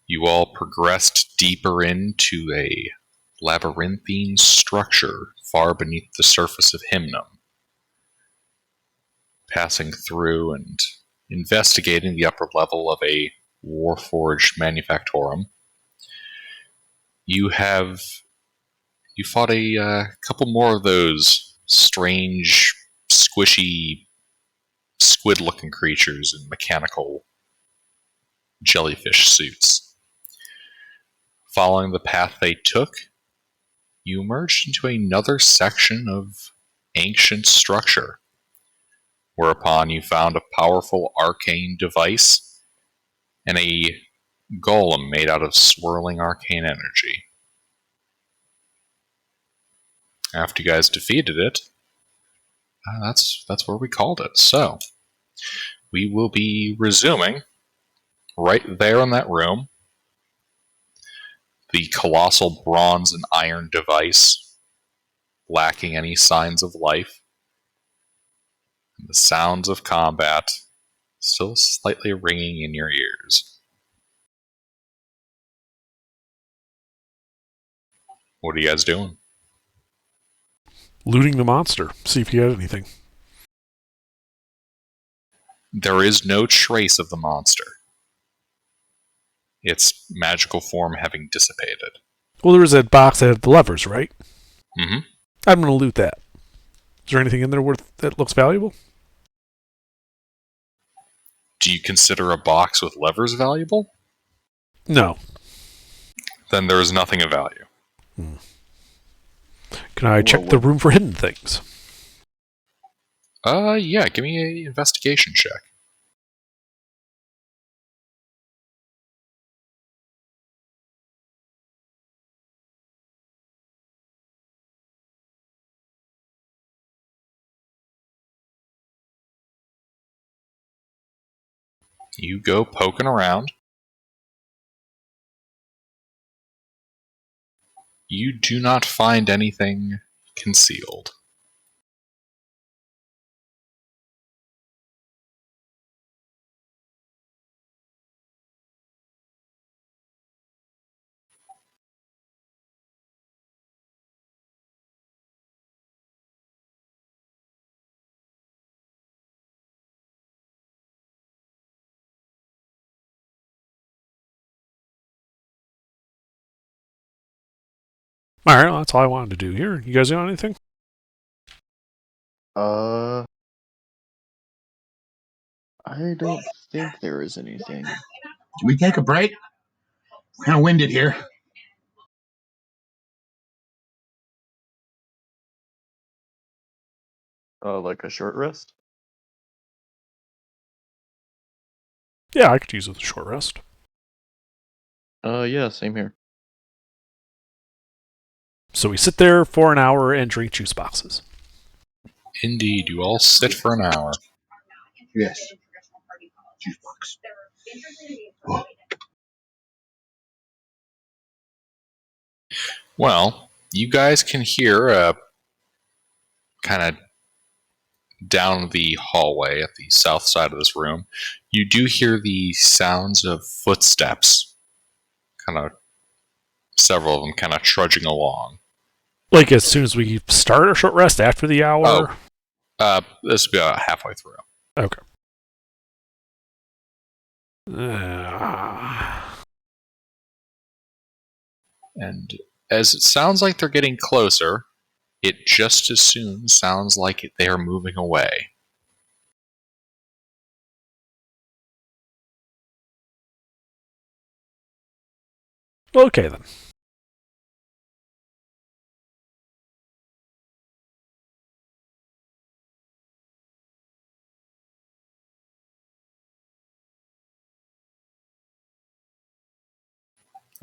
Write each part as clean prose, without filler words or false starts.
You all progressed deeper into a labyrinthine structure far beneath the surface of Hymnum, passing through and investigating the upper level of a Warforged Manufactorum. You fought a couple more of those strange, squishy, squid-looking creatures in mechanical jellyfish suits. Following the path they took, you emerged into another section of ancient structure, whereupon you found a powerful arcane device and a golem made out of swirling arcane energy. After you guys defeated it, that's where we called it. So, we will be resuming right there in that room. The colossal bronze and iron device, lacking any signs of life. And the sounds of combat still slightly ringing in your ears. What are you guys doing? Looting the monster. See if he had anything. There is no trace of the monster. Its magical form having dissipated. Well, there was that box that had the levers, right? Mm-hmm. I'm going to loot that. Is there anything in there that looks valuable? Do you consider a box with levers valuable? No. Then there is nothing of value. Can I check the room for hidden things? Yeah, give me an investigation check. You go poking around. You do not find anything concealed. All right, well, that's all I wanted to do here. You guys got anything? I don't think there is anything. Can we take a break? Kind of winded here. Like a short rest? Yeah, I could use a short rest. Yeah, same here. So we sit there for an hour and drink juice boxes. Indeed, you all sit for an hour. Yes. Juice box. Oh. Well, you guys can hear kind of down the hallway at the south side of this room. You do hear the sounds of footsteps, kind of several of them kind of trudging along. Like as soon as we start our short rest after the hour? This will be about halfway through. Okay. And as it sounds like they're getting closer, it just as soon sounds like they are moving away. Okay, then.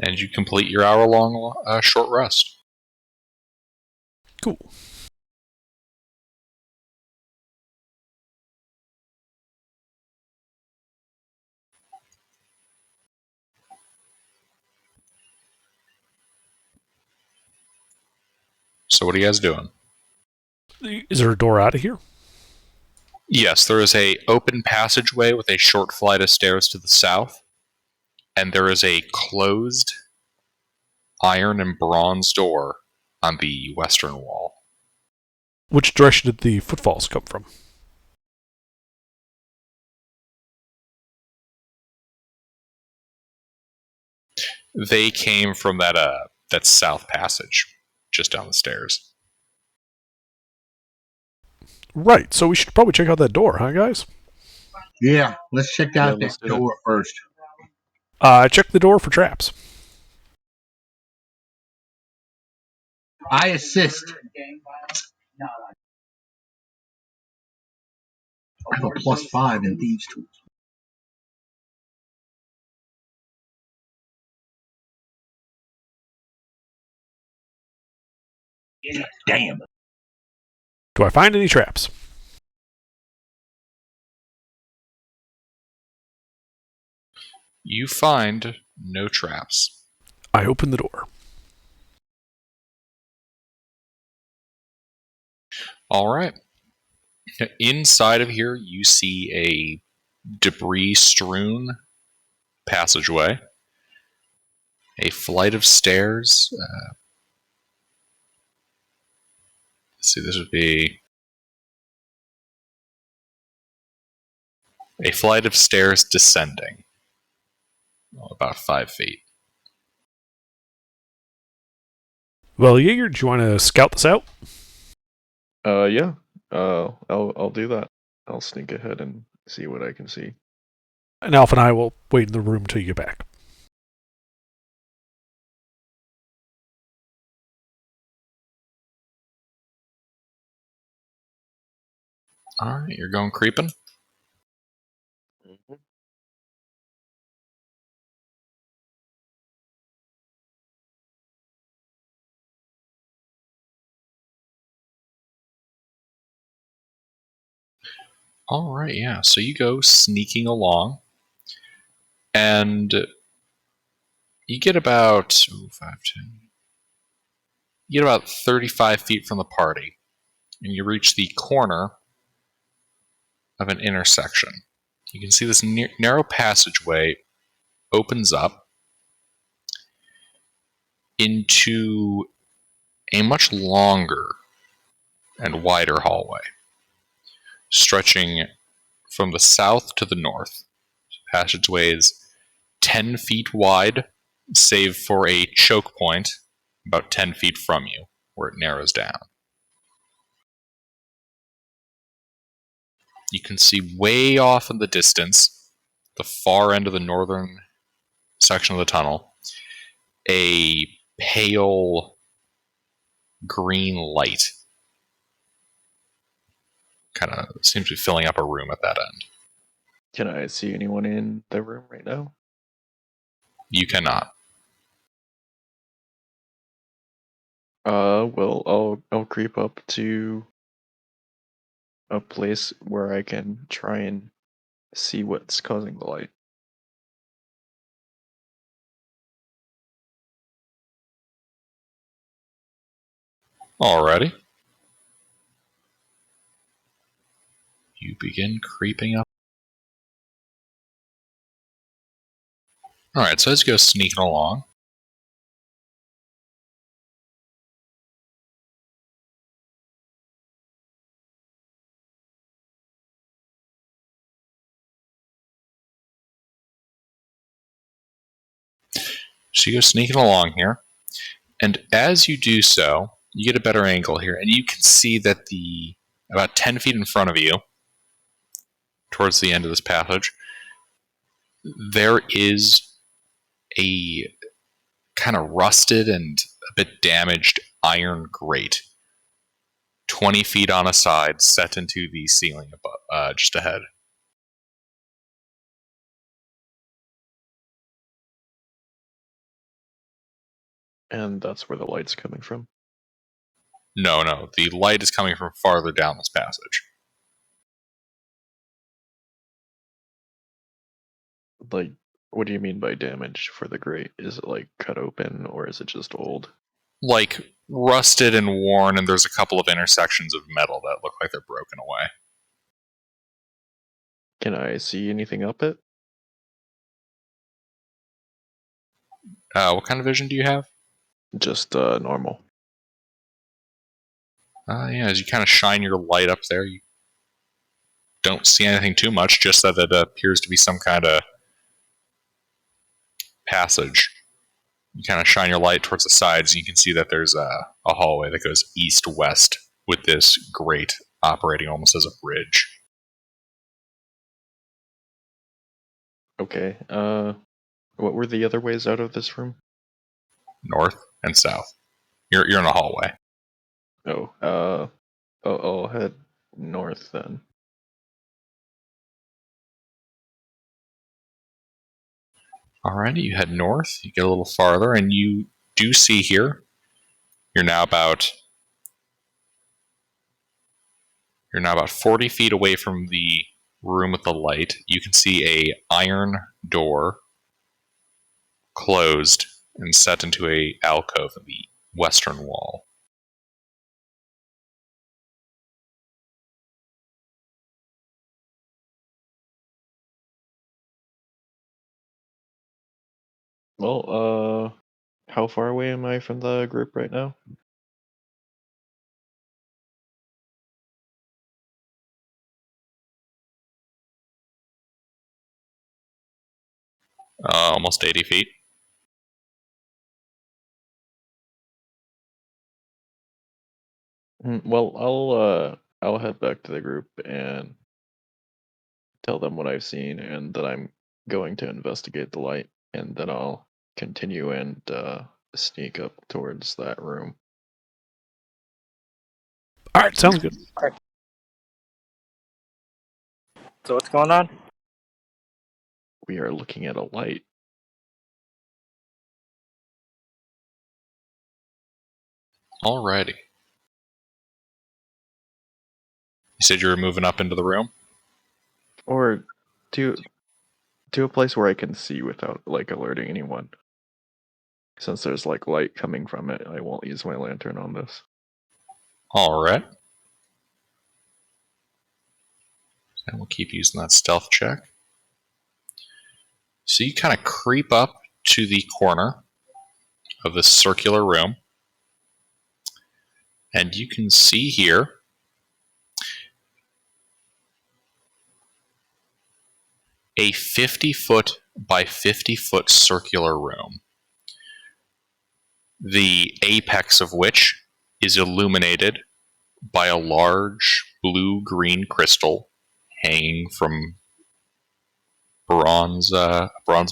And you complete your hour-long short rest. Cool. So what are you guys doing? Is there a door out of here? Yes, there is an open passageway with a short flight of stairs to the south. and there is a closed iron and bronze door on the western wall. Which direction did the footfalls come from? They came from that south passage, just down the stairs. Right, so we should probably check out that door, huh, guys? Yeah, let's check out let's that do it. door first. Check the door for traps. I assist. I have a +5 in thieves tools. Damn. Do I find any traps? You find no traps. I open the door. All right. Inside of here, you see a debris-strewn passageway, a flight of stairs. Let's see, this would be a flight of stairs descending, about 5 feet. Well, Jaeger, do you want to scout this out? Yeah. I'll do that. I'll sneak ahead and see what I can see. And Alpha and I will wait in the room till you get back. All right, you're going creeping? Mhm. All right, yeah. So you go sneaking along, and you get about 10. You get about 35 feet from the party, and you reach the corner of an intersection. You can see this narrow passageway opens up into a much longer and wider hallway, stretching from the south to the north. The passageway is 10 feet wide, save for a choke point about 10 feet from you, where it narrows down. You can see way off in the distance, the far end of the northern section of the tunnel, a pale green light kind of seems to be filling up a room at that end. Can I see anyone in the room right now? You cannot. Well, I'll creep up to a place where I can try and see what's causing the light. Alrighty. You begin creeping up. Alright, so as you go sneaking along, here, and as you do so, you get a better angle here, and you can see that about 10 feet in front of you, towards the end of this passage, there is a kind of rusted and a bit damaged iron grate, 20 feet on a side, set into the ceiling above, just ahead. And that's where the light's coming from. No, the light is coming from farther down this passage. Like, what do you mean by damage for the grate? Is it like cut open or is it just old? Like rusted and worn, and there's a couple of intersections of metal that look like they're broken away. Can I see anything up it? What kind of vision do you have? Just normal. Yeah, as you kind of shine your light up there, you don't see anything too much, just that it appears to be some kind of passage. You kind of shine your light towards the sides, and you can see that there's a hallway that goes east-west with this grate operating almost as a bridge. Okay. What were the other ways out of this room? North and south. You're in a hallway. I'll head north then. Alrighty, you head north, you get a little farther, and you do see here, you're now about 40 feet away from the room with the light. You can see a iron door closed and set into a alcove in the western wall. Well, how far away am I from the group right now? Almost 80 feet. Well, I'll head back to the group and tell them what I've seen and that I'm going to investigate the light, and then I'll continue and sneak up towards that room. All right, sounds good. So what's going on? We are looking at a light. Alrighty. You said you were moving up into the room? Or to a place where I can see without like alerting anyone. Since there's like light coming from it, I won't use my lantern on this. Alright. And we'll keep using that stealth check. So you kind of creep up to the corner of this circular room, and you can see here a 50-foot by 50-foot circular room, the apex of which is illuminated by a large blue-green crystal hanging from bronze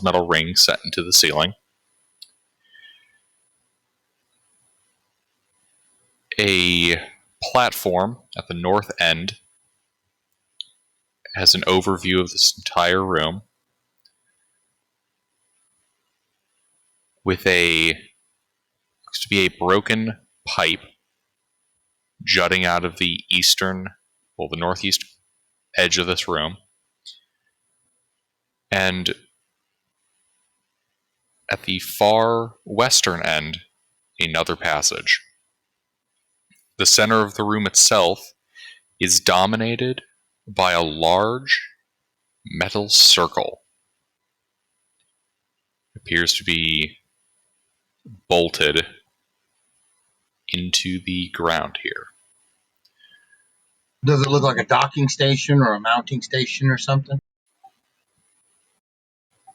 metal ring set into the ceiling. A platform at the north end has an overview of this entire room with looks to be a broken pipe jutting out of the northeast edge of this room. And at the far western end, another passage. The center of the room itself is dominated by a large metal circle. It appears to be bolted into the ground here. Does it look like a docking station or a mounting station or something?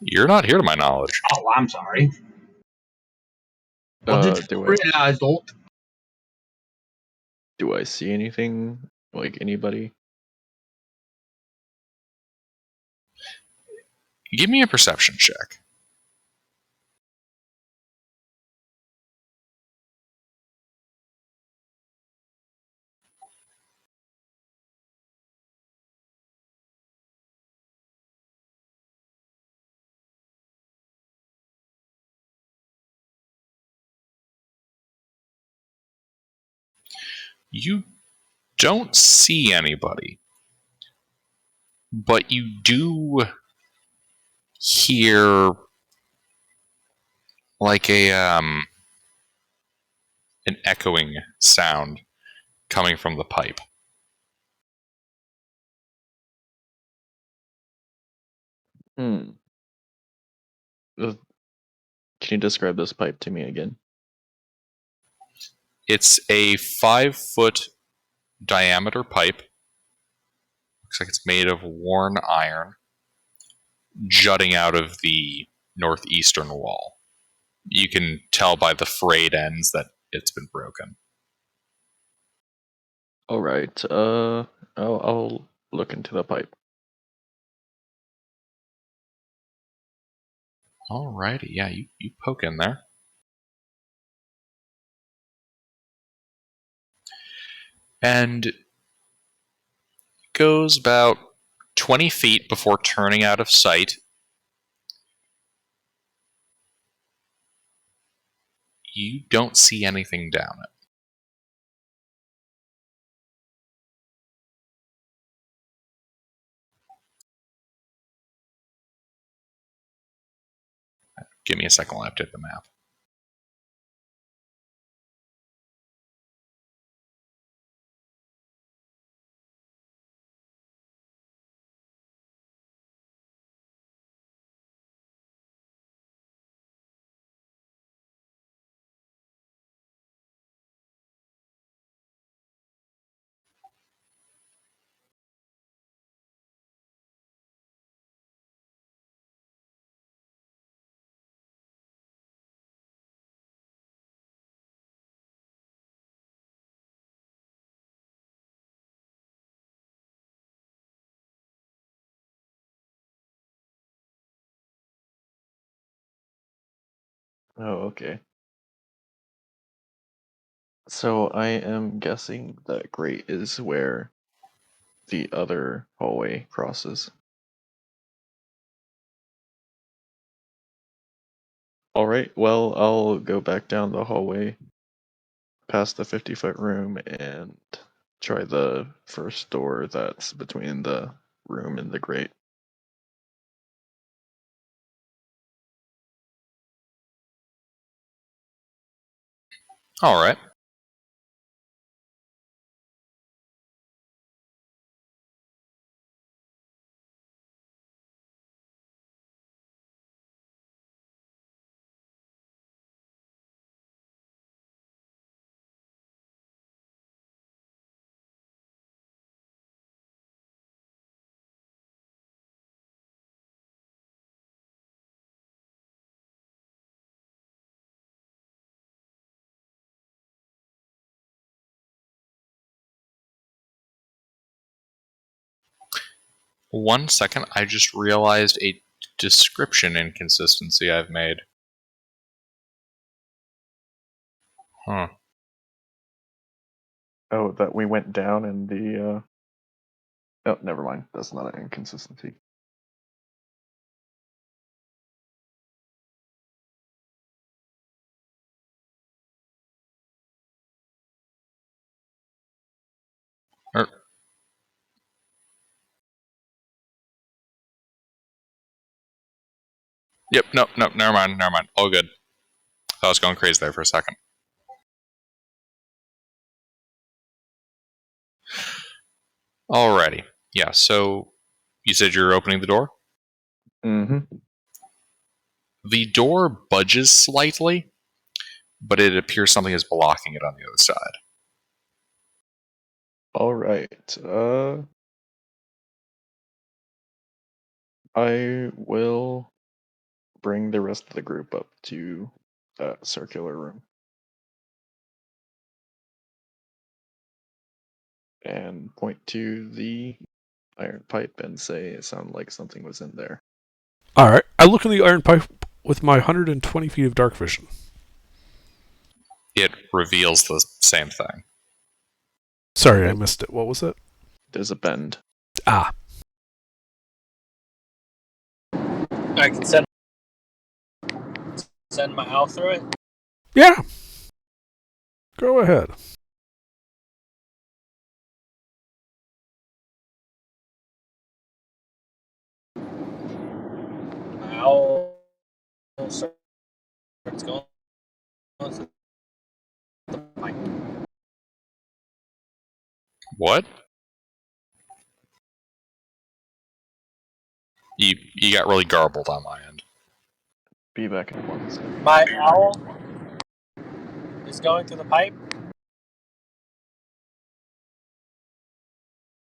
You're not here to my knowledge. Oh, I'm sorry. Well, did Do you I realize, Olt? do I see anything like anybody? Give me a perception check. You don't see anybody, but you do hear like an echoing sound coming from the pipe. Hmm. Uh, Can you describe this pipe to me again? It's a 5-foot diameter pipe. Looks like it's made of worn iron, jutting out of the northeastern wall. You can tell by the frayed ends that it's been broken. All right. I'll look into the pipe. Alrighty, yeah, you poke in there. And it goes about 20 feet before turning out of sight. You don't see anything down it. Give me a second while I update the map. Oh, okay. So I am guessing that grate is where the other hallway crosses. All right. Well, I'll go back down the hallway past the 50-foot room and try the first door that's between the room and the grate. Alright. One second, I just realized a description inconsistency I've made. Huh. Oh, that we went down in the. Oh, never mind. That's not an inconsistency. Yep, nope, never mind. All good. I was going crazy there for a second. Alrighty. Yeah, so you said you're opening the door? Mm-hmm. The door budges slightly, but it appears something is blocking it on the other side. All right. I will bring the rest of the group up to that circular room and point to the iron pipe and say it sounded like something was in there. All right. I look in the iron pipe with my 120 feet of dark vision. It reveals the same thing. Sorry, I missed it. What was it? There's a bend. Ah. I can send my owl through it. Yeah. Go ahead. My owl starts going through the pipe. What? You got really garbled on my end. Be back in 1 second. My owl is going through the pipe.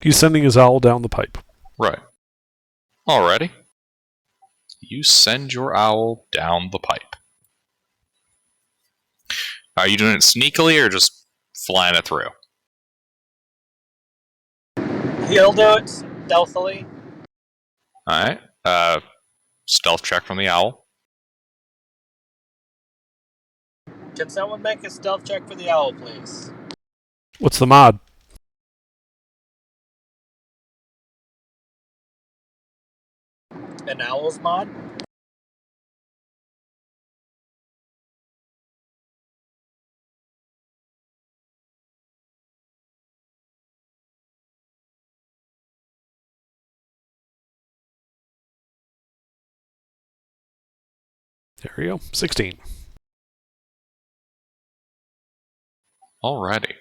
He's sending his owl down the pipe. Right. Alrighty. You send your owl down the pipe. Are you doing it sneakily or just flying it through? He'll do it stealthily. Alright. Stealth check from the owl. Can someone make a stealth check for the owl, please? What's the mod? An owl's mod? There we go. 16. Alrighty.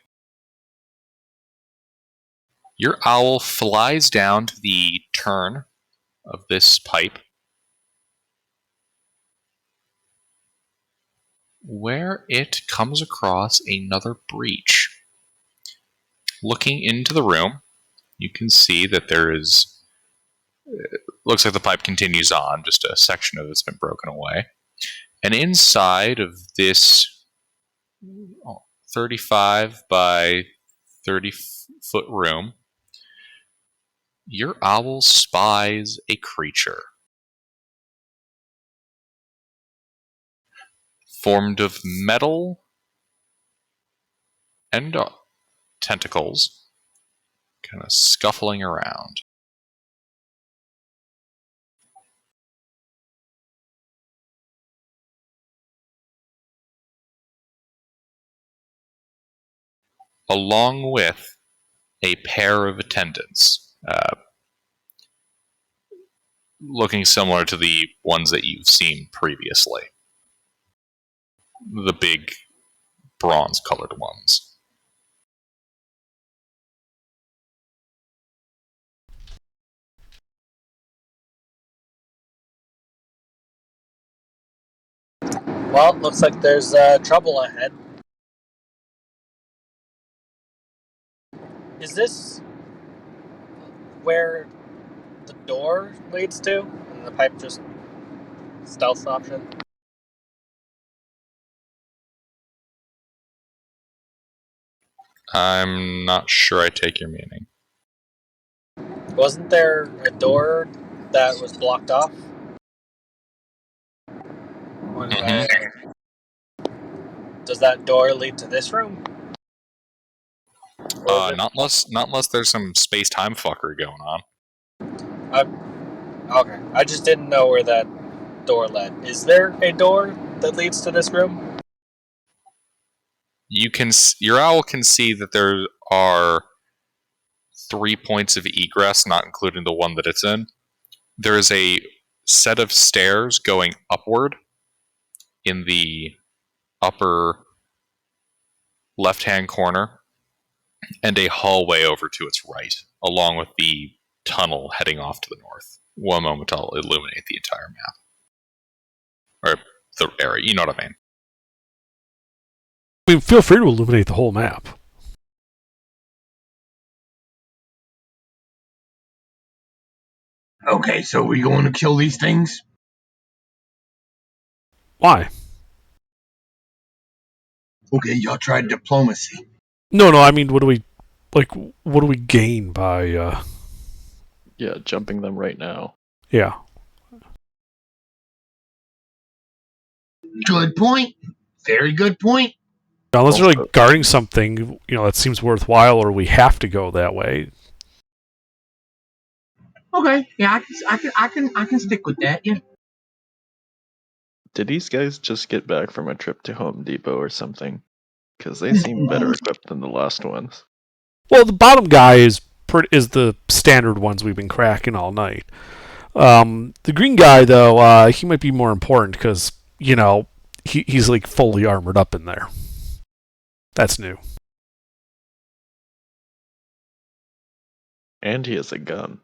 Your owl flies down to the turn of this pipe, where it comes across another breach. Looking into the room, you can see that there is... looks like the pipe continues on, just a section of it's been broken away. And inside of this 35 by 30-foot room, your owl spies a creature formed of metal and tentacles, kind of scuffling around. Along with a pair of attendants, looking similar to the ones that you've seen previously. The big bronze-colored ones. Well, looks like there's trouble ahead. Is this where the door leads to? And the pipe just stealth option? I'm not sure I take your meaning. Wasn't there a door that was blocked off? Does that door lead to this room? Not unless there's some space-time fuckery going on. Okay, I just didn't know where that door led. Is there a door that leads to this room? Your owl can see that there are 3 points of egress, not including the one that it's in. There is a set of stairs going upward in the upper left-hand corner, and a hallway over to its right, along with the tunnel heading off to the north. One moment I'll illuminate the entire map. Or the area, you know what I mean. I mean, feel free to illuminate the whole map. Okay, so we going to kill these things? Why? Okay, y'all tried diplomacy. No, I mean, what do we gain by, Yeah, jumping them right now. yeah. Good point. Very good point. Unless you're Also- like guarding something, that seems worthwhile, or we have to go that way. Okay, yeah, I can stick with that. Yeah. Did these guys just get back from a trip to Home Depot or something? Because they seem better equipped than the last ones. Well, the bottom guy is the standard ones we've been cracking all night. The green guy, though, he might be more important because he's like fully armored up in there. That's new. And he has a gun.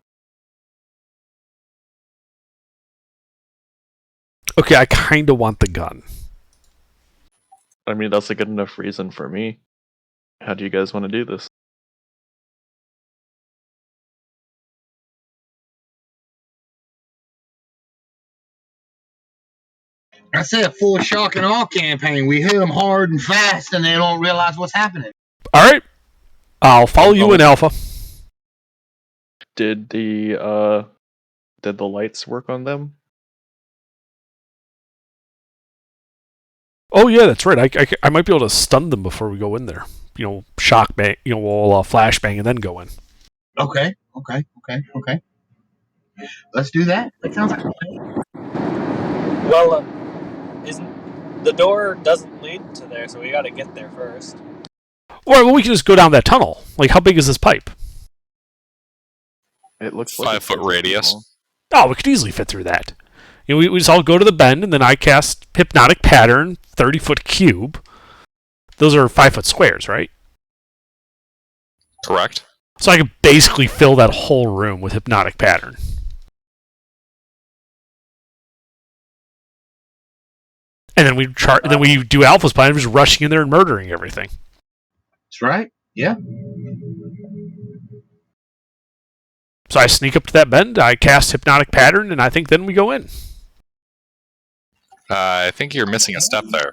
Okay, I kind of want the gun. I mean, that's a good enough reason for me. How do you guys want to do this? I said full shock and awe campaign. We hit them hard and fast, and they don't realize what's happening. All right, I'll follow you in, Alpha. Did the lights work on them? Oh yeah, that's right. I might be able to stun them before we go in there. Shock bang. We'll flashbang and then go in. Okay. Let's do that. That sounds like a plan. Well, isn't the door doesn't lead to there, so we got to get there first. Or we can just go down that tunnel. Like, how big is this pipe? It looks 5 foot radius. Oh, we could easily fit through that. We just all go to the bend, and then I cast Hypnotic Pattern, 30-foot cube. Those are 5-foot squares, right? Correct. So I could basically fill that whole room with Hypnotic Pattern. And then we do Alpha's plan of just rushing in there and murdering everything. That's right. Yeah. So I sneak up to that bend, I cast Hypnotic Pattern, and I think then we go in. I think you're missing a step there.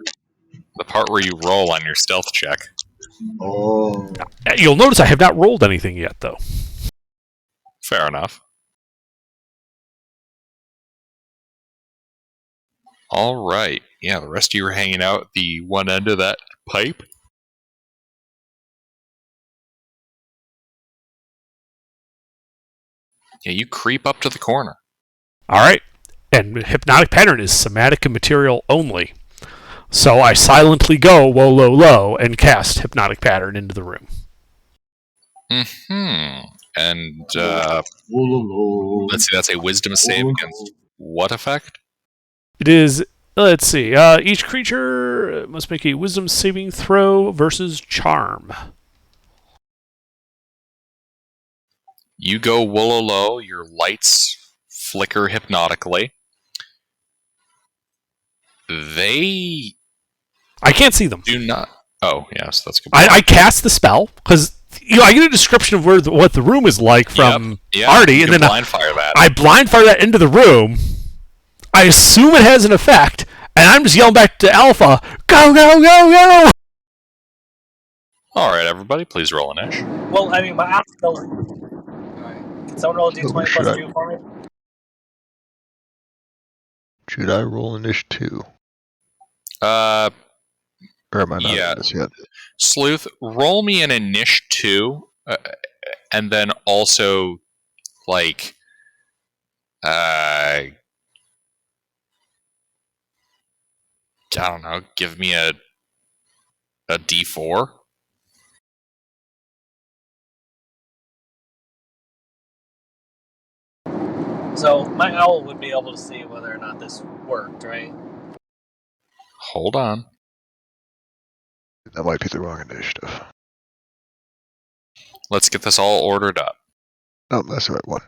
The part where you roll on your stealth check. Oh. You'll notice I have not rolled anything yet, though. Fair enough. All right. Yeah, the rest of you are hanging out at the one end of that pipe. Yeah, you creep up to the corner. All right. And Hypnotic Pattern is somatic and material only. So I silently go whoa, low, low, and cast Hypnotic Pattern into the room. Mm-hmm. And, let's see, that's a wisdom save against what effect? It is, let's see, each creature must make a wisdom saving throw versus charm. You go low, your lights flicker hypnotically. They I can't see them. do not. Oh, yes, that's good. I cast the spell, because I get a description of what the room is like from Artie, and then blind fire that. I blind fire that into the room. I assume it has an effect, and I'm just yelling back to Alpha, go, go, go, go! All right, everybody, please roll an ish. Well, I mean, my app's still. Alright. Can someone roll a d20 plus 2 for me? Should I roll an ish too? Or am I not in this yet? Sleuth, roll me an inish 2, and then also, like, I don't know, give me a d4. So my owl would be able to see whether or not this worked, right? Hold on. That might be the wrong initiative. Let's get this all ordered up. Oh, that's the right one.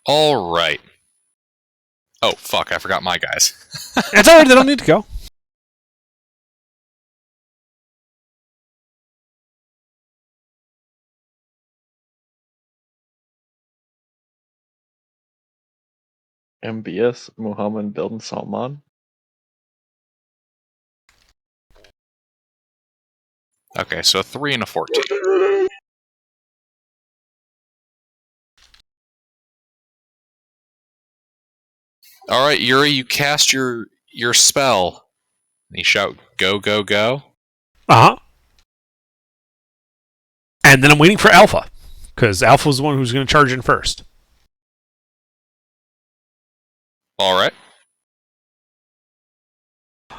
All right. Oh, fuck, I forgot my guys. It's alright, they don't need to go. MBS Muhammad bin Salman. Okay, so a 3 and a 14. All right, Yuri, you cast your spell. And you shout, "Go, go, go!" Uh huh. And then I'm waiting for Alpha, because Alpha's the one who's going to charge in first. All right.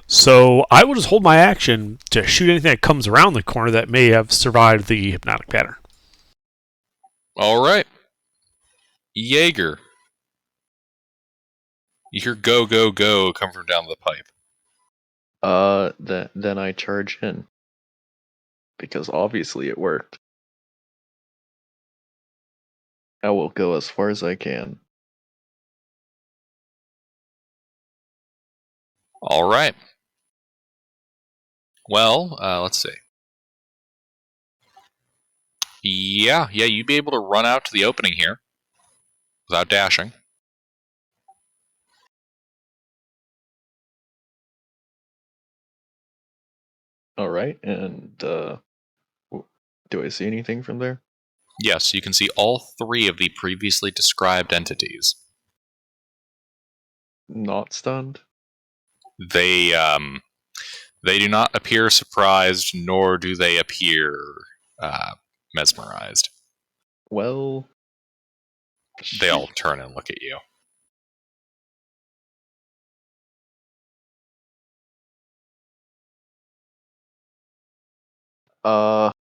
So I will just hold my action to shoot anything that comes around the corner that may have survived the hypnotic pattern. All right. Jaeger. You hear "Go, go, go" come from down the pipe. Then I charge in. Because obviously it worked. I will go as far as I can. All right. Well, let's see. Yeah, you'd be able to run out to the opening here without dashing. Alright, and do I see anything from there? Yes, you can see all 3 of the previously described entities. Not stunned? They do not appear surprised, nor do they appear mesmerized. Well... They all turn and look at you. I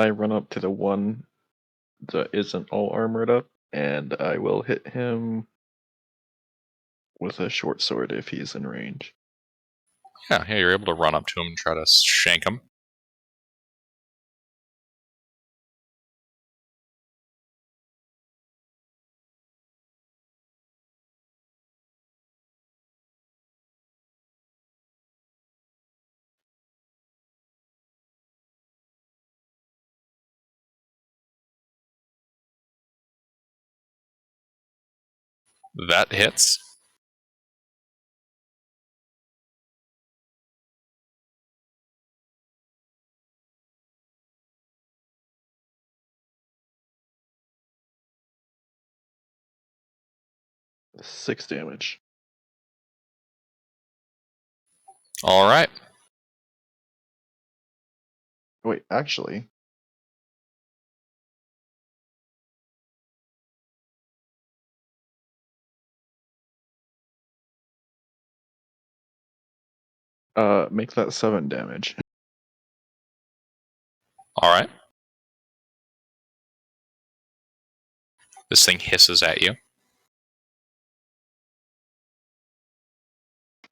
run up to the one that isn't all armored up, and I will hit him with a short sword if he's in range. Yeah, you're able to run up to him and try to shank him. That hits. Six damage. All right. Wait, actually... make that 7 damage. All right. This thing hisses at you.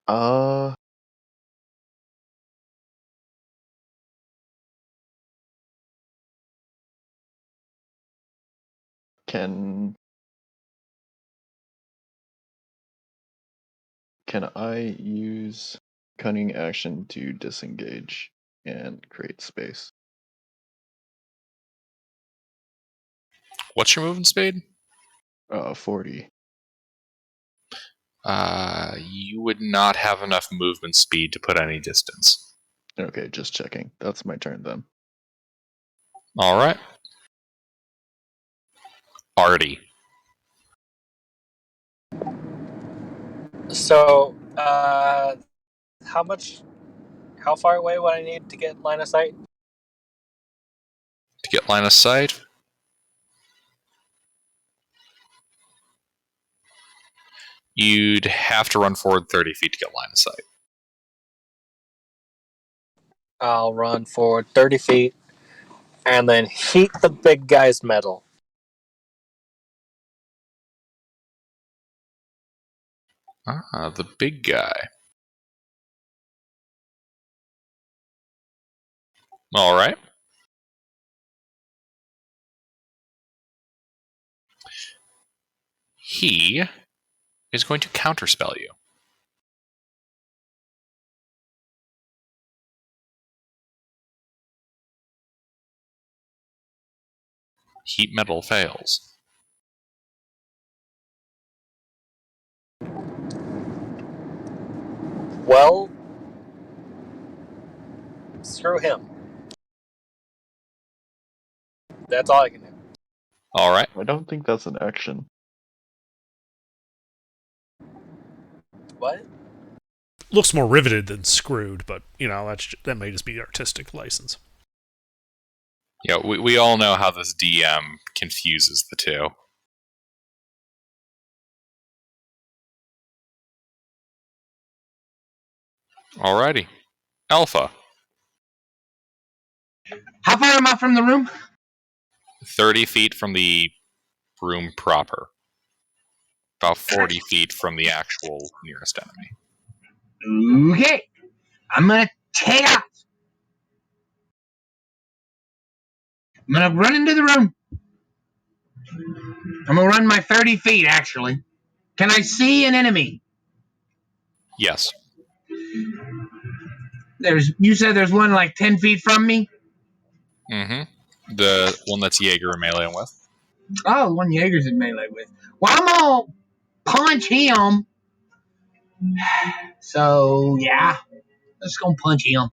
Uh... Can I use cunning action to disengage and create space? What's your movement speed? 40. You would not have enough movement speed to put any distance. Okay, just checking. That's my turn then. All right. Artie. So, how far away would I need to get line of sight? To get line of sight, you'd have to run forward 30 feet to get line of sight. I'll run forward 30 feet and then heat the big guy's metal. The big guy. All right. He is going to counterspell you. Heat metal fails. Well, screw him. That's all I can do. All right. I don't think that's an action. What? Looks more riveted than screwed, but that may just be artistic license. Yeah, we all know how this DM confuses the two. Alrighty. Alpha, How far am I from the room? 30 feet from the room proper. About 40 feet from the actual nearest enemy. Okay. I'm going to take off. I'm going to run into the room. I'm going to run my 30 feet, actually. Can I see an enemy? Yes. You said there's one like 10 feet from me? Mm-hmm. The one that's Jaeger meleeing with. Oh, the one Jaeger's in melee with. Well, I'm going to punch him. So, yeah. Let's go punch him.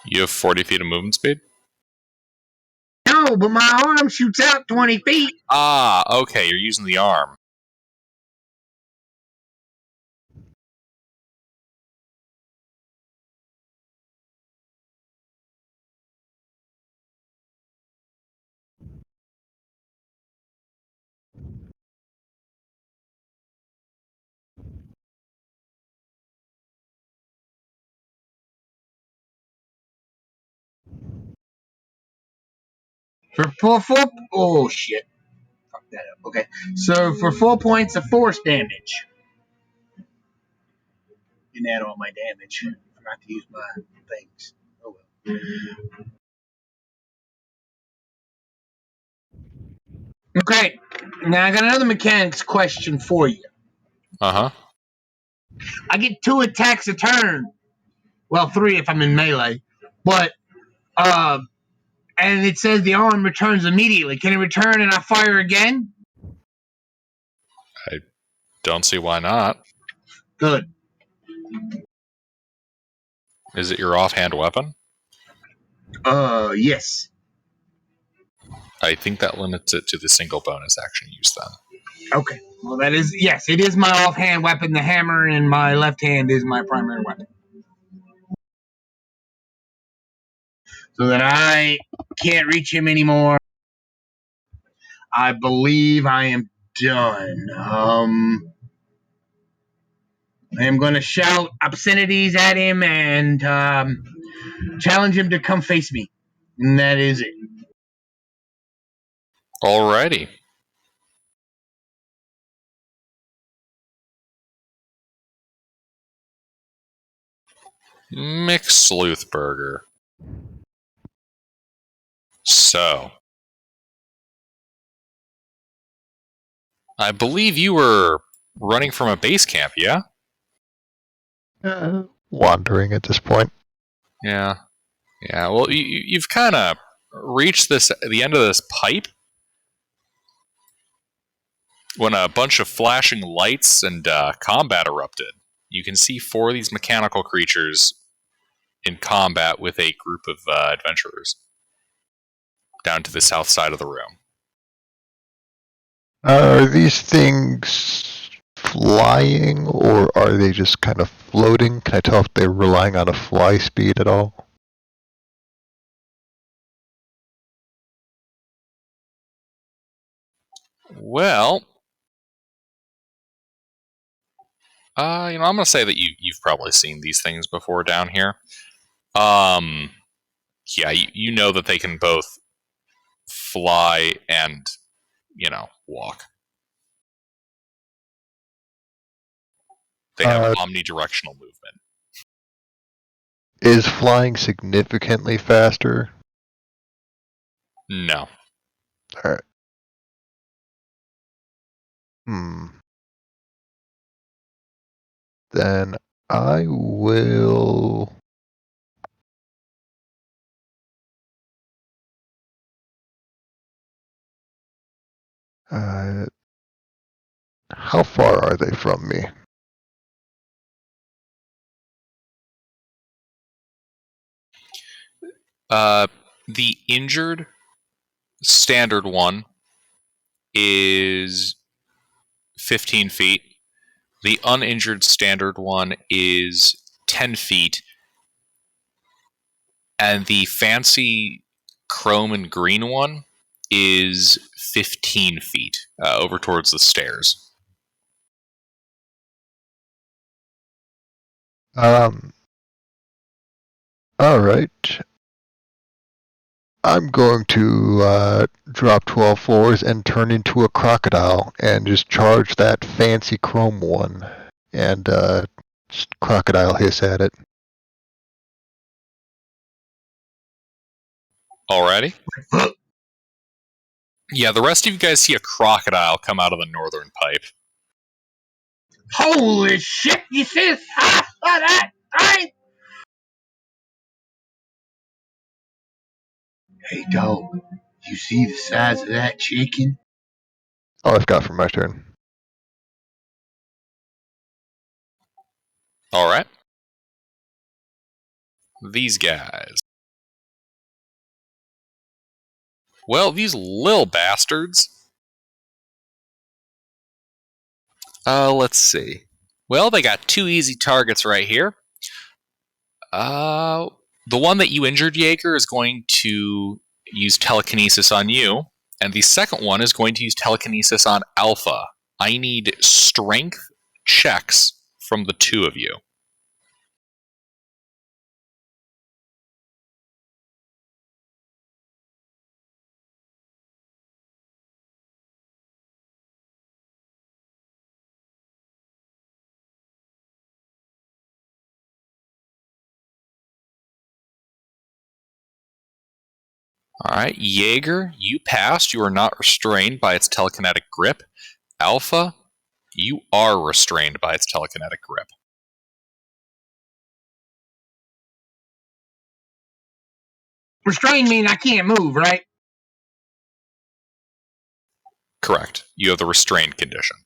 You have 40 feet of movement speed? No, but my arm shoots out 20 feet. Ah, okay, you're using the arm. Oh, shit. Fuck that up. Okay. So, for 4 points of force damage. Didn't add all my damage. Forgot to use my things. Oh, well. Okay. Now, I got another mechanics question for you. Uh-huh. I get 2 attacks a turn. Well, 3 if I'm in melee. But, and it says the arm returns immediately. Can it return and I fire again? I don't see why not. Good. Is it your offhand weapon? Yes. I think that limits it to the single bonus action use then. Okay. Well, that is, yes, it is my offhand weapon. The hammer in my left hand is my primary weapon. So that I can't reach him anymore. I believe I am done. I am going to shout obscenities at him and challenge him to come face me. And that is it. Alrighty. Mick Sleuthburger. So, I believe you were running from a base camp, yeah? Wandering at this point. Yeah. Yeah, well, you've kind of reached the end of this pipe when a bunch of flashing lights and combat erupted. You can see 4 of these mechanical creatures in combat with a group of adventurers down to the south side of the room. Are these things flying, or are they just kind of floating? Can I tell if they're relying on a fly speed at all? Well, I'm going to say that you've probably seen these things before down here. Yeah, you know that they can both fly and, walk. They have omnidirectional movement. Is flying significantly faster? No. Alright. Then I will... How far are they from me? The injured standard one is 15 feet. The uninjured standard one is 10 feet. And the fancy chrome and green one is 15 feet over towards the stairs. Alright. I'm going to drop 12 floors and turn into a crocodile and just charge that fancy chrome one and just crocodile hiss at it. Alrighty? Yeah, the rest of you guys see a crocodile come out of the northern pipe. Holy shit, you see that? Hey, dog, you see the size of that chicken? All I've got for my turn. Alright. These guys. Well, these little bastards. Let's see. Well, they got two easy targets right here. The one that you injured, Jaeger, is going to use telekinesis on you, and the second one is going to use telekinesis on Alpha. I need strength checks from the two of you. Alright, Jaeger, you passed. You are not restrained by its telekinetic grip. Alpha, you are restrained by its telekinetic grip. Restrain mean I can't move, right? Correct. You have the restrained condition.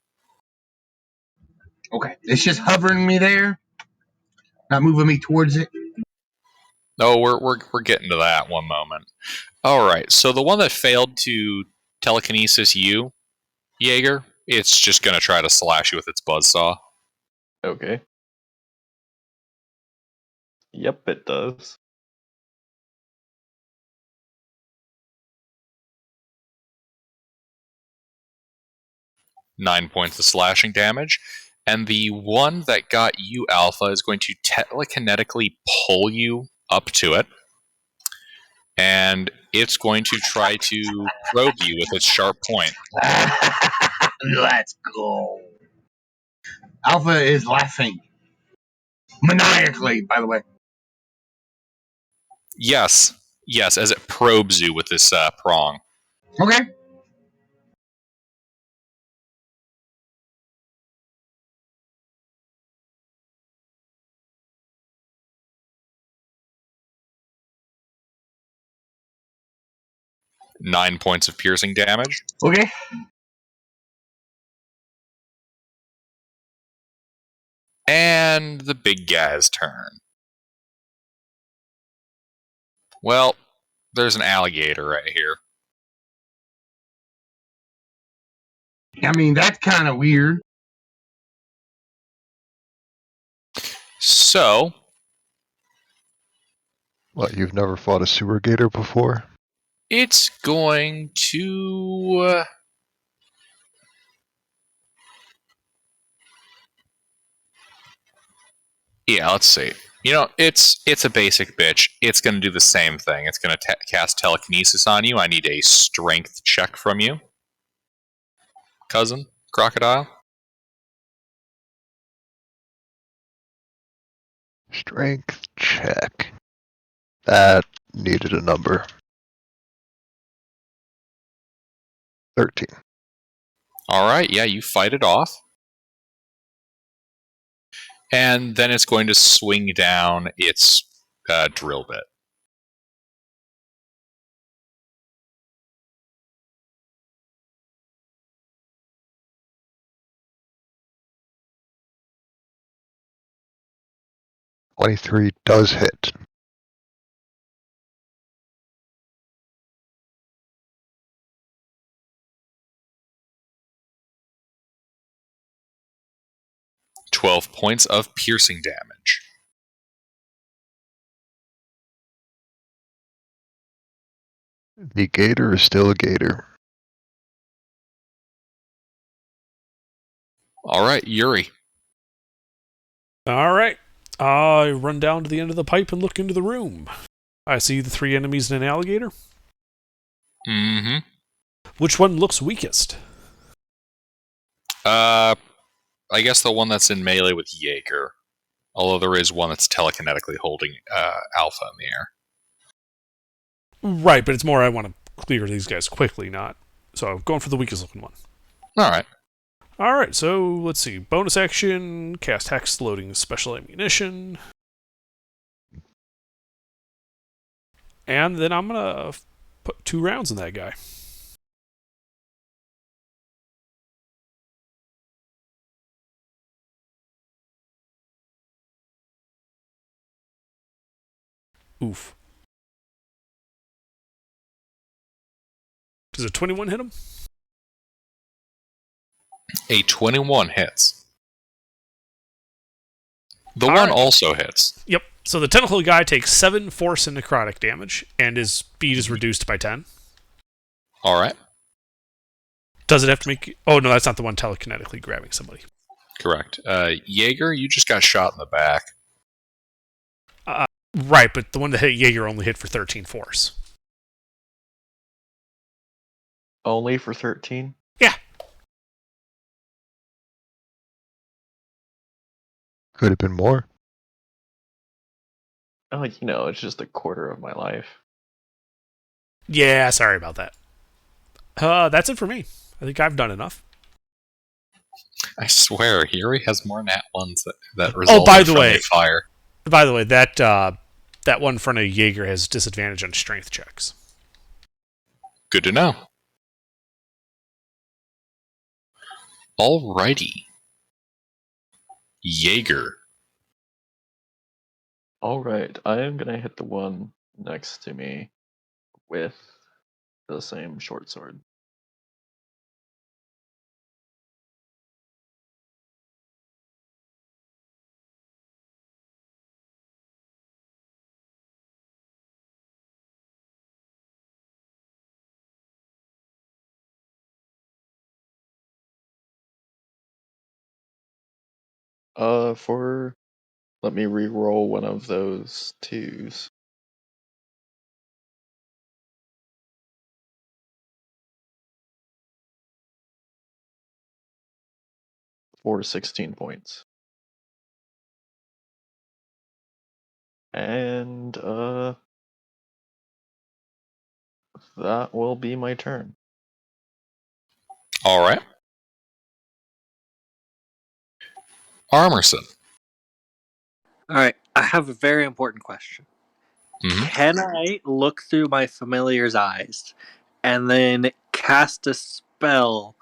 Okay. It's just hovering me there, not moving me towards it. Oh, we're getting to that one moment. Alright, so the one that failed to telekinesis you, Jaeger, it's just going to try to slash you with its buzzsaw. Okay. Yep, it does. Nine points of slashing damage. And the one that got you, Alpha, is going to telekinetically pull you up to it. And it's going to try to probe you with its sharp point. Let's go. Alpha is laughing. Maniacally, by the way. Yes, as it probes you with this prong. Okay. Nine points of piercing damage. Okay. And the big guy's turn. Well, there's an alligator right here. I mean, that's kind of weird. So, What, you've never fought a sewer gator before? it's going to... yeah, let's see. You know, it's a basic bitch. It's going to do the same thing. It's going to cast telekinesis on you. I need a strength check from you. Cousin, crocodile. Strength check. That needed a number. 13. Alright, yeah, you fight it off. And then it's going to swing down its drill bit. 23 does hit. "12 points of piercing damage." The gator is still a gator. All right, Yuri. All right. I run down to the end of the pipe and look into the room. I see the 3 enemies and an alligator. Mm-hmm. Which one looks weakest? I guess the one that's in melee with Jaeger. Although there is one that's telekinetically holding Alpha in the air. Right, but it's more I want to clear these guys quickly, not. So I'm going for the weakest looking one. All right. All right, so let's see. Bonus action, cast Hex, loading special ammunition. And then I'm going to put 2 rounds in that guy. Oof. Does a 21 hit him? A 21 hits. The All one right. also hits. Yep. So the tentacle guy takes 7 force and necrotic damage, and his speed is reduced by 10. All right. Does it have to make... Oh, no, that's not the one telekinetically grabbing somebody. Correct. Jaeger, you just got shot in the back. Right, but the one that hit Jaeger only hit for 13 force. Only for 13? Yeah. Could have been more. Oh, it's just a quarter of my life. Yeah, sorry about that. That's it for me. I think I've done enough. I swear, Yuri has more nat ones that result by in the friendly way. fire. By the way, that one in front of Jaeger has disadvantage on strength checks. Good to know. Alrighty. Jaeger. Alright, I am gonna hit the one next to me with the same short sword. Let me re-roll one of those 2s. For 16 points. And, that will be my turn. Alright. Armerson. Alright, I have a very important question. Mhm. Can I look through my familiar's eyes and then cast a spell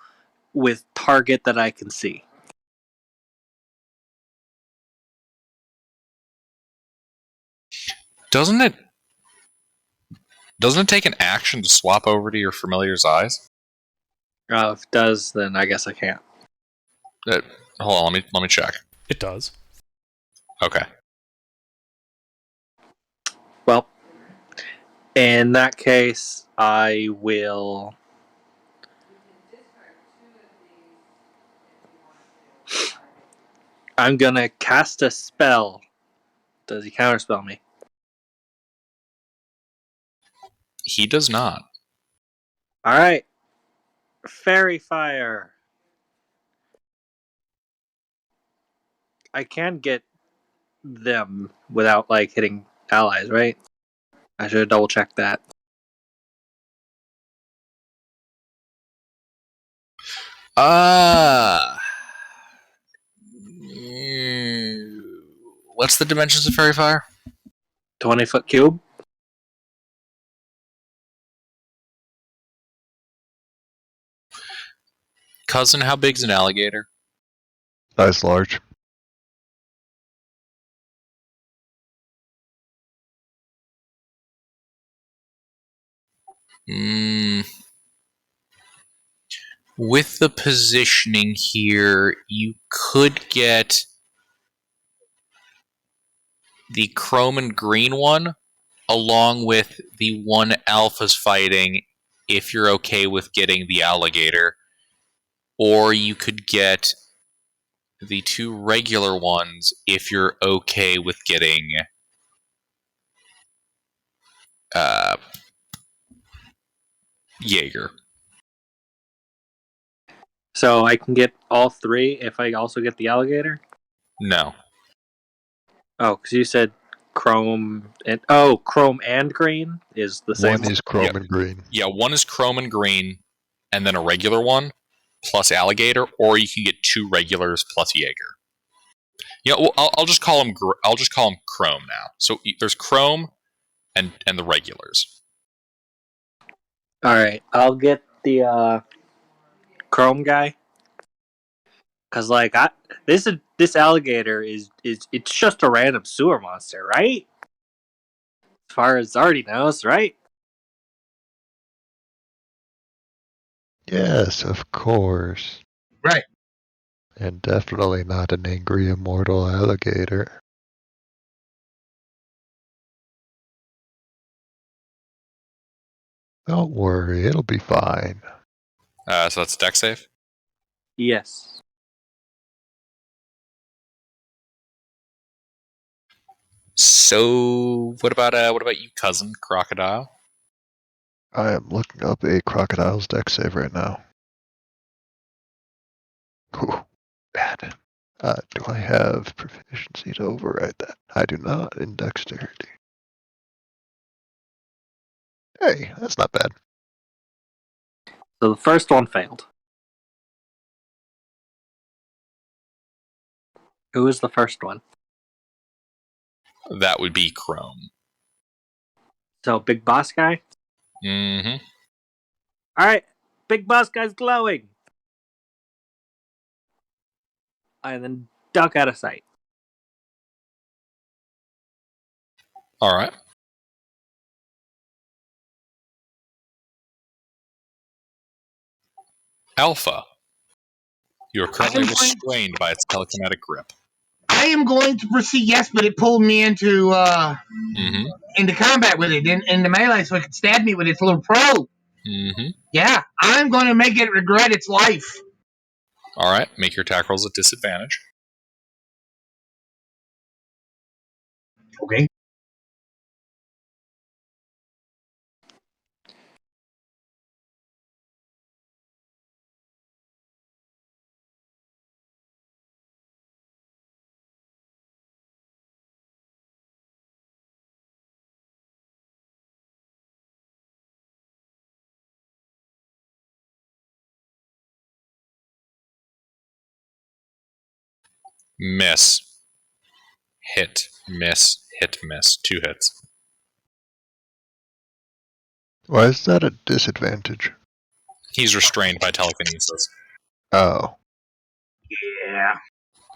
with target that I can see? Doesn't it take an action to swap over to your familiar's eyes? If it does, then I guess I can't. Hold on, let me check. It does. Okay. Well, in that case, I will. I'm gonna cast a spell. Does he counterspell me? He does not. Alright. Fairy Fire. I can get them without, hitting allies, right? I should have double checked that. What's the dimensions of fairy fire? 20-foot cube? Cousin, how big's an alligator? Size large. With the positioning here, you could get the chrome and green one along with the one Alpha's fighting if you're okay with getting the alligator. Or you could get the two regular ones if you're okay with getting Jaeger. So I can get all three if I also get the alligator? No. Oh, because you said chrome and green is the same. One is chrome and green. Yeah, one is chrome and green, and then a regular one plus alligator, or you can get two regulars plus Jaeger. Yeah, well, I'll just call them. I'll just call them chrome now. So there's chrome and the regulars. All right, I'll get the chrome guy because this alligator is it's just a random sewer monster, right? As far as Zardy knows, right? Yes, of course. Right. And definitely not an angry immortal alligator. Don't worry, it'll be fine. So that's deck save. Yes. So what about you, cousin crocodile? I am looking up a crocodile's deck save right now. Ooh, bad. Do I have proficiency to override that? I do not in dexterity. Hey, that's not bad. So the first one failed. Who was the first one? That would be chrome. So big boss guy. Mm-hmm. All right, big boss guy's glowing, and then duck out of sight. All right. Alpha, you are currently restrained by its telekinetic grip. I am going to proceed. Yes, but it pulled me into combat with it, into melee, so it could stab me with its little probe. Mm-hmm. Yeah, I'm going to make it regret its life. All right. Make your attack rolls at disadvantage. Okay. Miss. Hit. Miss. Hit. Miss. 2 hits. Why is that a disadvantage? He's restrained by telekinesis. Oh. Yeah.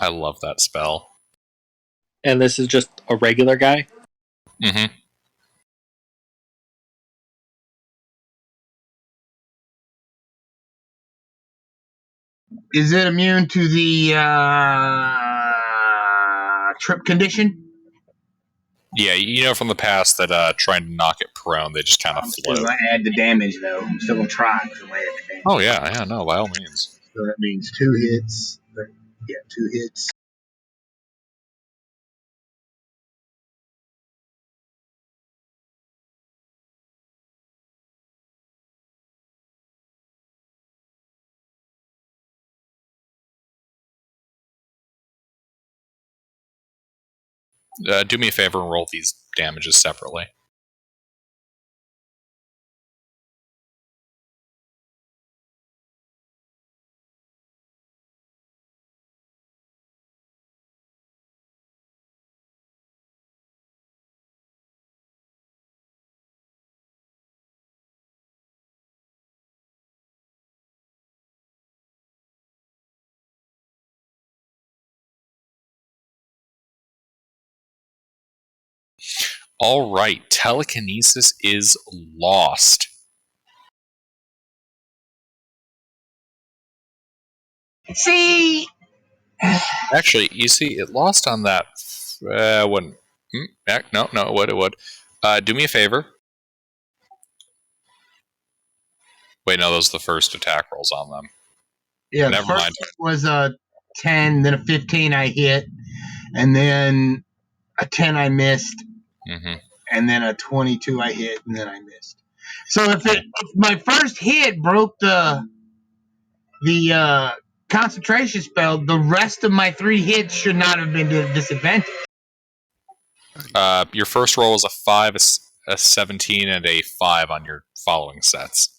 I love that spell. And this is just a regular guy. Mm-hmm. Is it immune to the trip condition? Yeah, you know from the past that trying to knock it prone, they just kind of I'm still float. going to add the damage, though. I'm still going to try. Oh, yeah, no, by all means. So that means 2 hits. Yeah, 2 hits. Do me a favor and roll these damages separately. All right, telekinesis is lost. See, Actually, you see, it lost on that. Wouldn't. No, it would. It would. Do me a favor. Wait, no, those are the first attack rolls on them. yeah, the Never first mind. was a 10, then a 15 I hit, and then a 10 I missed, Mm-hmm. and then a 22 I hit, and then I missed. So if my first hit broke the concentration spell, the rest of my 3 hits should not have been to a disadvantage. Your first roll was a 5, a 17, and a 5 on your following sets.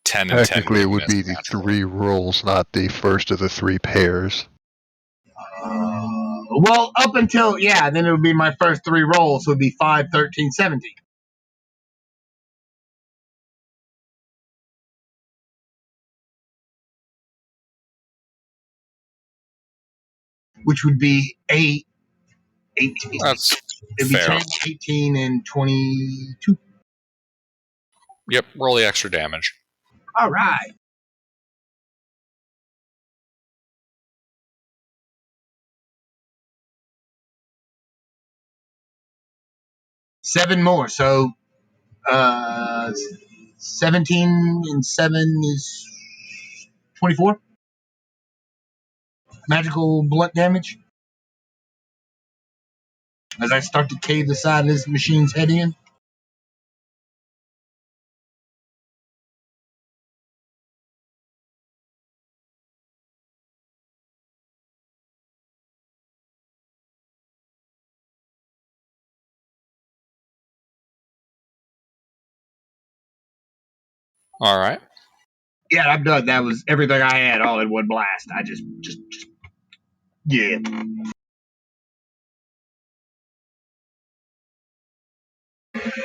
10 and 10. Technically, it would be missed the naturally. 3 rolls, not the first of the 3 pairs. Well, up until, then it would be my first 3 rolls, so it would be 5, 13, 17. Which would be 8, 18. That's It'd be fair. 10, 18, and 22. Yep, roll the extra damage. All right. Seven more, so 17 and 7 is 24. Magical blunt damage. As I start to cave the side of this machine's head in. All right. Yeah, I'm done. That was everything I had all in one blast. I just yeah.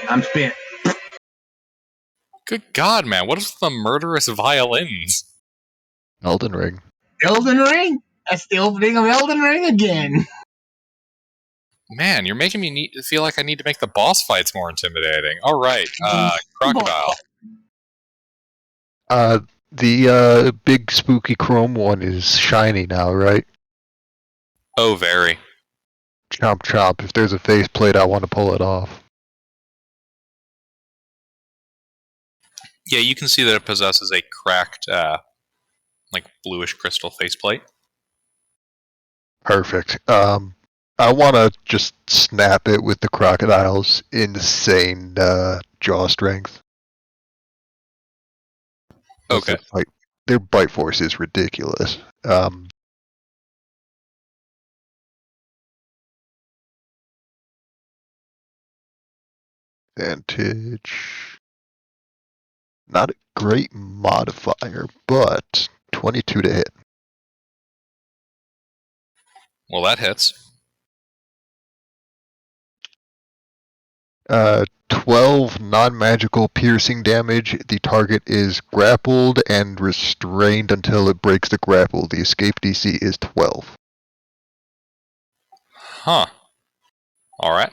I'm spent. Good God, man. What is with the murderous violins? Elden Ring. Elden Ring? That's the opening of Elden Ring again. Man, you're making me feel like I need to make the boss fights more intimidating. All right. Crocodile. The big spooky chrome one is shiny now, right? Oh, very. Chomp chomp. If there's a faceplate, I want to pull it off. Yeah, you can see that it possesses a cracked, like bluish crystal faceplate. Perfect. I want to just snap it with the crocodile's insane jaw strength. Okay. Their bite force is ridiculous. Advantage. Not a great modifier, but 22 to hit. Well, that hits. 12 non-magical piercing damage. The target is grappled and restrained until it breaks the grapple. The escape DC is 12. Huh. All right.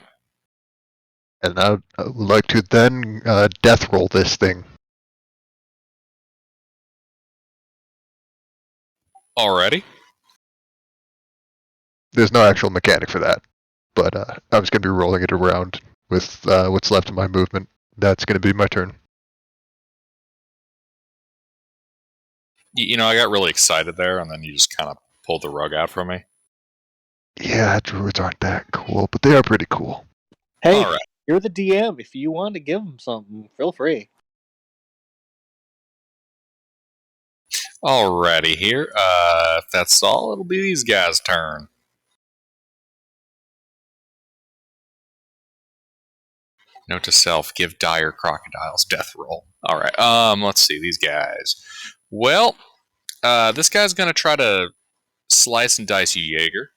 And I would like to then death roll this thing. Already? There's no actual mechanic for that, but I was going to be rolling it around with what's left of my movement. That's going to be my turn. You know, I got really excited there, and then you just kind of pulled the rug out from me. Yeah, druids aren't that cool, but they are pretty cool. Hey, All right. you're the DM. If you want to give them something, feel free. Alrighty here. If that's all, it'll be these guys' turn. Note to self: give dire crocodiles death roll. All right. Let's see these guys. Well, this guy's gonna try to slice and dice you, Jaeger.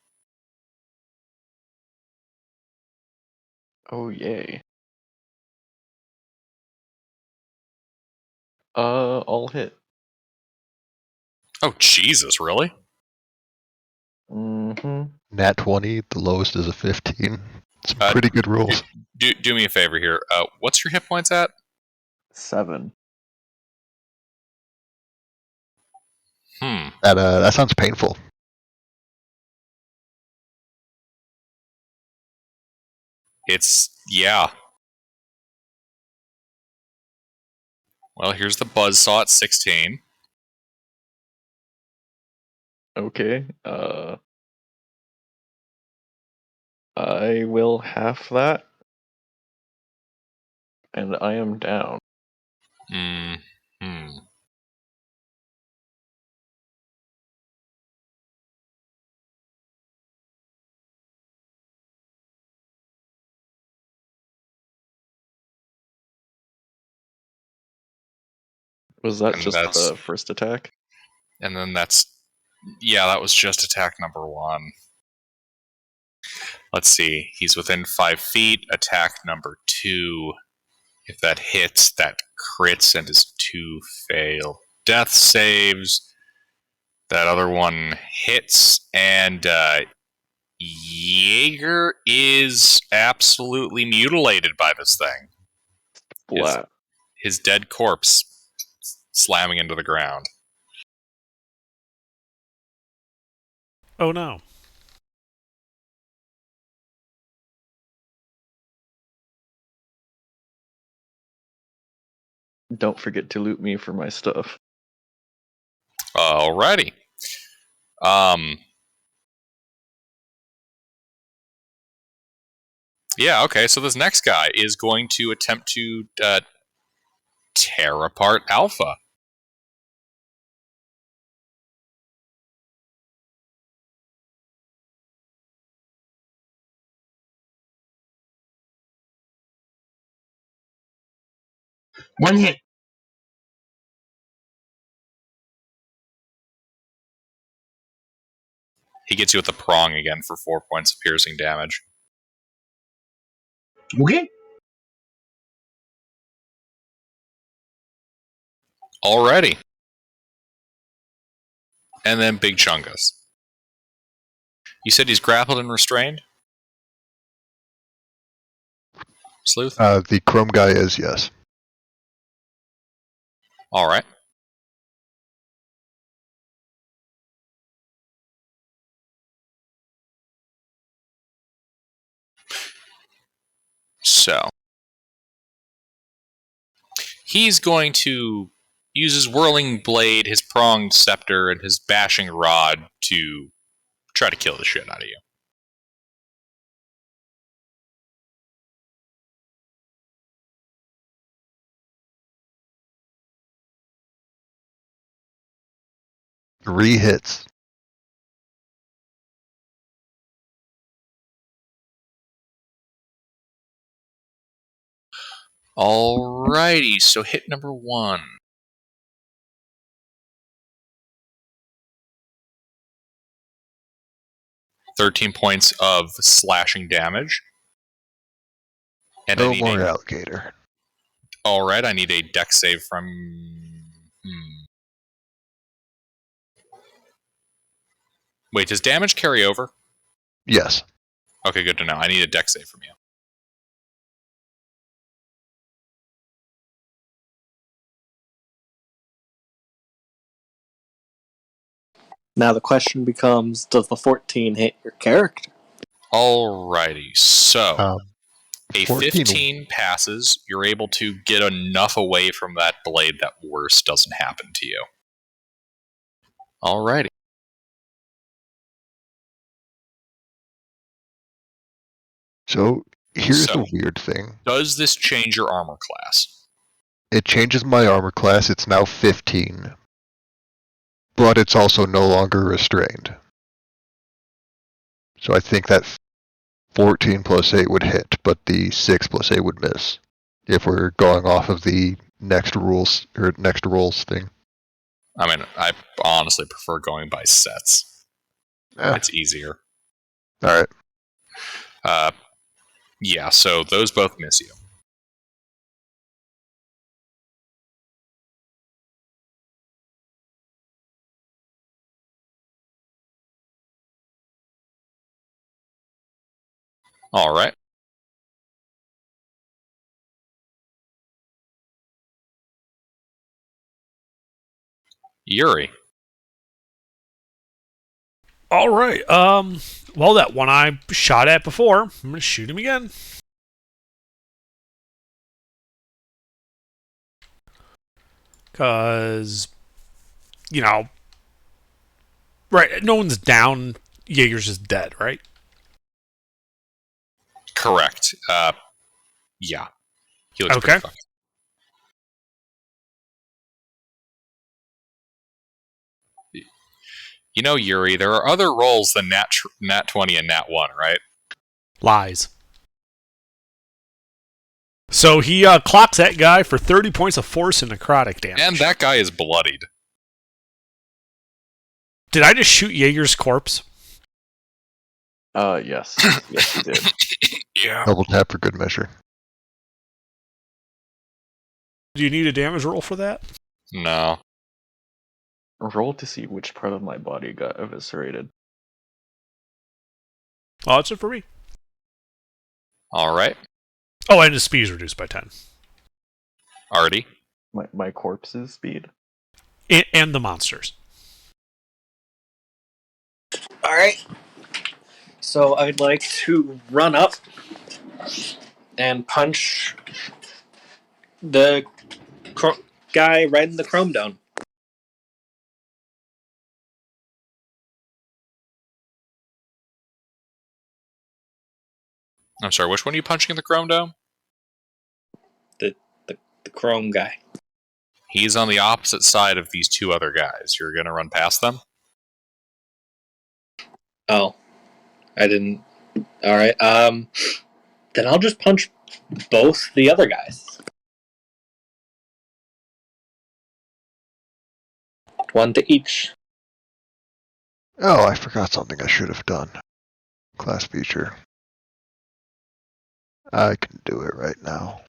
Oh yay. All hit. Oh Jesus, really? Mm-hmm. Nat 20, the lowest is a 15. Some pretty good rolls. Do me a favor here. What's your hit points at? 7. That sounds painful. Yeah. Well, here's the buzzsaw at 16. Okay. I will half that, and I am down. Hmm. Was that And just that's the first attack? and then that's yeah, that was just attack number 1. Let's see. He's within 5 feet. Attack number 2. If that hits, that crits and his 2 fail. Death saves. That other one hits, and Jaeger is absolutely mutilated by this thing. Splat. His dead corpse slamming into the ground. Oh no. Don't forget to loot me for my stuff. Alrighty. Yeah, okay, so this next guy is going to attempt to tear apart Alpha. One hit. He gets you with the prong again for 4 points of piercing damage. Okay. Alrighty. And then Big Chungus. You said he's grappled and restrained? Sleuth? The Chrome guy is, yes. Alright. So, he's going to use his whirling blade, his pronged scepter, and his bashing rod to try to kill the shit out of you. Three hits. Alrighty, so hit number 1. "13 points of slashing damage. And I No need more alligator. Alright, I need a dex save from... Wait, does damage carry over? Yes. Okay, good to know. I need a dex save from you. Now the question becomes, does the 14 hit your character? Alrighty, so... A 14. 15 passes. You're able to get enough away from that blade that worse doesn't happen to you. Alrighty. So here's So, the weird thing. does this change your armor class? It changes my armor class. It's now 15. But it's also no longer restrained. So I think that 14 plus 8 would hit, but the 6 plus 8 would miss. If we're going off of the next rules or next rolls thing. I mean, I honestly prefer going by sets. It's easier. Alright. Yeah, so those both miss you. Alright. Yuri. All right. Well, that one I shot at before, I'm gonna shoot him again. Cause you know, right? No one's down. Jaeger's just dead, right? Correct. Yeah. He looks Okay. pretty fucked. You know, Yuri, there are other roles than Nat 20 and Nat 1, right? Lies. So he clocks that guy for 30 points of force and necrotic damage. And that guy is bloodied. Did I just shoot Jaeger's corpse? Yes. Yes, you did. Yeah. Double tap for good measure. Do you need a damage roll for that? No. Roll to see which part of my body got eviscerated. Oh, that's it for me. All right. Oh, and his speed is reduced by 10. Artie. My corpse's speed? And the monsters. Alright. So I'd like to run up and punch the guy right in the chrome dome. I'm sorry, which one are you punching in the Chrome Dome? The chrome guy. He's on the opposite side of these two other guys. You're going to run past them? Oh. I didn't. Alright, then I'll just punch both the other guys. One to each. Oh, I forgot something I should have done. Class feature. I can do it right now.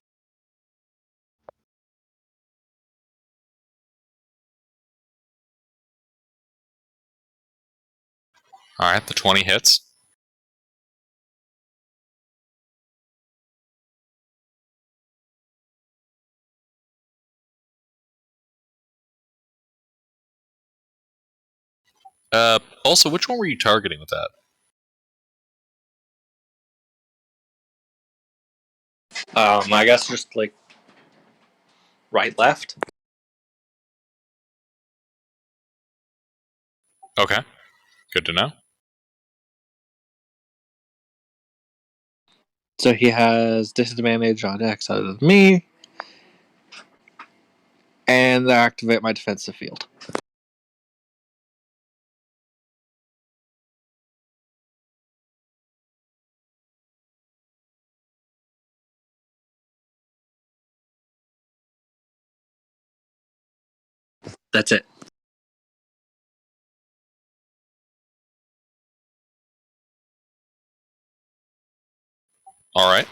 All right, the 20 hits. Also, which one were you targeting with that? I guess just like right, left. Okay, good to know. So he has disadvantage on X out of me, and I activate my defensive field. That's it. All right.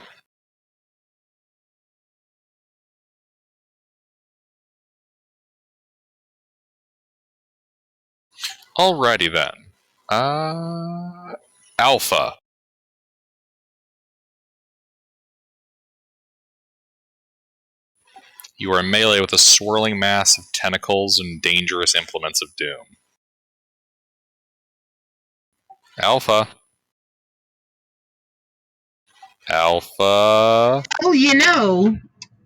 Alrighty then. Alpha. You are in melee with a swirling mass of tentacles and dangerous implements of doom. Alpha. Alpha. Oh, you know,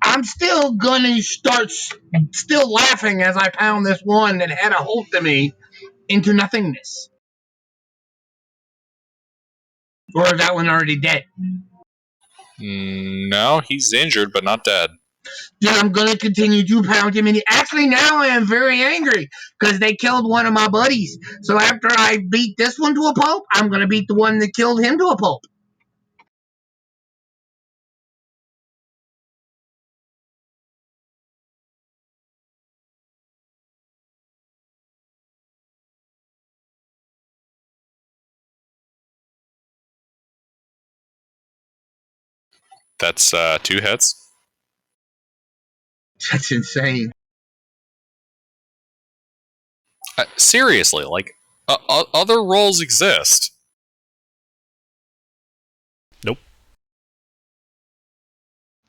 I'm still gonna start still laughing as I pound this one that had a hold of me into nothingness. Or is that one already dead? No, he's injured but not dead. Then I'm gonna continue to pound him. And actually, now I am very angry because they killed one of my buddies. So after I beat this one to a pulp, I'm gonna beat the one that killed him to a pulp. That's 2 hits. That's insane. Seriously, like, other roles exist. Nope.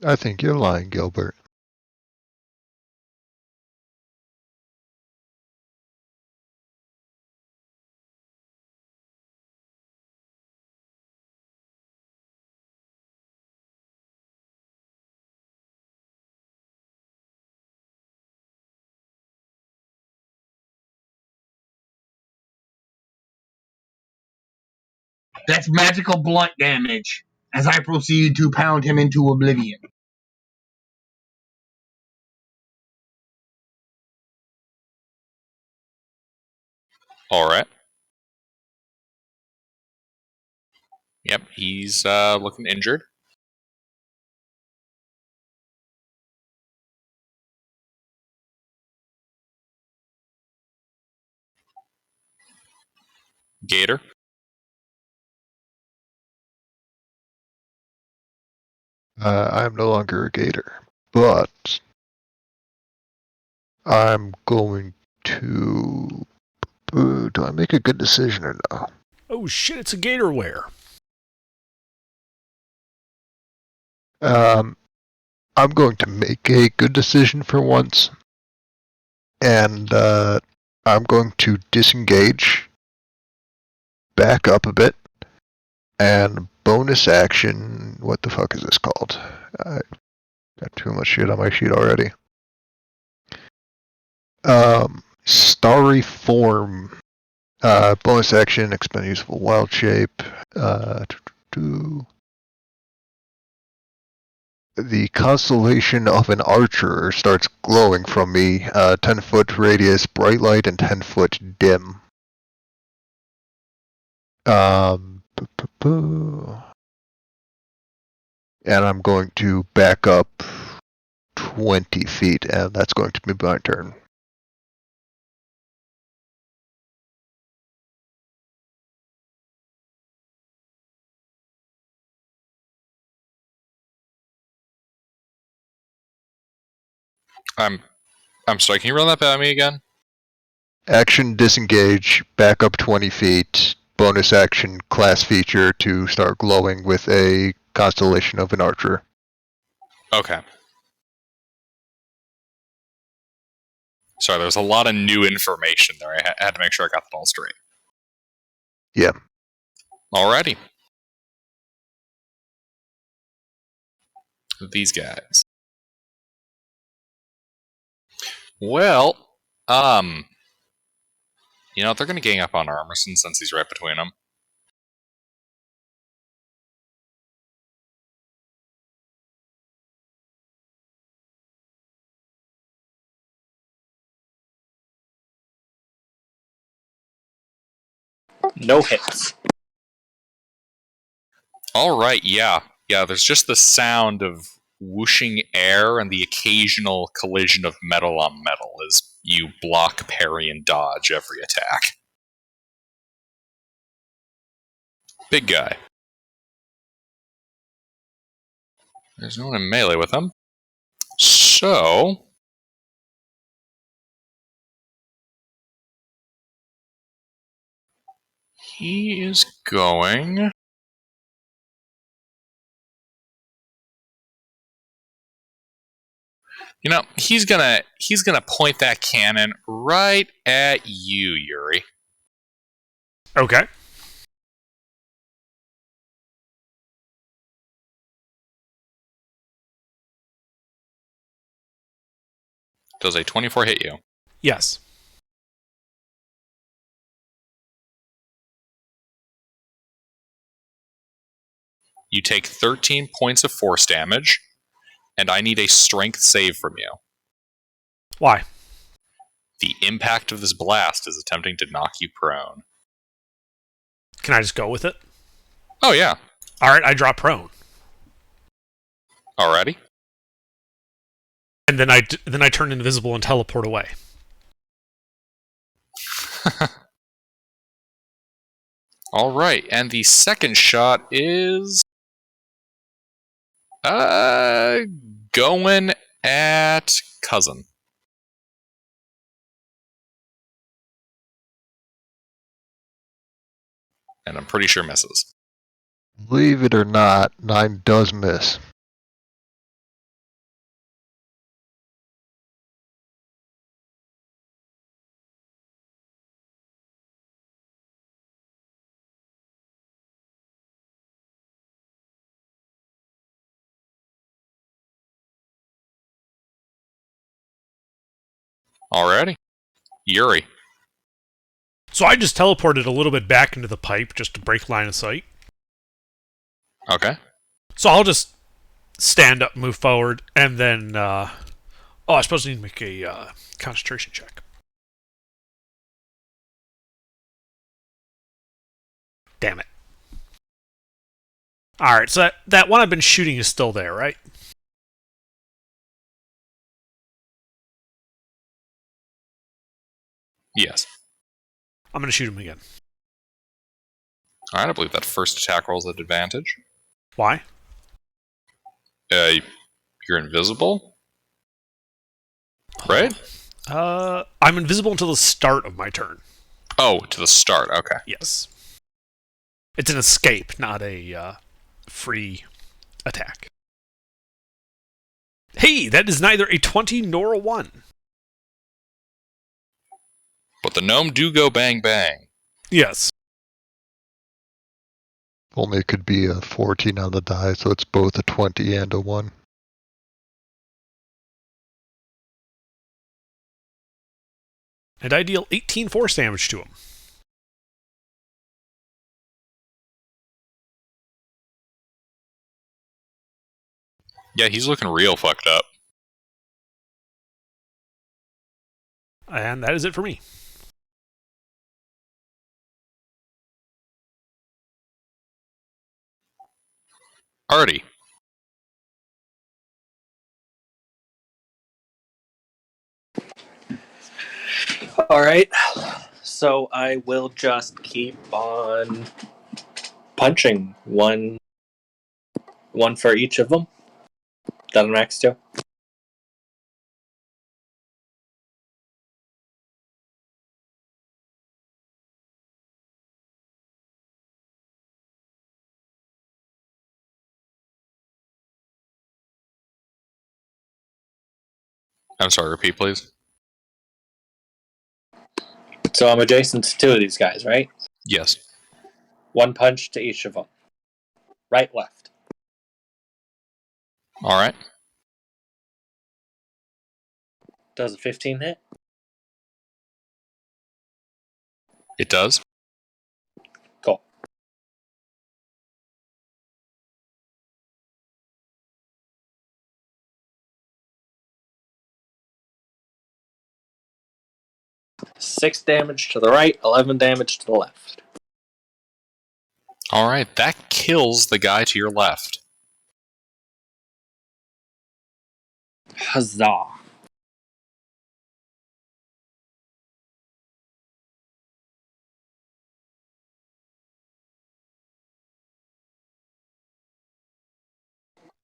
I think you're lying, Gilbert. That's magical blunt damage as I proceed to pound him into oblivion. All right. Yep, he's looking injured. Gator. I'm no longer a gator, but I'm going to. Do I make a good decision or no? Oh shit! It's a gator wear. I'm going to make a good decision for once, and I'm going to disengage, back up a bit, and bonus action. What the fuck is this called? I got too much shit on my sheet already. Starry form. Bonus action, expend useful wild shape. The constellation of an archer starts glowing from me. 10-foot radius bright light and 10-foot dim. And I'm going to back up 20 feet, and that's going to be my turn. I'm sorry. Can you run that by me again? Action disengage, back up 20 feet. Bonus action class feature to start glowing with a constellation of an archer. Okay. Sorry, there's a lot of new information there. I had to make sure I got that all straight. Yeah. Alrighty. These guys. Well, you know, they're going to gang up on Armerson since he's right between them. No hits. Alright, yeah. Yeah, there's just the sound of whooshing air and the occasional collision of metal on metal as you block, parry, and dodge every attack. Big guy. There's no one in melee with him. So, he is going... You know, he's gonna point that cannon right at you, Yuri. Okay. Does a 24 hit you? Yes. You take 13 points of force damage, and I need a strength save from you. Why? The impact of this blast is attempting to knock you prone. Can I just go with it? Oh, yeah. Alright, I drop prone. Alrighty. And then I turn invisible and teleport away. Alright, and the second shot is... going at Cousin. And I'm pretty sure misses. Believe it or not, 9 does miss. Alrighty. Yuri. So I just teleported a little bit back into the pipe just to break line of sight. Okay. So I'll just stand up, move forward, and then. I suppose I need to make a concentration check. Damn it. Alright, so that one I've been shooting is still there, right? Yes. I'm going to shoot him again. All right, I believe that first attack rolls at advantage. Why? You're invisible, right? I'm invisible until the start of my turn. Oh, to the start. Okay. Yes. It's an escape, not a free attack. Hey, that is neither a 20 nor a 1. But the gnome do go bang bang. Yes. Only it could be a 14 on the die, so it's both a 20 and a 1. And I deal 18 force damage to him. Yeah, he's looking real fucked up. And that is it for me. Artie. All right. So I will just keep on punching one for each of them that I'm next to. I'm sorry, repeat, please. So I'm adjacent to two of these guys, right? Yes. One punch to each of them. Right, left. All right. Does a 15 hit? It does. Cool. Six damage to the right, 11 damage to the left. All right, that kills the guy to your left. Huzzah.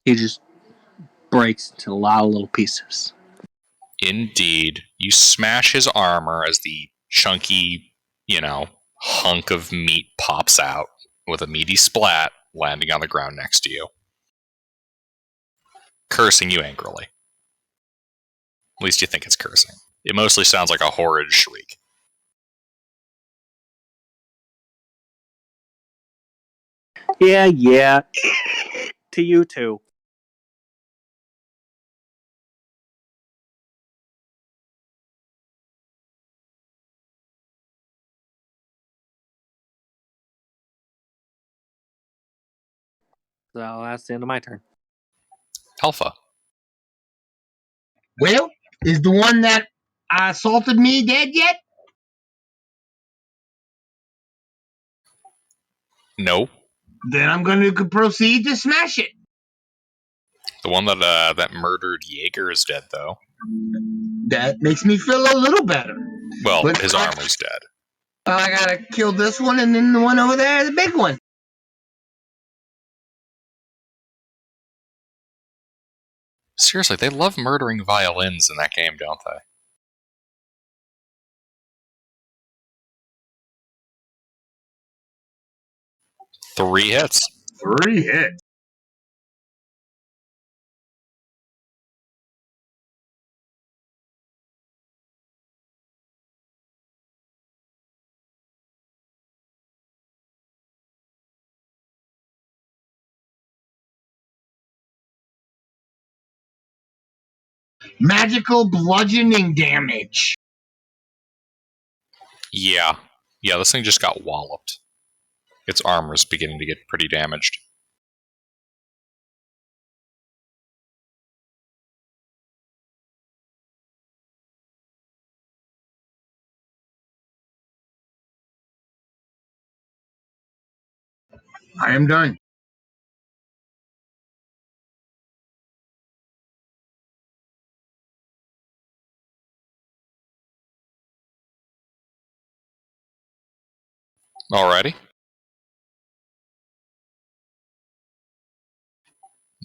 He just breaks into a lot of little pieces. Indeed. You smash his armor as the chunky, hunk of meat pops out with a meaty splat landing on the ground next to you, cursing you angrily. At least you think it's cursing. It mostly sounds like a horrid shriek. Yeah. To you too. So that's the end of my turn. Alpha. Well, is the one that assaulted me dead yet? No. Then I'm going to proceed to smash it. The one that murdered Jaeger is dead, though. That makes me feel a little better. Well, But his armor's dead. I gotta kill this one and then the one over there, the big one. Seriously, they love murdering violins in that game, don't they? Three hits. 3 hits. Magical bludgeoning damage. Yeah. Yeah, this thing just got walloped. Its armor's beginning to get pretty damaged. I am done. Alrighty.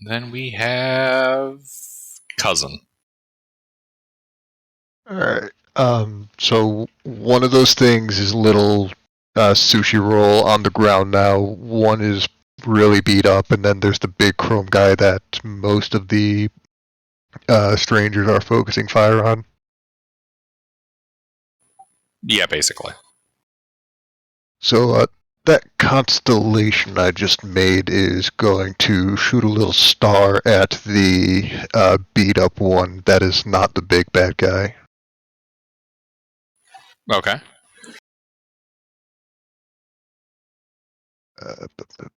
Then we have cousin. Alright. So one of those things is a little sushi roll on the ground now. One is really beat up, and then there's the big chrome guy that most of the strangers are focusing fire on. Yeah, basically. So that constellation I just made is going to shoot a little star at the beat up one that is not the big bad guy. Okay.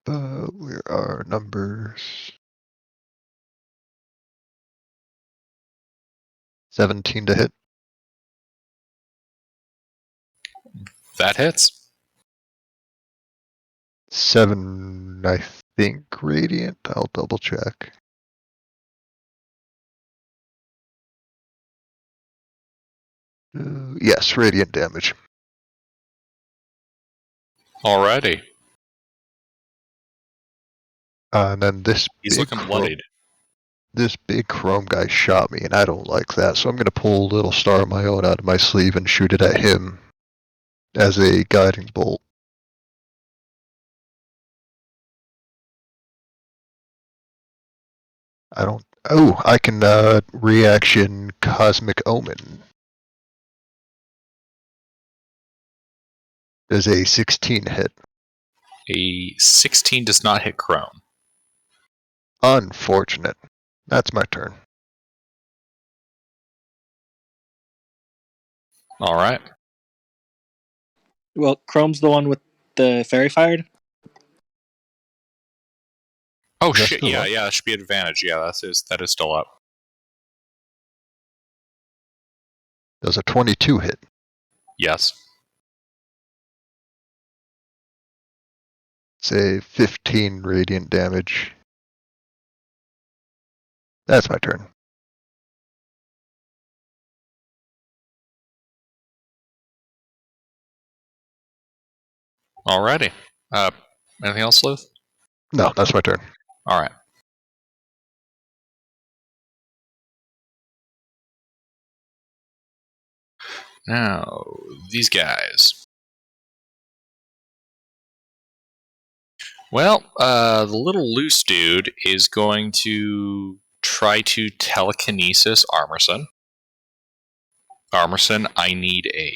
Where are numbers? 17 to hit. That hits. 7, I think, radiant. I'll double check. Yes, radiant damage. Alrighty. And then He's looking bloodied. this big chrome guy shot me, and I don't like that. So I'm going to pull a little star of my own out of my sleeve and shoot it at him as a guiding bolt. I don't. Oh, I can reaction Cosmic Omen. Does a 16 hit? A 16 does not hit Chrome. Unfortunate. That's my turn. Alright. Well, Chrome's the one with the fairy fired. Oh Is that shit, still yeah, up? that should be advantage. Yeah, that is still up. Does a 22 hit? Yes. Say 15 radiant damage. That's my turn. Alrighty. Anything else, Sleuth? No, that's my turn. Alright. Now, these guys. Well, the little loose dude is going to try to telekinesis Armerson. Armerson, I need a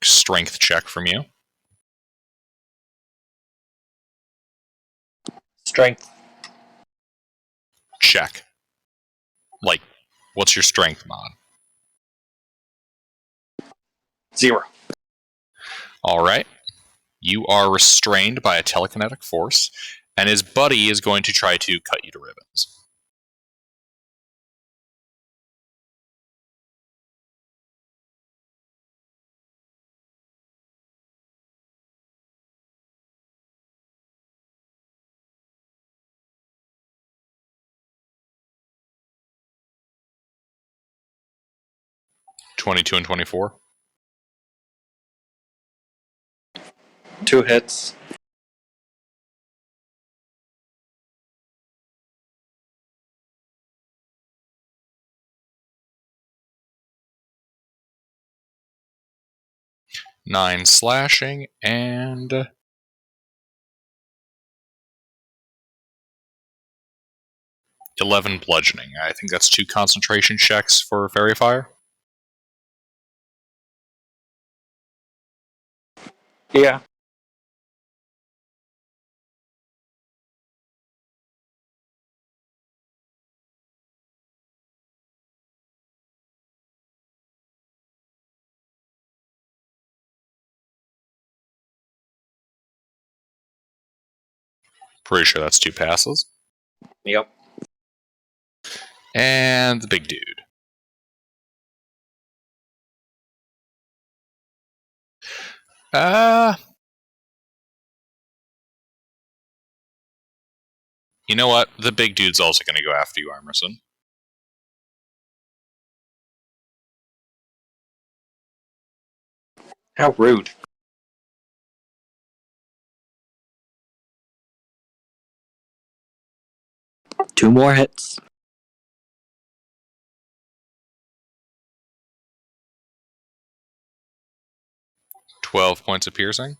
strength check from you. Strength. Check. Like, what's your strength mod? 0. Alright. You are restrained by a telekinetic force, and his buddy is going to try to cut you to ribbons. (22 and 24). 2 hits. Nine slashing and 11 bludgeoning. I think that's 2 concentration checks for Fairy Fire. Yeah. Pretty sure that's 2 passes. Yep. And the big dude. You know what? The big dude's also going to go after you, Armerson. How rude. Two more hits. 12 points of piercing.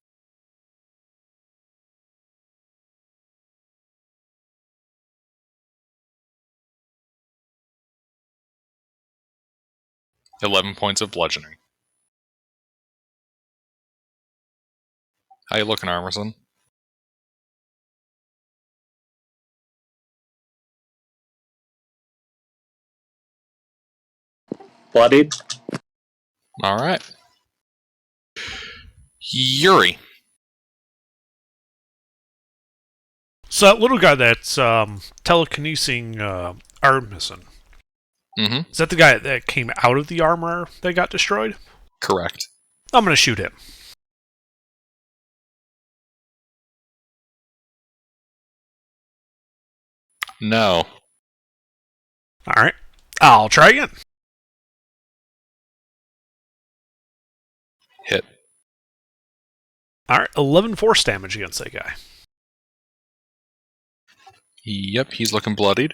$11 points of bludgeoning. How you looking, Armerson? Bloodied. All right. Yuri. So that little guy that's telekinesing Armisen. Mm-hmm. Is that the guy that came out of the armor that got destroyed? Correct. I'm going to shoot him. No. All right. I'll try again. Hit. All right. 11 force damage against that guy. Yep, he's looking bloodied.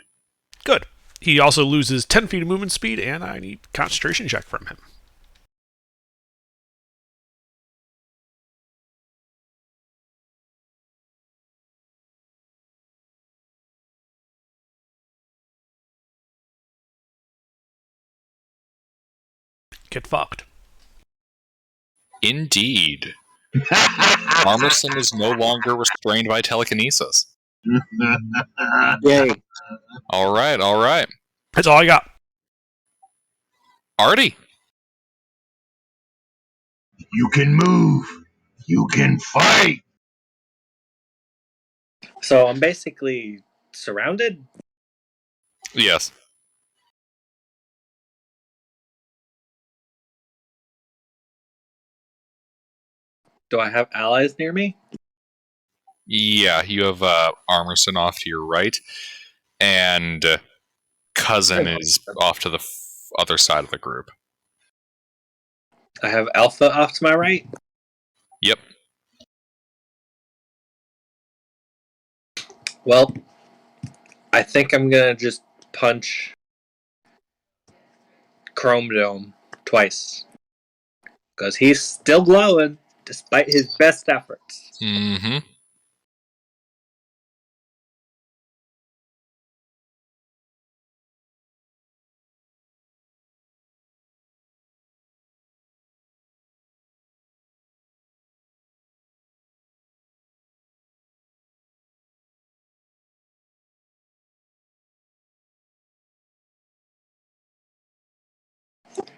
Good. He also loses 10 feet of movement speed, and I need concentration check from him. Get fucked. Indeed. Armerson is no longer restrained by telekinesis. Yay. All right. That's all I got. Artie. You can move. You can fight. So I'm basically surrounded? Yes. Do I have allies near me? Yeah, you have Armerson off to your right, and Cousin is off to the other side of the group. I have Alpha off to my right? Yep. Well, I think I'm gonna just punch Chrome Dome twice. Because he's still glowing, despite his best efforts. Mm-hmm.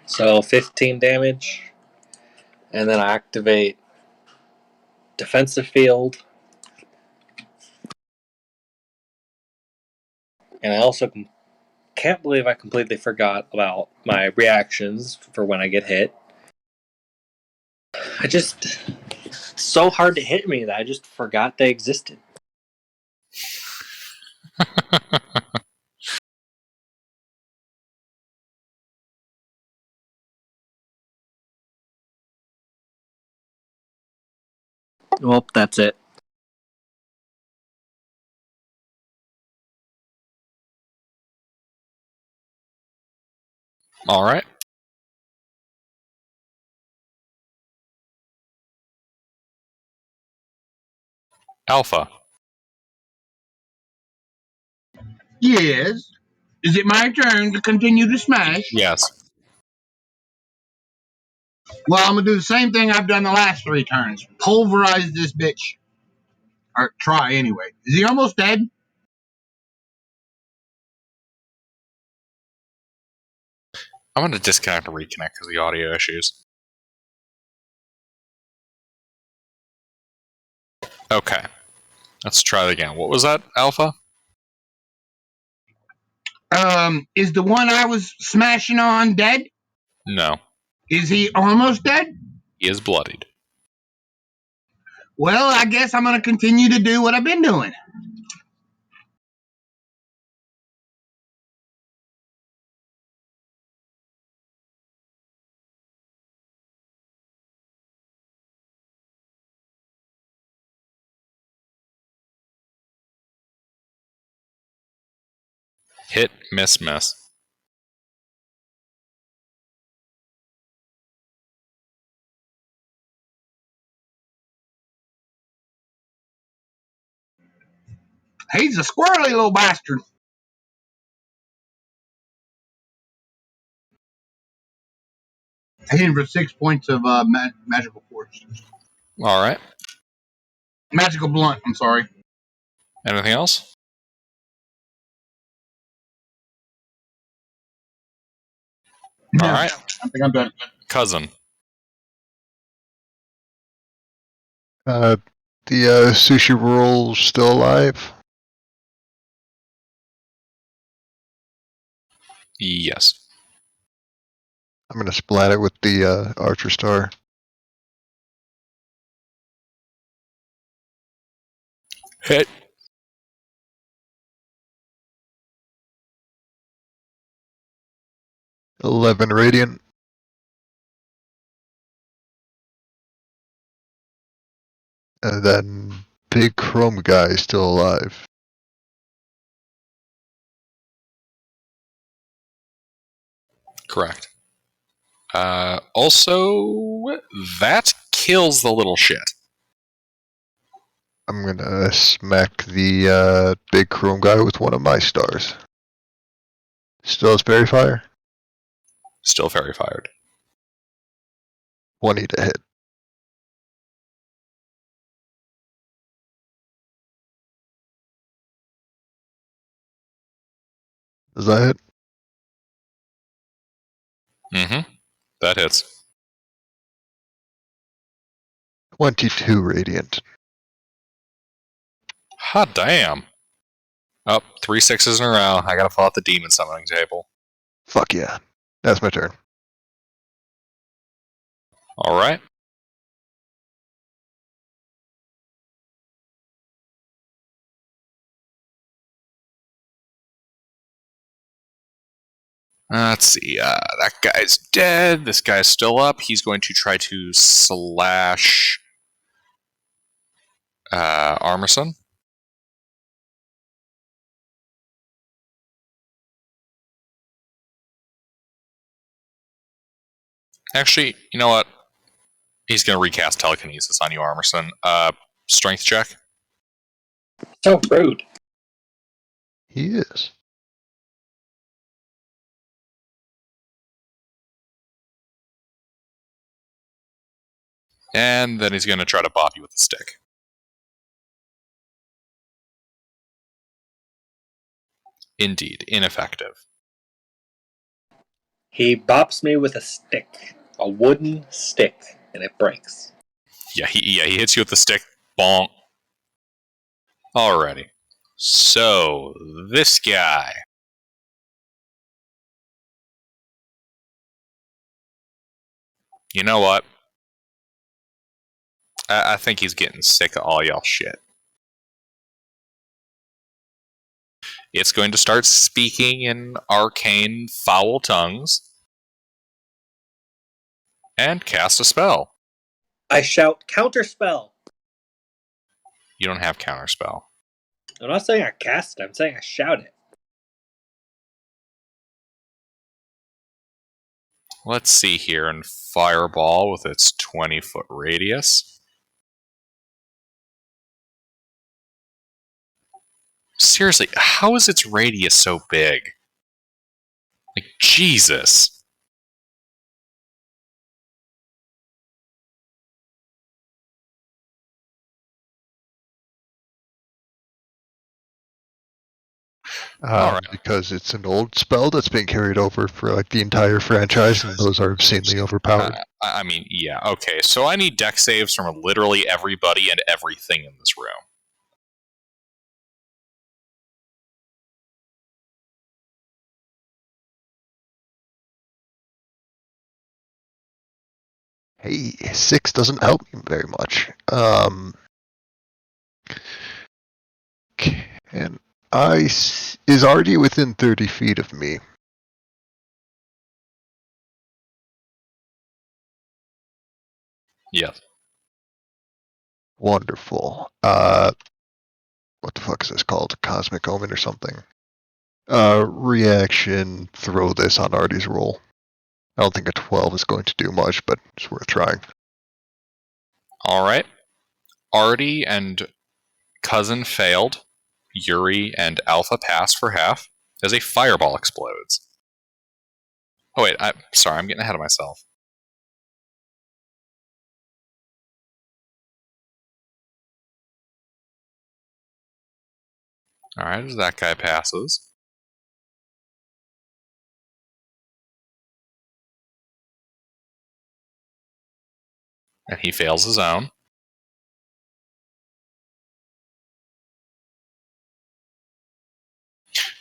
So 15 damage. And then I activate Defensive Field. And I also can't believe I completely forgot about my reactions for when I get hit. It's so hard to hit me that I just forgot they existed. Well, that's it. All right. Alpha. Yes. Is it my turn to continue to smash? Yes. Well, I'm going to do the same thing I've done the last 3 turns. Pulverize this bitch. Or try anyway. Is he almost dead? I'm going to disconnect and reconnect because of the audio issues. Okay. Let's try it again. What was that, Alpha? Is the one I was smashing on dead? No. Is he almost dead? He is bloodied. Well, I guess I'm going to continue to do what I've been doing. Hit, miss, miss. He's a squirrely little bastard. I hit him for 6 points of magical force. All right. Magical blunt, I'm sorry. Anything else? No, All right. I think I'm done. Cousin. The sushi roll's still alive? Yes. I'm gonna splat it with the Archer Star. Hit. $11 radiant. And then big chrome guy is still alive. Correct. Also, that kills the little shit. I'm gonna smack the big chrome guy with one of my stars. Still has Fairy Fire? Still very fired. 20 to hit. Does that hit? Mm-hmm. That hits. 22 radiant. Hot damn. Up, 3 6s in a row. I gotta fall off the demon summoning table. Fuck yeah. That's my turn. All right. Let's see. That guy's dead. This guy's still up. He's going to try to slash Armisen. Actually, you know what? He's going to recast telekinesis on you, Armisen. Strength check. So rude. He is. And then he's going to try to bop you with a stick. Indeed, ineffective. He bops me with a stick, a wooden stick, and it breaks. Yeah, he hits you with the stick. Bonk. Alrighty. So, this guy. You know what? I think he's getting sick of all y'all shit. It's going to start speaking in arcane foul tongues and cast a spell. I shout, counterspell! You don't have counterspell. I'm not saying I cast it, I'm saying I shout it. Let's see here in Fireball with its 20-foot radius. Seriously, how is its radius so big? Like, Jesus. Alright. Because it's an old spell that's been carried over for like the entire franchise, and those are obscenely overpowered. I mean, yeah, okay. So I need deck saves from literally everybody and everything in this room. Hey, 6 doesn't help me very much. Can is already within 30 feet of me. Yes. Wonderful. What the fuck is this called? Cosmic Omen or something? Reaction, throw this on Artie's roll. I don't think a 12 is going to do much, but it's worth trying. All right. Artie and Cousin failed. Yuri and Alpha pass for half as a fireball explodes. Oh wait, sorry, I'm getting ahead of myself. All right, as that guy passes. And he fails his own.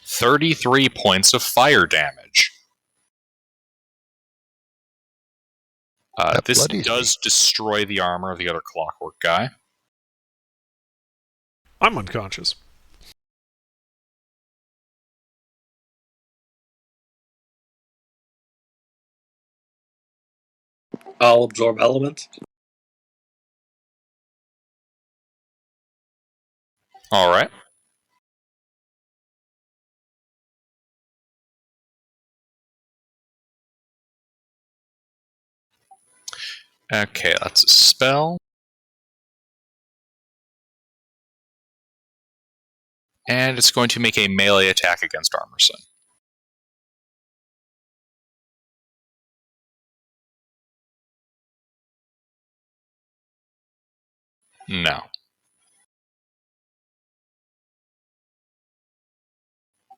$33 points of fire damage. This does destroy the armor of the other clockwork guy. I'm unconscious. I'll absorb elements. All right. Okay, that's a spell. And it's going to make a melee attack against Armerson. No.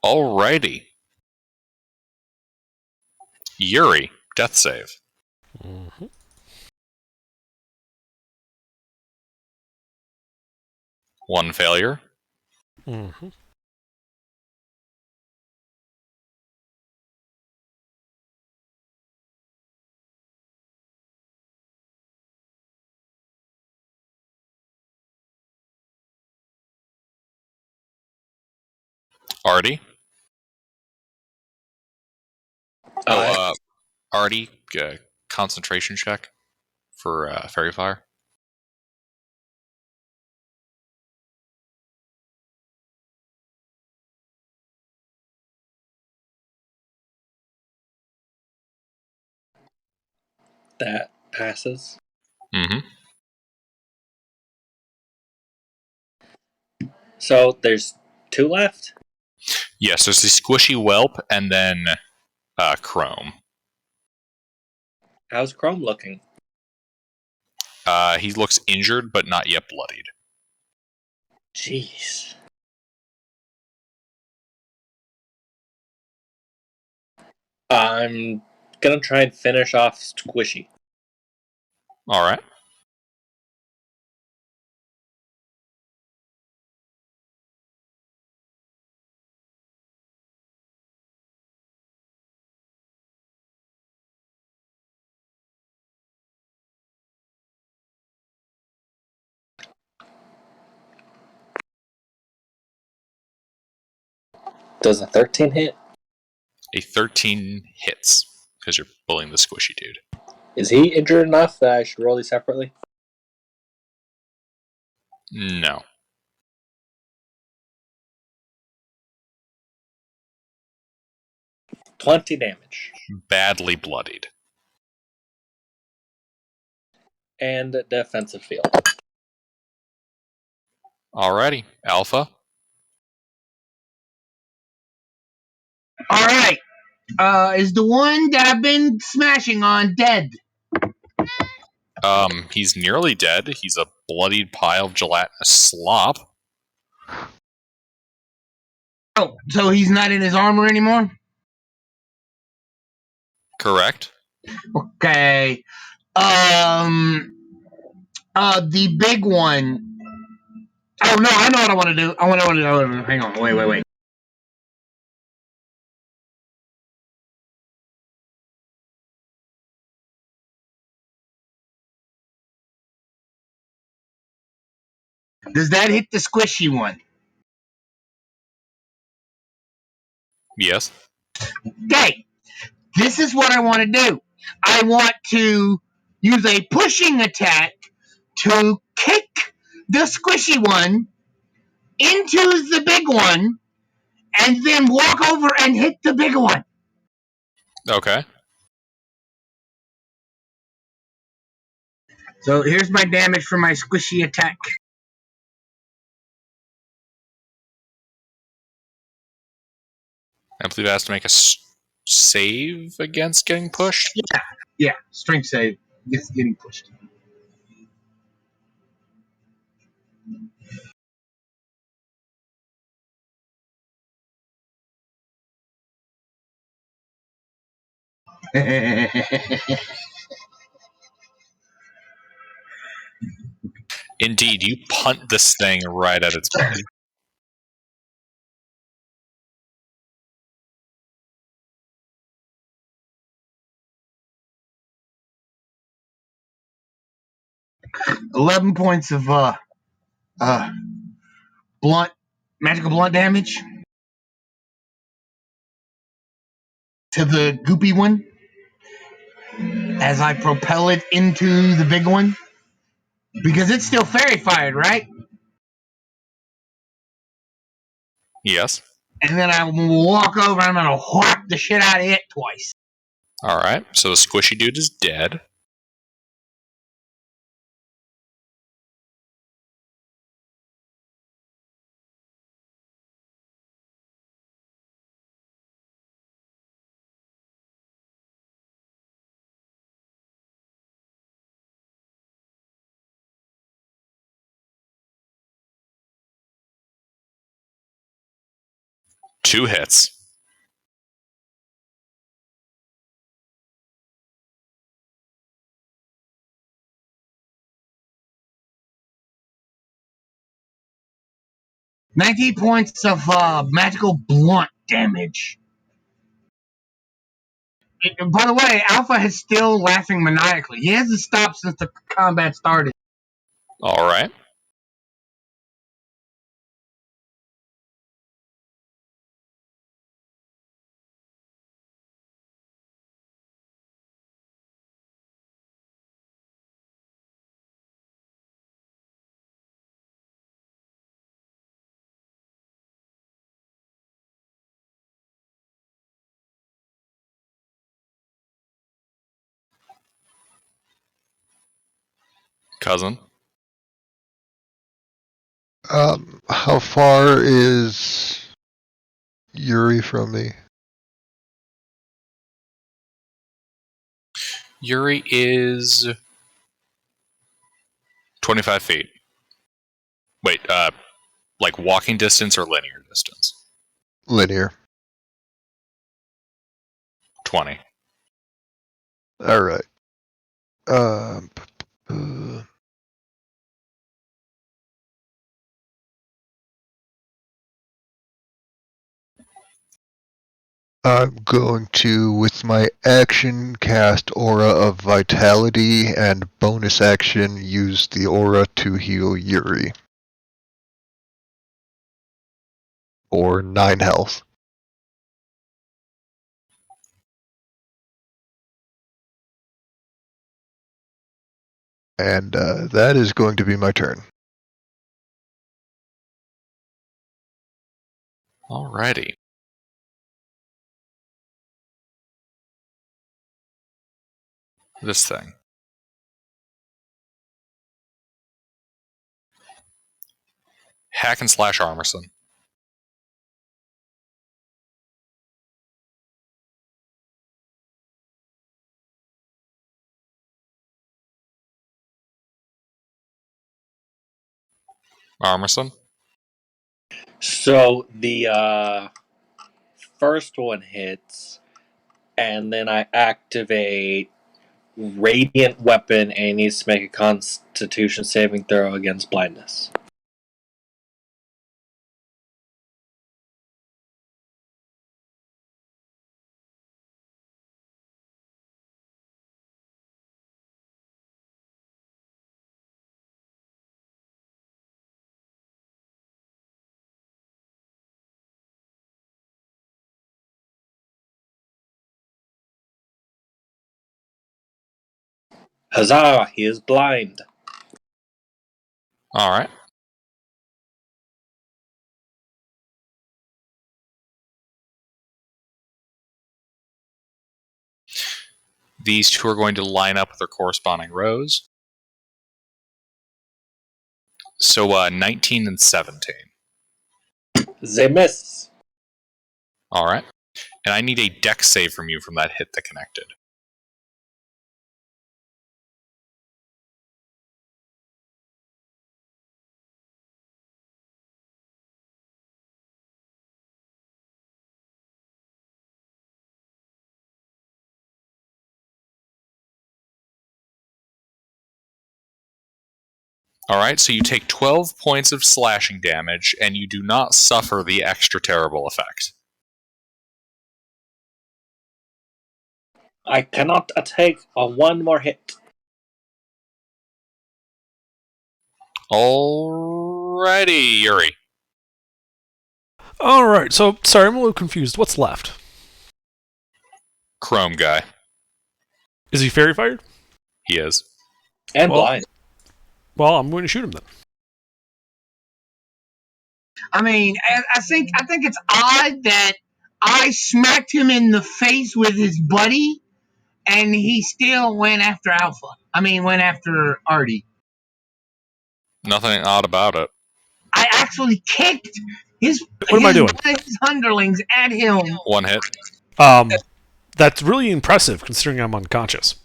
Alrighty. Yuri, death save. Mm-hmm. 1 failure. Mm-hmm. Artie. Artie, concentration check for Fairy Fire. That passes. Mm-hmm. So there's 2 left? Yes, there's the squishy whelp and then Chrome. How's Chrome looking? He looks injured, but not yet bloodied. Jeez. I'm gonna try and finish off Squishy. All right. Does a 13 hit? A 13 hits because you're bullying the squishy dude. Is he injured enough that I should roll these separately? No. $20 damage. Badly bloodied. And defensive field. Alrighty. Alpha. All right. Is the one that I've been smashing on dead? He's nearly dead. He's a bloodied pile of gelatinous slop. Oh, so he's not in his armor anymore? Correct. Okay. The big one. Oh no, I know what I want to do. I want to. Hang on. Wait. Does that hit the squishy one? Yes. Okay. This is what I want to do. I want to use a pushing attack to kick the squishy one into the big one and then walk over and hit the bigger one. Okay. So here's my damage for my squishy attack. I believe it has to make a save against getting pushed. Yeah, strength save. It's getting pushed. Indeed, you punt this thing right at its belly. $11 points of blunt magical blunt damage to the goopy one as I propel it into the big one because it's still fairy fired, right? Yes. And then I will walk over and I'm gonna whack the shit out of it twice. All right. So the squishy dude is dead. Two hits. $19 points of magical blunt damage. By the way, Alpha is still laughing maniacally. He hasn't stopped since the combat started. All right. Cousin. How far is Yuri from me? Yuri is 25 feet. Wait, like walking distance or linear distance? Linear. 20. Alright. Uh, I'm going to, with my action, cast Aura of Vitality, and bonus action, use the aura to heal Yuri. Or 9 health. And that is going to be my turn. Alrighty. This thing. Hack and slash Armerson. Armerson. So the first one hits, and then I activate Radiant Weapon, and he needs to make a Constitution saving throw against blindness. Huzzah! He is blind. Alright. These two are going to line up with their corresponding rows. So 19 and 17. They miss. All right. And I need a dex save from you from that hit that connected. Alright, so you take 12 points of slashing damage, and you do not suffer the extra terrible effect. I cannot take one more hit. Alrighty, Yuri. Alright, so, sorry, I'm a little confused. What's left? Chrome guy. Is he fairy fired? He is. And Well- blind. Well, I'm going to shoot him then. I mean, I think it's odd that I smacked him in the face with his buddy, and he still went after Alpha. I mean, went after Artie. Nothing odd about it. I actually kicked his What am I doing? his underlings at him. One hit. That's really impressive considering I'm unconscious.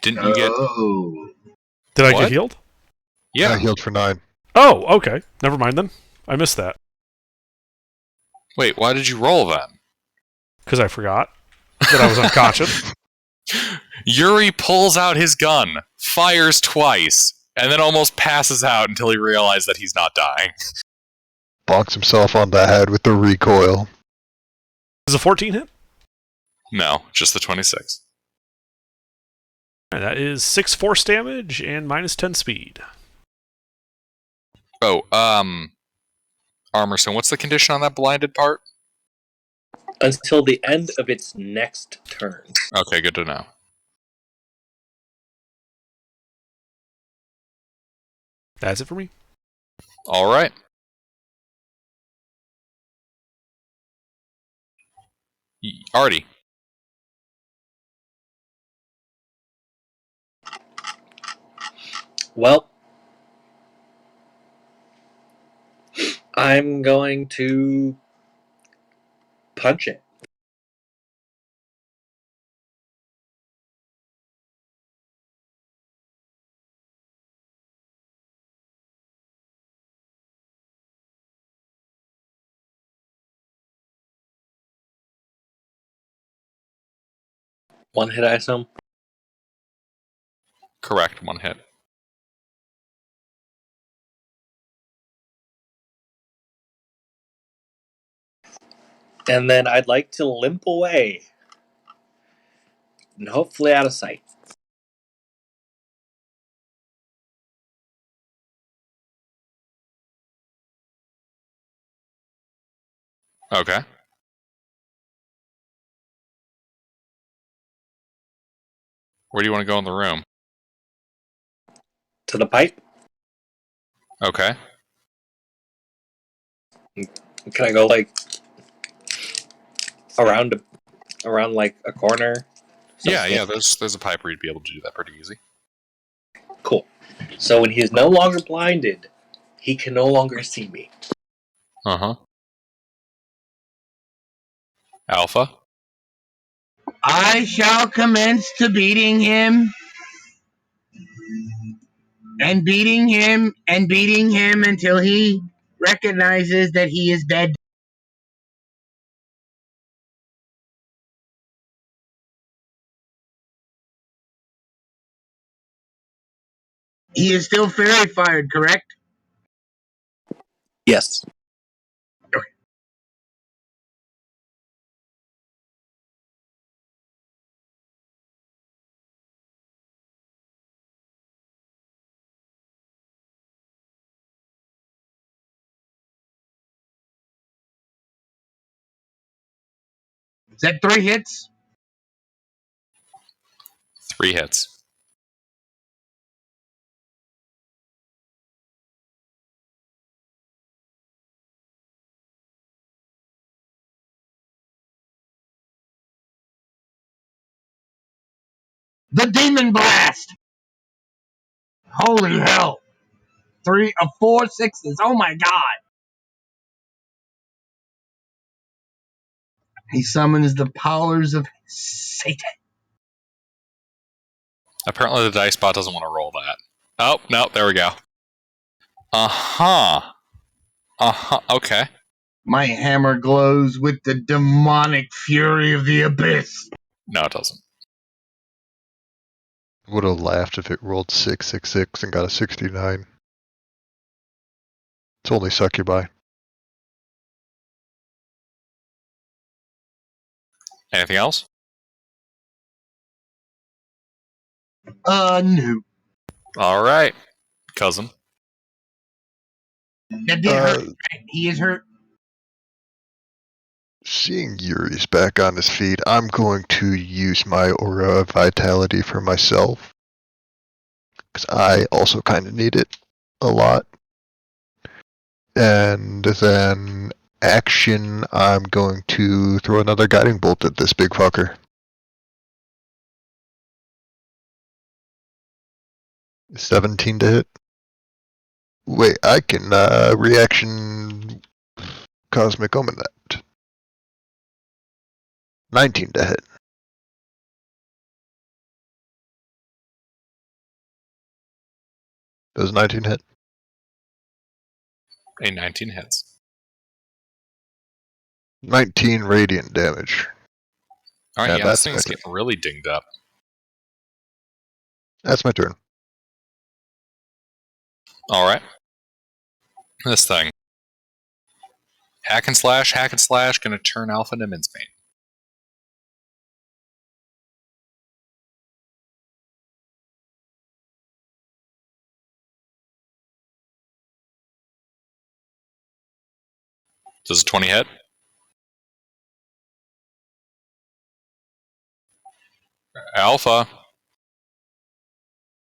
Didn't you get... Oh. Did I What? get healed? Yeah. I healed for 9. Oh, okay. Never mind then. I missed that. Wait, why did you roll then? Because I forgot that I was unconscious. Yuri pulls out his gun, fires twice, and then almost passes out until he realizes that he's not dying. Bonks himself on the head with the recoil. Is a 14 hit? No, just the 26. And that is 6 force damage and minus 10 speed. Oh, Armorson, what's the condition on that blinded part? Until the end of its next turn. Okay, good to know. That's it for me. Alright. Artie. Well, I'm going to punch it. One hit, I assume. Correct, one hit. And then I'd like to limp away. And hopefully out of sight. Okay. Where do you want to go in the room? To the pipe. Okay. Can I go like around like a corner? Yeah, there's a pipe where you'd be able to do that pretty easy. Cool. So when he is no longer blinded, he can no longer see me. Uh-huh. Alpha? I shall commence to beating him, and beating him, and beating him until he recognizes that he is dead. He is still fairy fired, correct? Yes. Is that 3 hits? 3 hits. The demon blast. Holy hell! 4 6s. Oh my god! He summons the powers of Satan. Apparently the dice bot doesn't want to roll that. Oh, no, there we go. Uh-huh. Uh-huh, okay. My hammer glows with the demonic fury of the abyss. No, it doesn't. Would have laughed if it rolled 666 and got a 69. It's only succubi. Anything else? No. All right, cousin. That did hurt. Right? He is hurt. Seeing Yuri's back on his feet, I'm going to use my aura of vitality for myself. Because I also kind of need it a lot. And then action, I'm going to throw another guiding bolt at this big fucker. $17 to hit. Wait, I can reaction Cosmic Omen that. 19 to hit. Does 19 hit? A 19 hits. 19 radiant damage. All right, And yeah, this that's thing's getting really dinged up. That's my turn. All right. This thing. Hack and slash, gonna turn Alpha into mincemeat. Does a 20 hit? Alpha.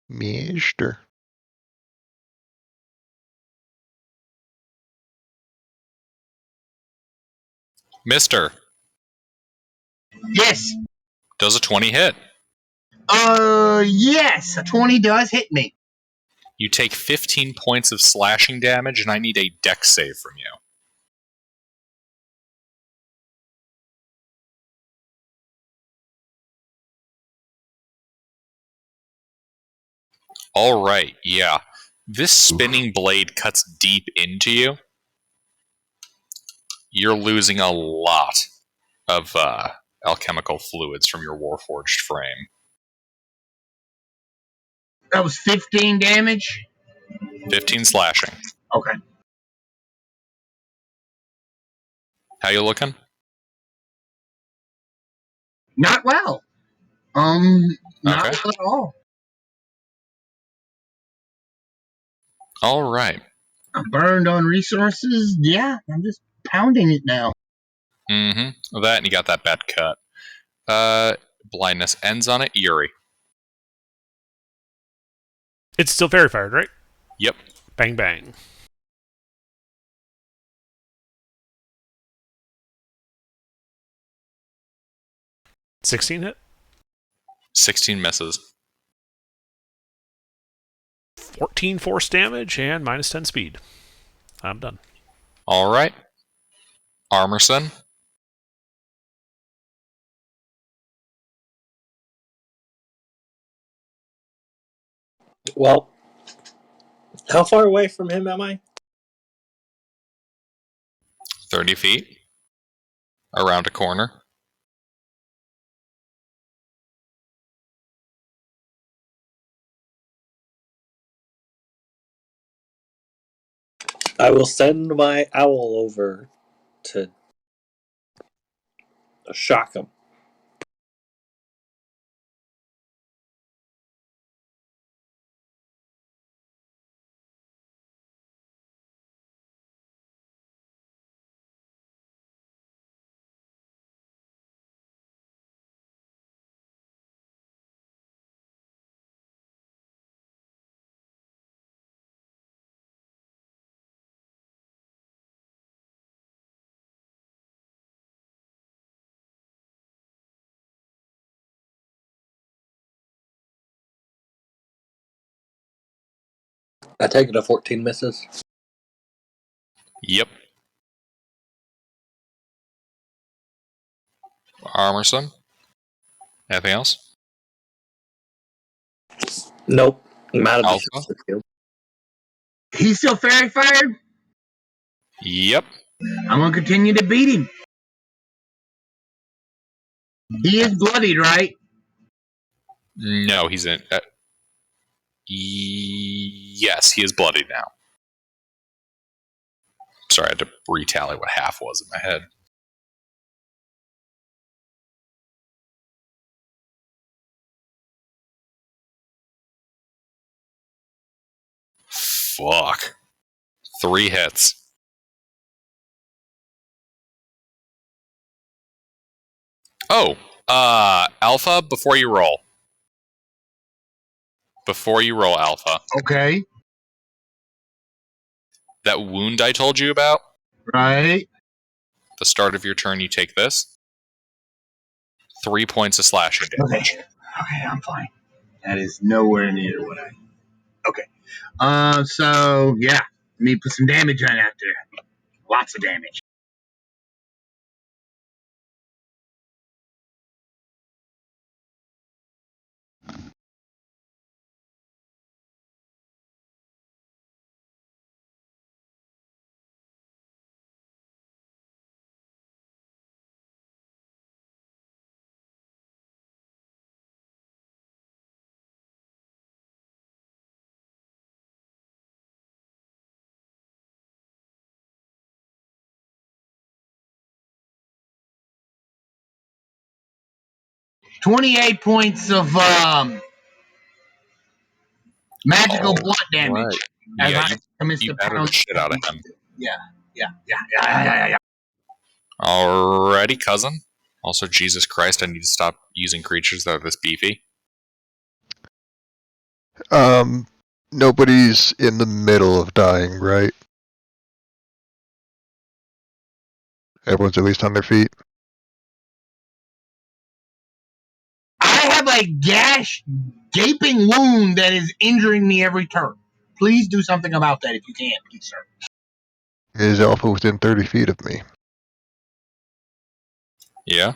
Mister. Mister. Yes. Does a 20 hit? Yes. A 20 does hit me. You take 15 points of slashing damage, and I need a dex save from you. All right, yeah. This spinning blade cuts deep into you. You're losing a lot of alchemical fluids from your warforged frame. That was 15 damage. 15 slashing. Okay. How you looking? Not well. Not Okay. well at all. All right. I'm burned on resources. Yeah, I'm just pounding it now. Mm-hmm. That, and you got that bad cut. Blindness ends on it. Yuri. It's still fairy fired, right? Yep. Bang bang. $16 hit. 16 misses. 14 force damage and minus 10 speed. I'm done. All right. Armerson. Well, how far away from him am I? 30 feet. Around a corner. I will send my owl over to shock him. I take it a 14 misses. Yep. Armorson? Anything else? Nope. I'm out of the Alpha? shot field. He's still fairy fired. Yep. I'm gonna continue to beat him. He is bloodied, right? No, he's in. Yes, he is bloody now. Sorry, I had to retally what half was in my head. Fuck. 3 hits. Oh, Alpha, before you roll. Before you roll, Alpha. Okay. That wound I told you about, Right. the start of your turn, you take this. 3 points of slashing damage. Okay, I'm fine. That is nowhere near what I. Okay. So yeah, let me put some damage on out there. Lots of damage. $28 points of magical blunt damage. Right. As Yeah, I commence you to batter the pound. shit out of him. Yeah. Alrighty, cousin. Also, Jesus Christ, I need to stop using creatures that are this beefy. Nobody's in the middle of dying, right? Everyone's at least on their feet. I have a gaping wound that is injuring me every turn. Please do something about that if you can, please, sir. Is Alpha within 30 feet of me? Yeah?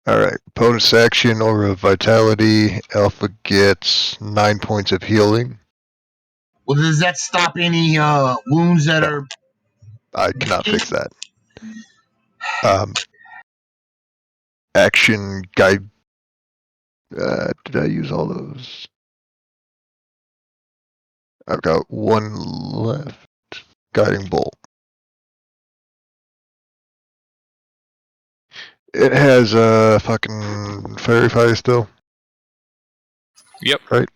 Alright, bonus action or a vitality. Alpha gets 9 points of healing. Well, does that stop any wounds that No. are? I cannot fix that. Action guide. Did I use all those? I've got one left. Guiding bolt. It has a fucking fairy fire still, Yep. right?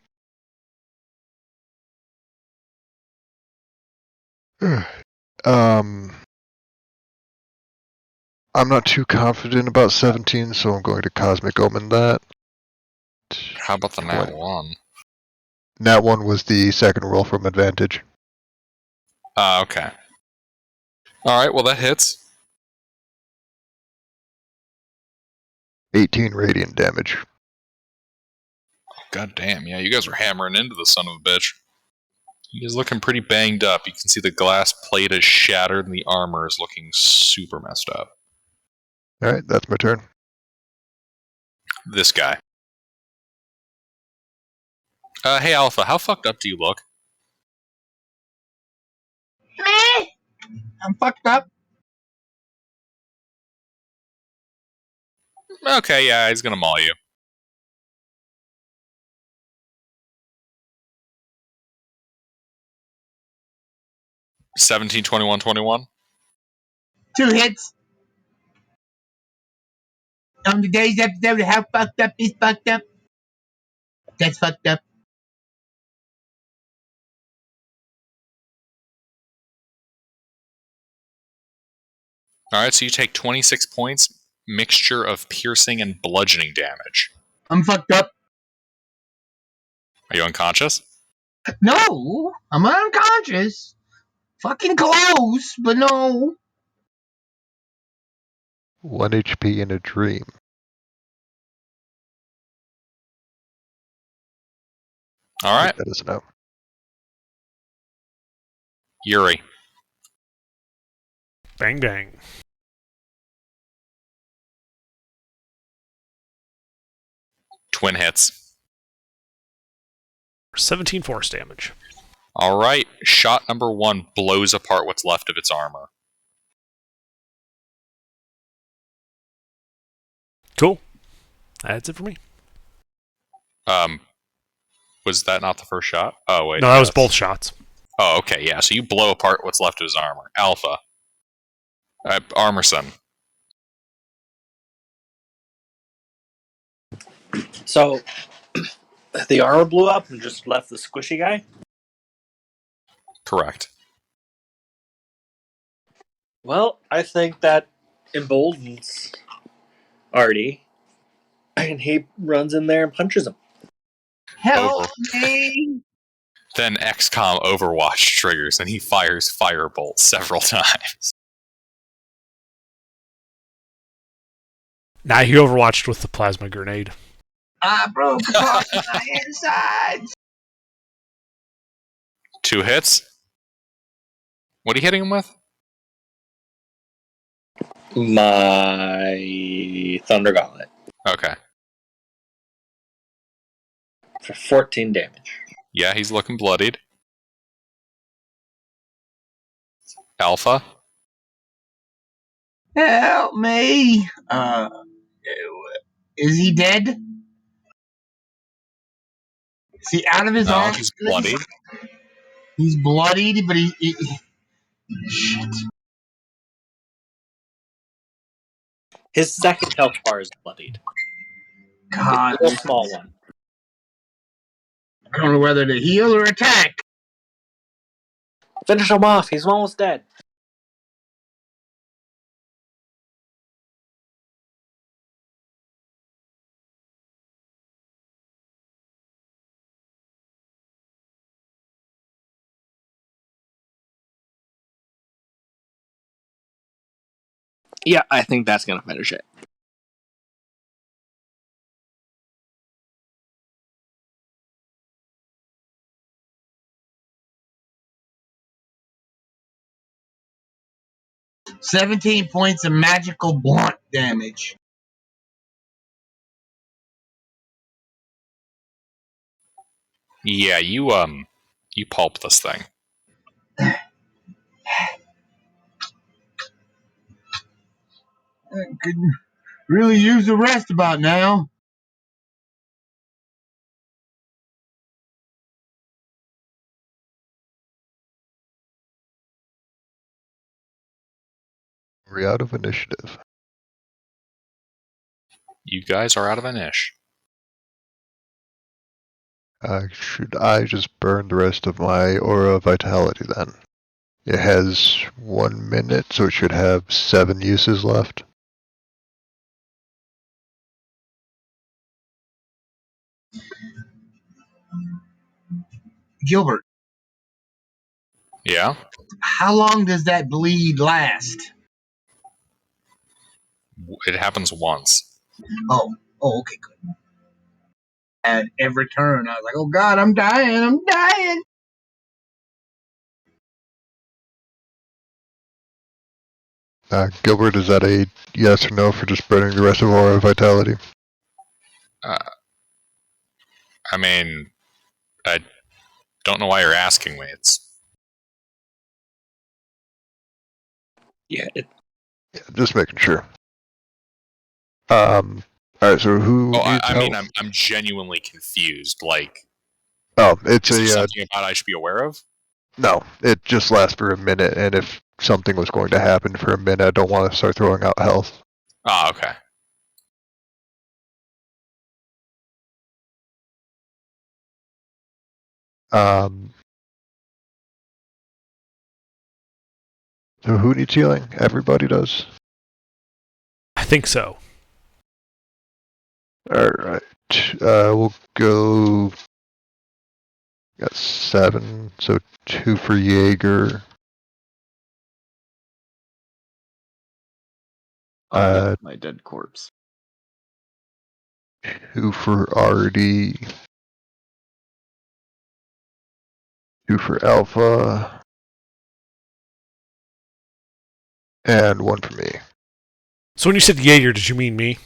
I'm not too confident about 17, so I'm going to Cosmic Omen that. How about the nat 1? That one was the second roll from advantage. Okay. Alright, well that hits. 18 radiant damage. God damn, yeah, you guys are hammering into the son of a bitch. He is looking pretty banged up. You can see the glass plate is shattered and the armor is looking super messed up. Alright, that's my turn. This guy. Hey Alpha, how fucked up do you look? Meh. I'm fucked up. Okay, yeah, he's gonna maul you. 17, 21, 21. 2 hits. On today's episode of How Fucked Up is Fucked Up. That's fucked up. Alright, so you take 26 points, mixture of piercing and bludgeoning damage. I'm fucked up. Are you unconscious? No, I'm unconscious. Fucking close, but no. 1 HP in a dream. Alright. That is enough. Yuri. Bang bang. Twin hits. 17 force damage. All right. Shot number 1 blows apart what's left of its armor. Cool. That's it for me. Was that not the first shot? Oh, wait. No, that was yes. both shots. Oh, okay. Yeah, so you blow apart what's left of his armor. Alpha. Armorson. So the armor blew up and just left the squishy guy? Correct. Well, I think that emboldens Artie, and he runs in there and punches him. Help Over. me! Then XCOM Overwatch triggers, and he fires Firebolt several times. Nah, he overwatched with the plasma grenade. I broke apart my insides. 2 hits. What are you hitting him with? My Thunder Gauntlet Okay. for 14 damage. Yeah, he's looking bloodied. Alpha. Help me! Is he dead? Is he out of his No, arms? he's bloodied. He's bloodied, but he shit. His second health bar is bloodied. God, It's a little small one. I don't know whether to heal or attack. Finish him off. He's almost dead. Yeah, I think that's going to finish it. $17 points of magical blunt damage. Yeah, you pulp this thing. I could really use the rest about now. We're out of initiative. You guys are out of an ish. Should I just burn the rest of my aura vitality then? It has 1 minute, so it should have 7 uses left. Gilbert, Yeah? how long does that bleed last? It happens once. Oh, okay, good. At every turn, I was like, oh God, I'm dying. Gilbert, is that a yes or no for just burning the rest of aura vitality? I mean, I don't know why you're asking me. Yeah, Yeah, just making sure. Alright, so who Oh, needs I help? mean, I'm genuinely confused. Like, Oh, it's is there a, something about I should be aware of? no, it just lasts for a minute, and if something was going to happen for a minute, I don't want to start throwing out health. Ah, okay. So who needs healing? Everybody does? I think so. Alright, we'll go, got 7, so 2 for Jaeger. My dead corpse. 2 for Artie. 2 for Alpha. And one for me. So when you said Jaeger, did you mean me?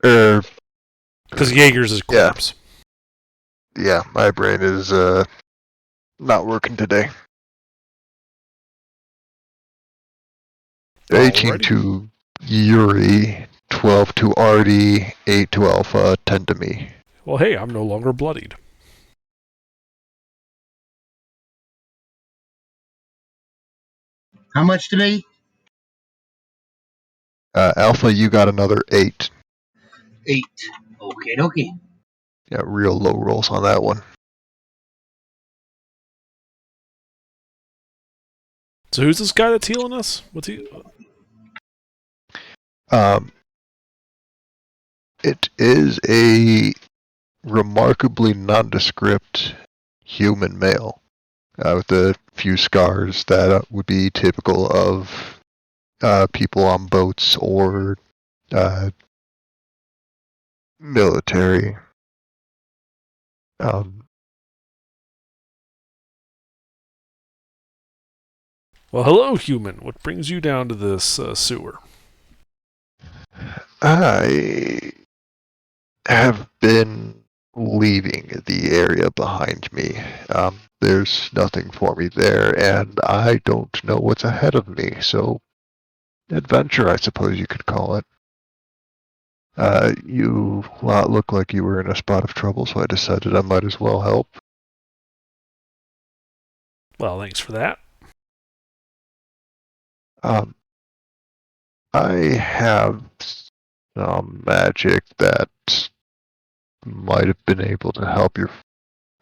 Er, Because Jaeger's is Yeah. corpse. yeah, my brain is not working today. 18 Alrighty. to Yuri, 12 to Artie, 8 to Alpha, 10 to me. Well, hey, I'm no longer bloodied. How much to me? Alpha, you got another 8. 8. Okay. Yeah, real low rolls on that one. So who's this guy that's healing us? What's he? It is a remarkably nondescript human male with a few scars that would be typical of people on boats or military. Well, hello, human. What brings you down to this sewer? I have been leaving the area behind me. There's nothing for me there, and I don't know what's ahead of me, so adventure, I suppose you could call it. You lot look like you were in a spot of trouble, so I decided I might as well help. Well, thanks for that. I have some magic that might have been able to help your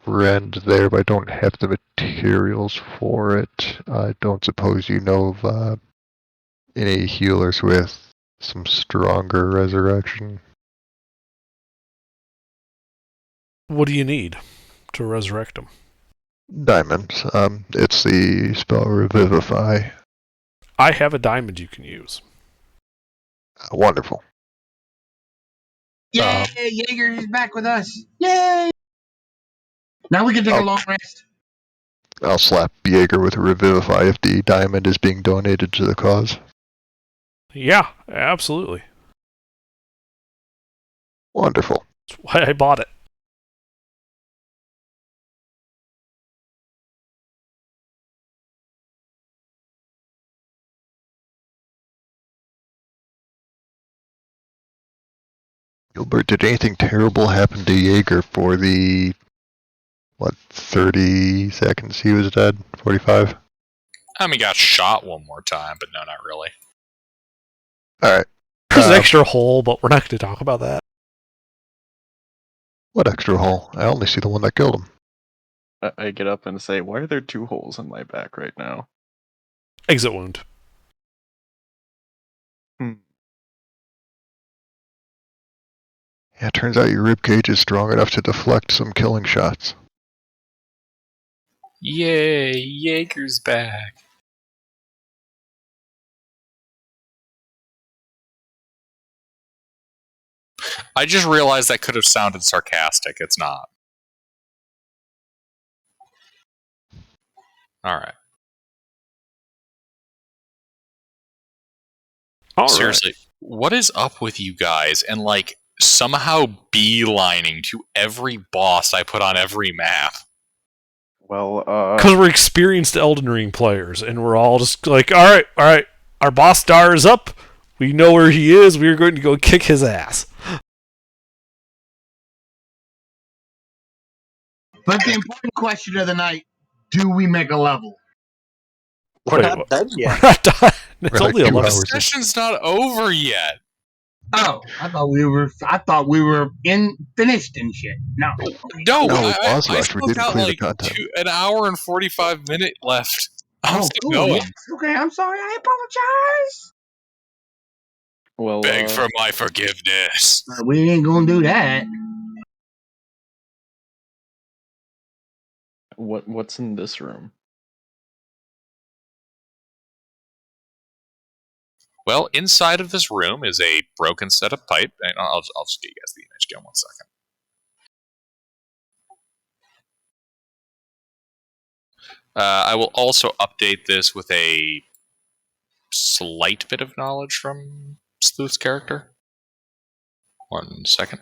friend there, but I don't have the materials for it. I don't suppose you know of any healers with some stronger resurrection. What do you need to resurrect him? Diamonds. It's the spell Revivify. I have a diamond you can use. Wonderful. Yay! Jaeger is back with us. Yay! Now we can take a long rest. I'll slap Jaeger with a Revivify if the diamond is being donated to the cause. Yeah, absolutely. Wonderful. That's why I bought it. Gilbert, did anything terrible happen to Jaeger for the 30 seconds he was dead? 45? He got shot one more time, but no, not really. Alright. There's an extra hole, but we're not going to talk about that. What extra hole? I only see the one that killed him. I get up and say, why are there 2 holes in my back right now? Exit wound. Yeah, it turns out your ribcage is strong enough to deflect some killing shots. Yay, Jaeger's back. I just realized that could have sounded sarcastic. It's not. Alright. Seriously, what is up with you guys and like somehow beelining to every boss I put on every map? Well, Because we're experienced Elden Ring players, and we're all just like, all right, our boss star is up. We know where he is. We are going to go kick his ass. But the important question of the night: do we make a level? We're Wait, not done We're yet. not done. It's We're like only 2 11. hours. The session's not over yet. Oh, I thought we were finished and shit. No. No, No, I boss rush. We still didn't got clear the like content. an hour and 45 minute left. I'm Oh, still cool. going. Yes. Okay, I'm sorry. I apologize. well, Beg for my forgiveness. We ain't gonna do that. what's in this room? Well, inside of this room is a broken set of pipe. And I'll just get you guys the image. Give me 1 second. I will also update this with a slight bit of knowledge from Sleuth's character. 1 second.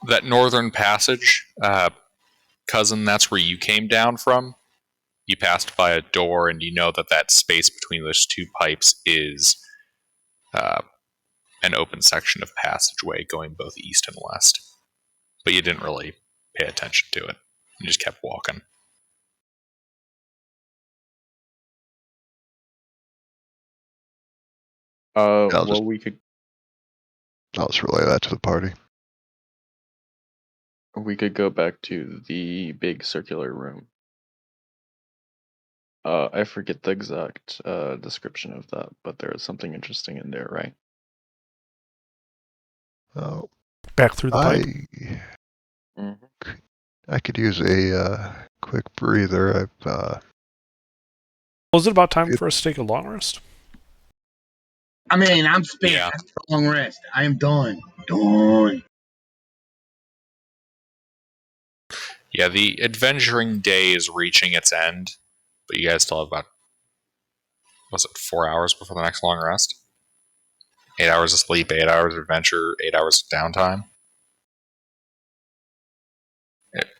That northern passage, cousin, that's where you came down from. You passed by a door, and you know that space between those two pipes is an open section of passageway going both east and west. But you didn't really pay attention to it. You just kept walking. Well, we could I'll just relay that to the party. go back to the big circular room. I forget the exact description of that, but there is something interesting in there, right? Oh, Back through the pipe. I could use a quick breather. Was it about time for us to take a long rest? I mean, I'm spent. Yeah. I need a long rest. I am done. Done. Yeah, the adventuring day is reaching its end, but you guys still have about, 4 hours before the next long rest? 8 hours of sleep, 8 hours of adventure, 8 hours of downtime?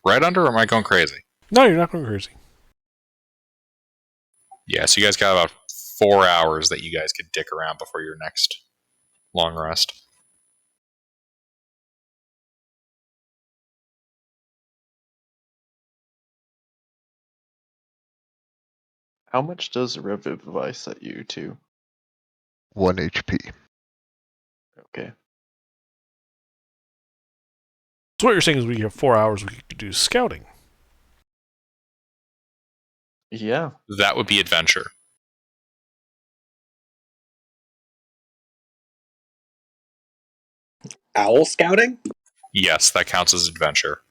Right under, or am I going crazy? No, you're not going crazy. Yeah, so you guys got about 4 hours that you guys could dick around before your next long rest. How much does Revivify set you to? 1 HP. Okay. So what you're saying is we have 4 hours we could do scouting. Yeah. That would be adventure. Owl scouting? Yes, that counts as adventure.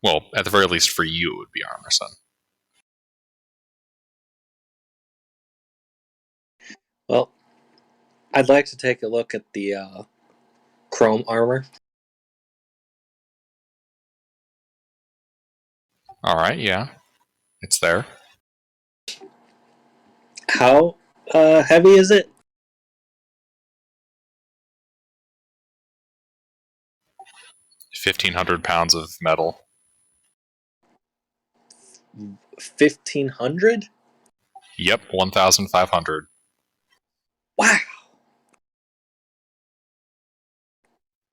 Well, at the very least for you, it would be Armorson. Well, I'd like to take a look at the chrome armor. Alright, yeah. It's there. How heavy is it? 1,500 pounds of metal. 1,500? Yep, 1,500. Wow.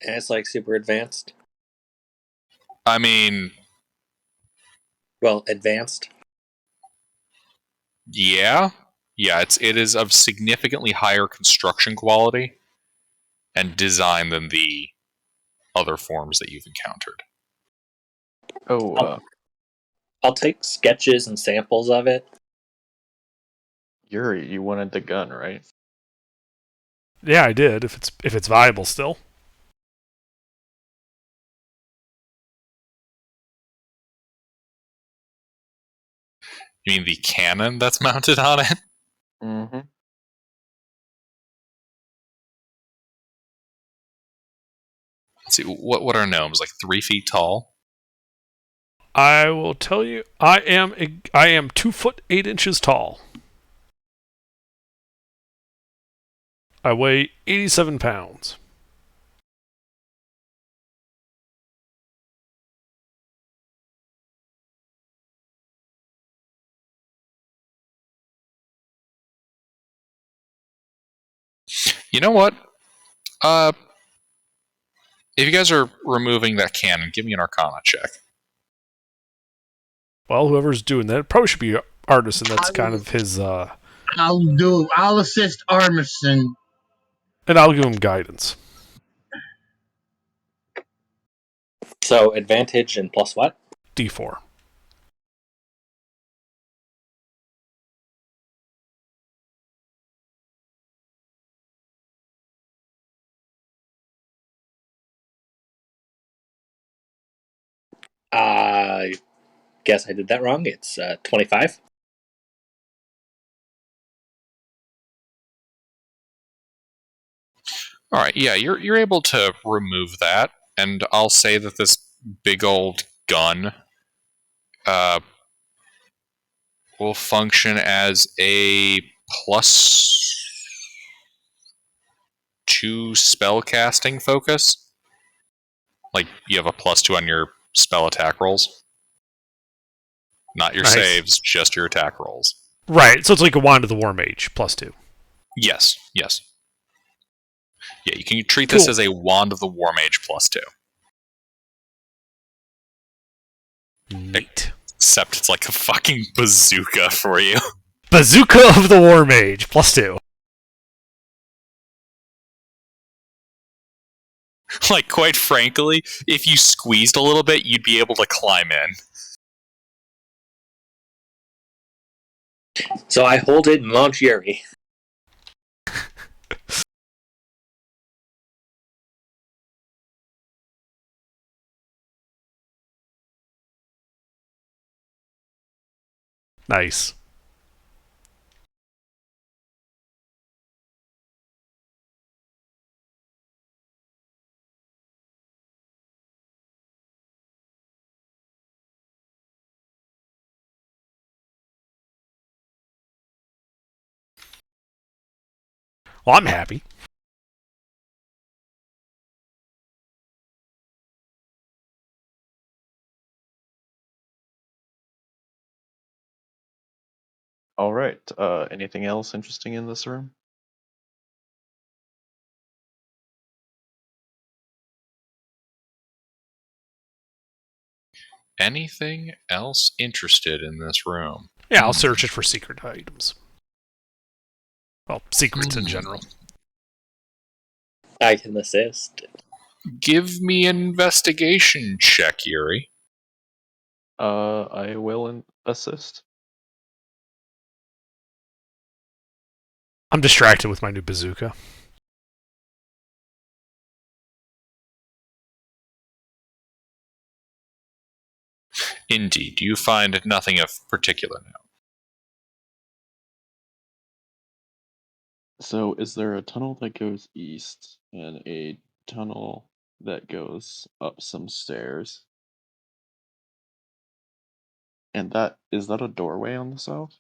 And it's like super advanced. I mean, Well, advanced. yeah. Yeah, it is of significantly higher construction quality and design than the other forms that you've encountered. Oh, I'll take sketches and samples of it. Yuri, you wanted the gun, right? Yeah, I did. If it's viable still. You mean the cannon that's mounted on it? Mm-hmm. Let's see, what are gnomes? Like 3 feet tall? I will tell you, I am 2 foot 8 inches tall. I weigh 87 pounds. You know what? Uh, if you guys are removing that cannon, give me an Arcana check. Well, whoever's doing that probably should be Artisan. That's I kind will, of his. I'll assist Armisen. And I'll give him guidance. So advantage and plus what? D4. I guess I did that wrong. It's 25. All right, yeah, you're able to remove that, and I'll say that this big old gun will function as a +2 spell casting focus. Like you have a +2 on your spell attack rolls, not your Nice. saves, just your attack rolls. Right, so it's like a Wand of the War Mage, +2. Yes. Yeah, you can treat this Cool. as a Wand of the War Mage +2. Neat. Except it's like a fucking bazooka for you. Bazooka of the War Mage, +2. Like, quite frankly, if you squeezed a little bit, you'd be able to climb in. So I hold it and launch Yuri. Nice. Well, I'm happy. All right. Anything else interesting in this room? Anything else interested in this room? Yeah, I'll search it for secret items. Well, secrets in general. I can assist. Give me an investigation check, Yuri. I will assist. I'm distracted with my new bazooka. Indeed, you find nothing of particular note. So, is there a tunnel that goes east and a tunnel that goes up some stairs? And is that a doorway on the south?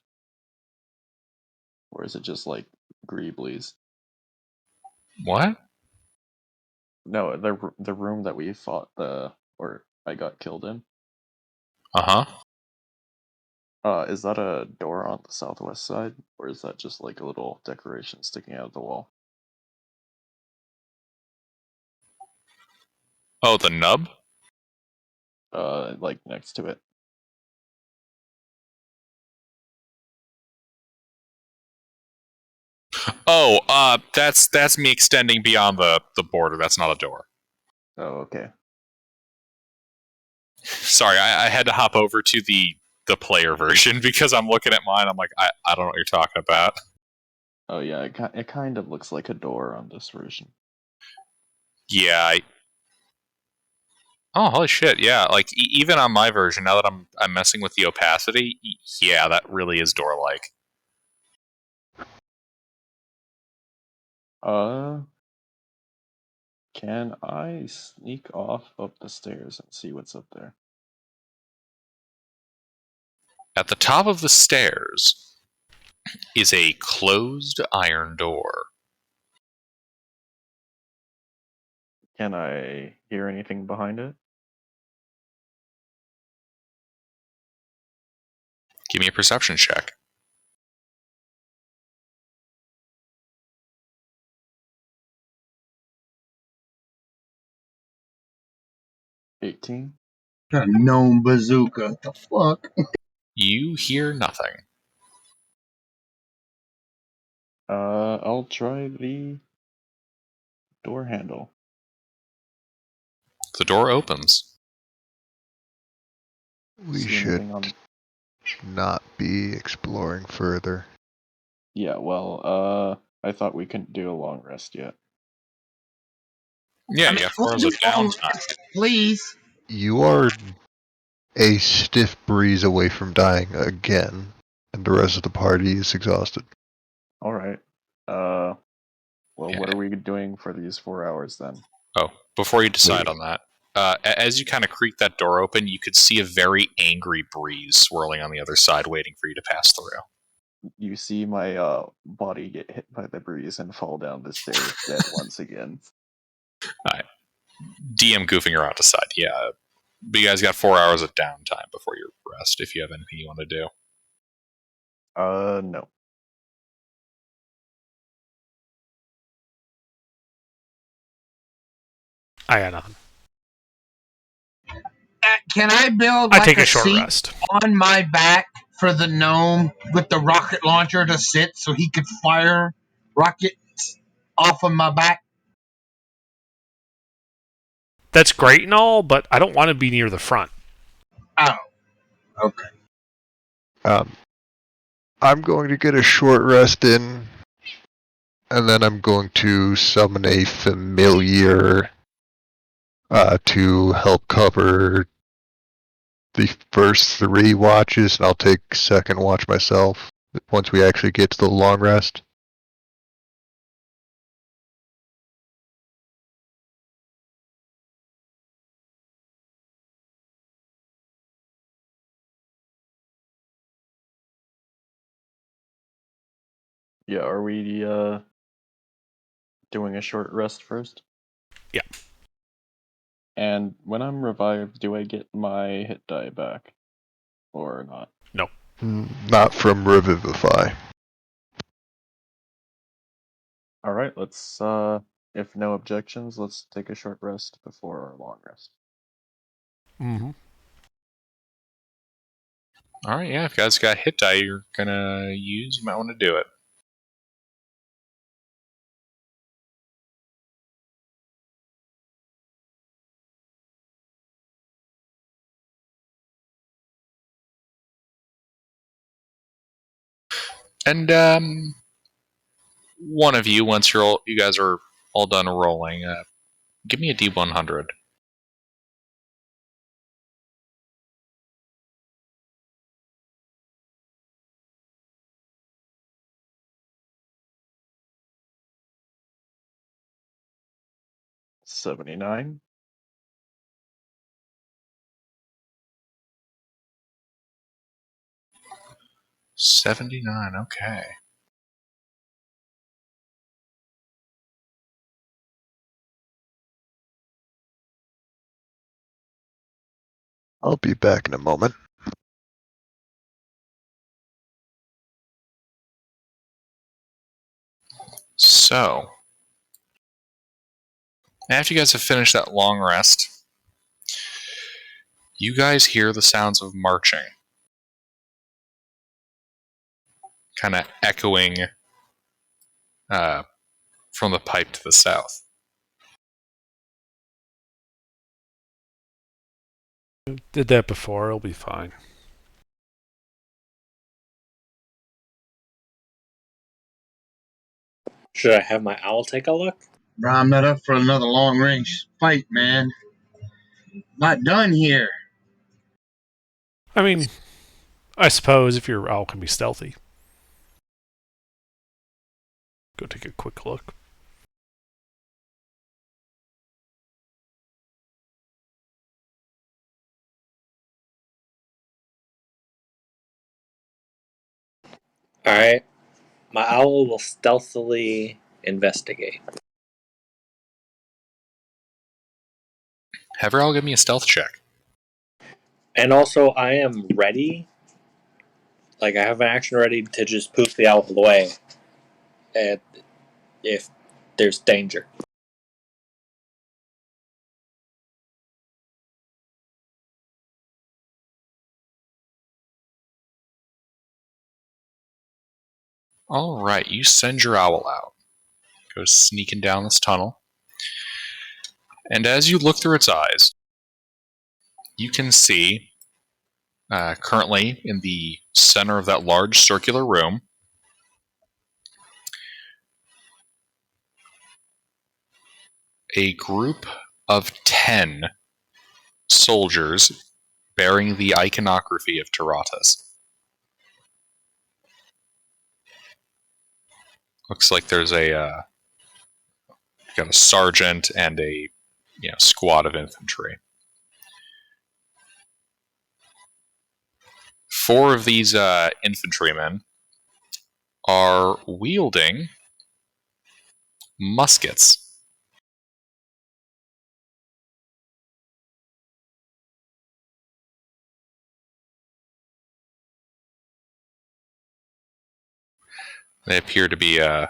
Or is it just like Greeblies? What? No, the room that we fought or I got killed in. Uh-huh. Is that a door on the southwest side, or is that just like a little decoration sticking out of the wall? Oh, the nub? Like next to it. Oh, that's me extending beyond the border. That's not a door. Oh, okay. Sorry, I had to hop over to the player version because I'm looking at mine. I'm like, I don't know what you're talking about. Oh yeah, it kind of looks like a door on this version. Yeah. Oh, holy shit! Yeah, like even on my version, now that I'm messing with the opacity, yeah, that really is door-like. Can I sneak off up the stairs and see what's up there? At the top of the stairs is a closed iron door. Can I hear anything behind it? Give me a perception check. 18. Got a gnome bazooka. What the fuck? You hear nothing. I'll try the door handle. The door opens. We See should anything on? not be exploring further. Yeah, well, I thought we couldn't do a long rest yet. Yeah, I mean, you have we'll 4 hours do of long downtime. rest, please. You are a stiff breeze away from dying again, and the rest of the party is exhausted. All right. Well, Yeah. what are we doing for these 4 hours then? Oh, before you decide Wait. on that, as you kind of creak that door open, you could see a very angry breeze swirling on the other side, waiting for you to pass through. You see my body get hit by the breeze and fall down the stairs dead once again. DM goofing around aside, yeah. But you guys got 4 hours of downtime before your rest, if you have anything you want to do. No. I got nothing. Can I build I like take a a short seat rest. on my back for the gnome with the rocket launcher to sit so he could fire rockets off of my back? That's great and all, but I don't want to be near the front. Oh, okay. Um, I'm going to get a short rest in, and then I'm going to summon a familiar to help cover the first 3 watches, and I'll take second watch myself once we actually get to the long rest. Yeah, are we doing a short rest first? Yeah. And when I'm revived, do I get my hit die back? Or not? No. Not from Revivify. Alright, let's if no objections, let's take a short rest before our long rest. Mm-hmm. Alright, yeah, if you guys got hit die you're gonna use, you might want to do it. And one of you, once you guys are all done rolling, give me a D100. $79. 79, okay. I'll be back in a moment. So, after you guys have finished that long rest, you guys hear the sounds of marching. Kind of echoing from the pipe to the south. Did that before. It'll be fine. Should I have my owl take a look? Bro, I'm not up for another long range fight, man. Not done here. I mean, I suppose if your owl can be stealthy. Go take a quick look. Alright. My owl will stealthily investigate. Have her all give me a stealth check. And also, I am ready. Like, I have an action ready to just poof the owl away if there's danger. All right, you send your owl out. Goes sneaking down this tunnel. And as you look through its eyes, you can see, currently in the center of that large circular room, a group of 10 soldiers bearing the iconography of Taratas. Looks like there's got a sergeant and a squad of infantry. 4 of these infantrymen are wielding muskets. They appear to be kind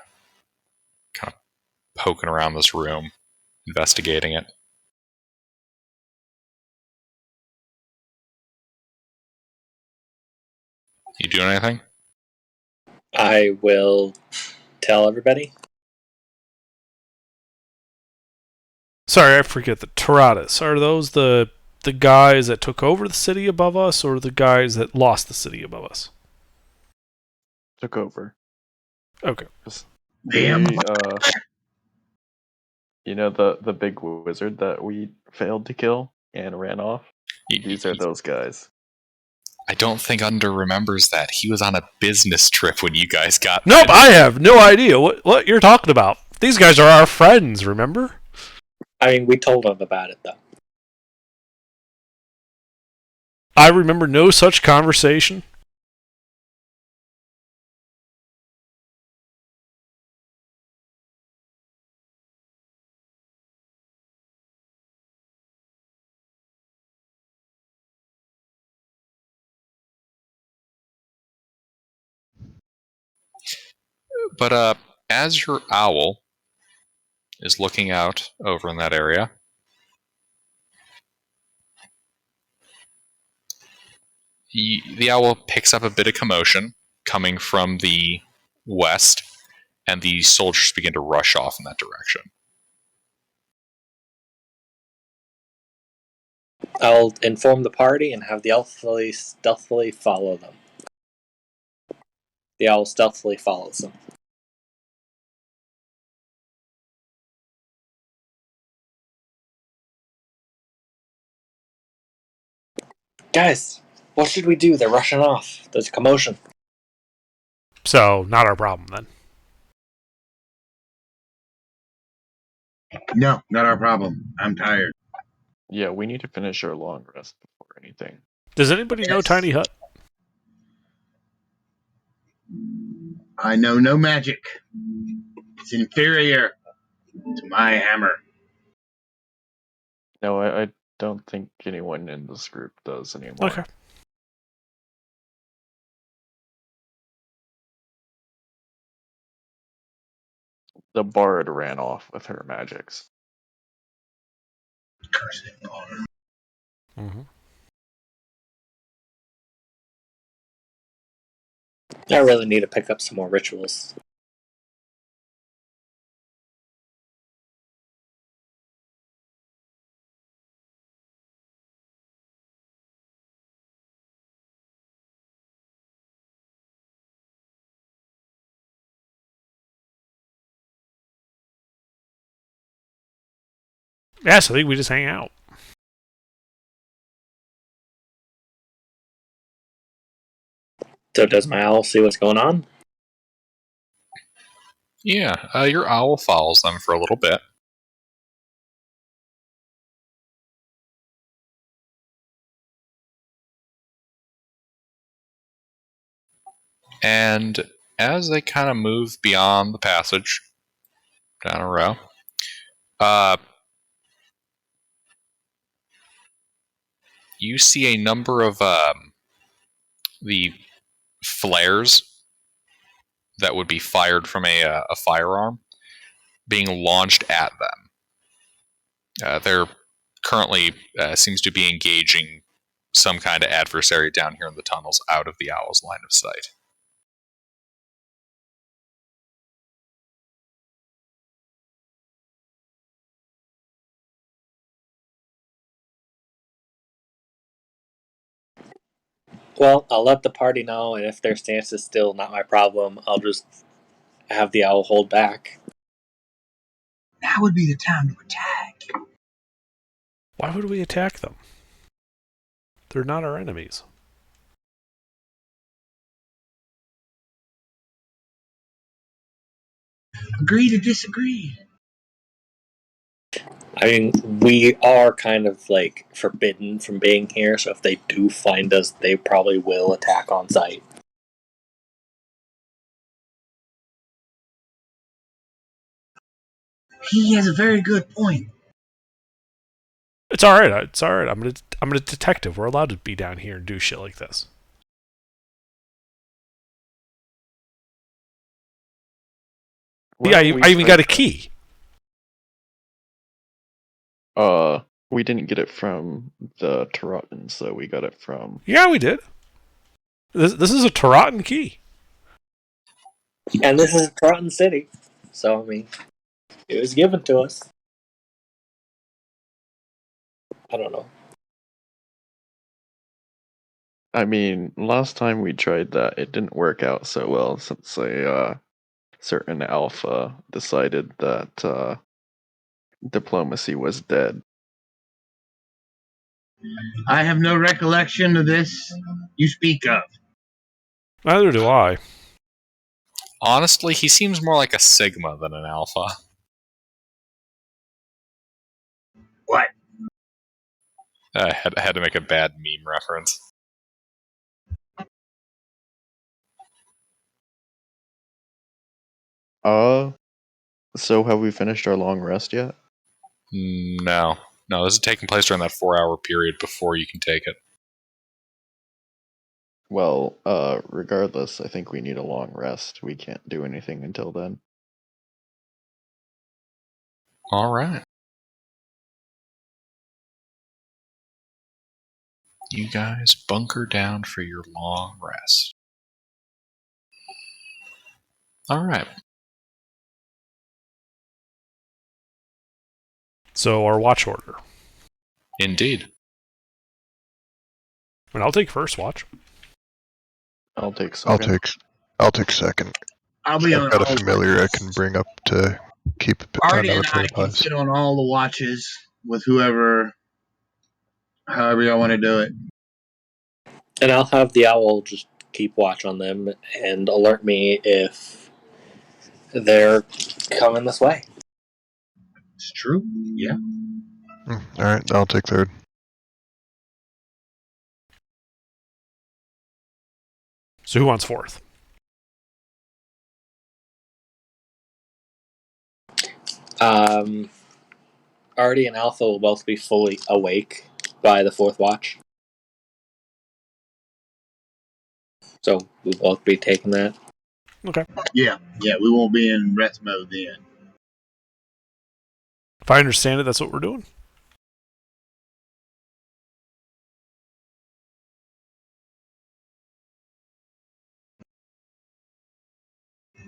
of poking around this room, investigating it. You doing anything? I will tell everybody. Sorry, I forget the Taradas. Are those the guys that took over the city above us, or the guys that lost the city above us? Took over. Okay. Damn. You know the big wizard that we failed to kill and ran off? These are those guys. I don't think Under remembers that. He was on a business trip when you guys got Nope, there. I have no idea what you're talking about. These guys are our friends, remember? I mean, we told them about it, though. I remember no such conversation. But as your owl is looking out over in that area, the owl picks up a bit of commotion coming from the west, and the soldiers begin to rush off in that direction. I'll inform the party and have the owl stealthily follow them. The owl stealthily follows them. Guys, what should we do? They're rushing off. There's a commotion. So, not our problem then. No, not our problem. I'm tired. Yeah, we need to finish our long rest before anything. Does anybody know Yes. Tiny Hut? I know no magic. It's inferior to my hammer. No, I don't think anyone in this group does anymore. Okay. The bard ran off with her magics. Cursed bard. Mm-hmm. I really need to pick up some more rituals. Yeah, so I think we just hang out. So does my owl see what's going on? Yeah, your owl follows them for a little bit. And as they kind of move beyond the passage down a row, you see a number of the flares that would be fired from a firearm being launched at them. They're currently seems to be engaging some kind of adversary down here in the tunnels out of the owl's line of sight. Well, I'll let the party know, and if their stance is still not my problem, I'll just have the owl hold back. Now would be the time to attack. Why would we attack them? They're not our enemies. Agree to disagree. I mean, we are kind of like forbidden from being here, so if they do find us, they probably will attack on sight. He has a very good point. It's all right. It's all right. I'm a detective. We're allowed to be down here and do shit like this. Well, Yeah, I even got a tried key. We didn't get it from the Tarotans, though. We got it from. Yeah, we did. This is a Tarotan key. And this is Groton City, so I mean, it was given to us. I don't know. I mean, last time we tried that, it didn't work out so well since a certain alpha decided that diplomacy was dead. I have no recollection of this you speak of. Neither do I. Honestly, he seems more like a Sigma than an Alpha. What? I had to make a bad meme reference. So have we finished our long rest yet? No. No, this is taking place during that 4-hour period before you can take it. Well, regardless, I think we need a long rest. We can't do anything until then. Alright. You guys bunker down for your long rest. Alright. So our watch order. Indeed. I mean, I'll take first watch. I'll take second. I'll take second. I'll be on I've got a all familiar I watches. can bring up to keep Artie another and pair I of can eyes. sit on all the watches with however y'all want to do it. And I'll have the owl just keep watch on them and alert me if they're coming this way. It's true. Yeah. Alright, I'll take third. So who wants fourth? Artie and Alpha will both be fully awake by the fourth watch. So we'll both be taking that. Okay. Yeah. We won't be in rest mode then. If I understand it, that's what we're doing.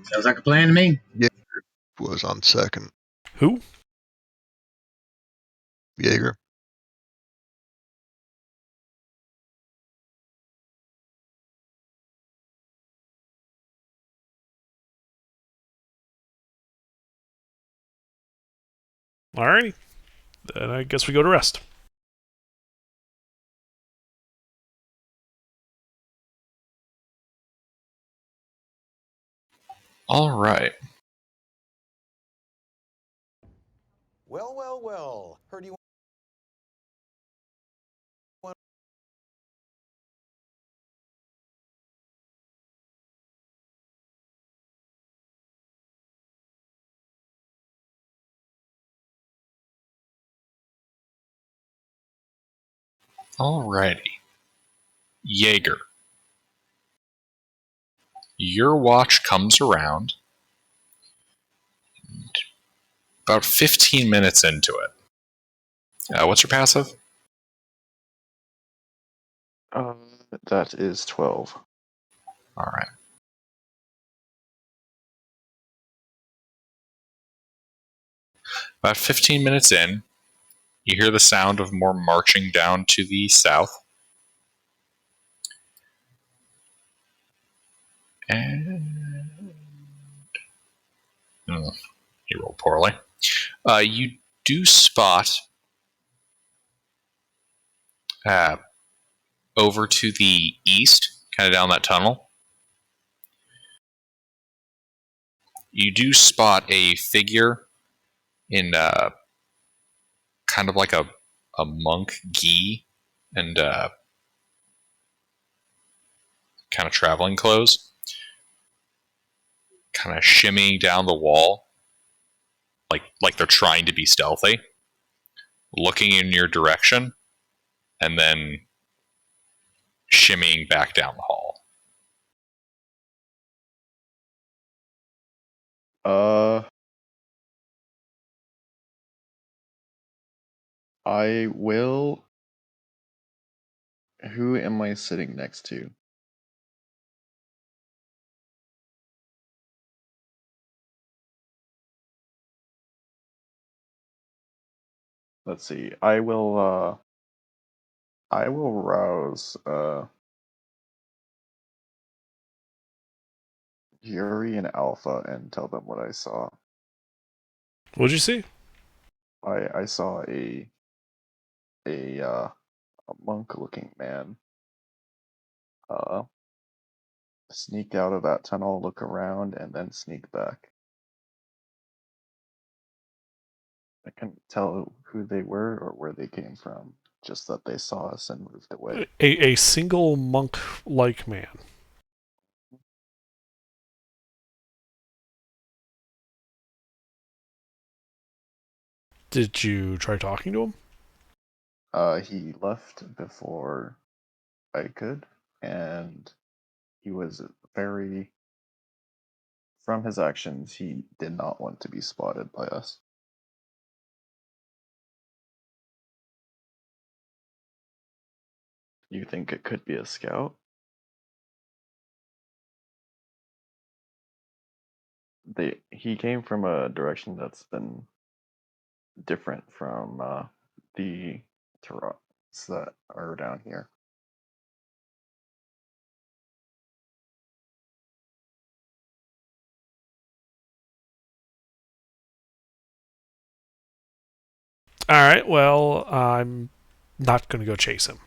Sounds like a plan to me. Jaeger was on second. Who? Jaeger. Alrighty. Then I guess we go to rest. Alright. Well. Heard you Alrighty. Jaeger. Your watch comes around about 15 minutes into it. What's your passive? That is 12. Alright. About 15 minutes in, you hear the sound of more marching down to the south. And he rolled poorly. You do spot over to the east, kind of down that tunnel. You do spot a figure in kind of like a monk gi and kind of traveling clothes, kind of shimmying down the wall, like they're trying to be stealthy, looking in your direction, and then shimmying back down the hall. I will. Who am I sitting next to? Let's see. I will rouse Yuri and Alpha and tell them what I saw. What'd you see? I saw a monk-looking man sneak out of that tunnel, look around, and then sneak back. I couldn't tell who they were or where they came from, just that they saw us and moved away. A single monk-like man. Did you try talking to him? He left before I could, and he was very. From his actions, he did not want to be spotted by us. You think it could be a scout? He came from a direction that's been different from the Tarats that are down here. All right. Well, I'm not going to go chase him.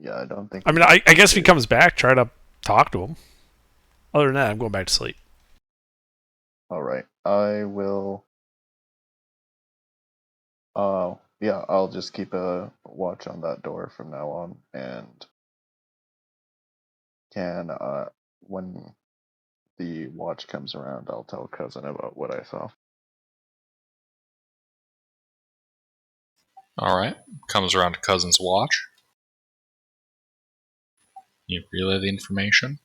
Yeah, I don't think. I mean, I guess if he comes back, try to talk to him. Other than that, I'm going back to sleep. All right, I will. Yeah, I'll just keep a watch on that door from now on, and can when the watch comes around, I'll tell cousin about what I saw. Alright. Comes around to cousin's watch. You relay the information.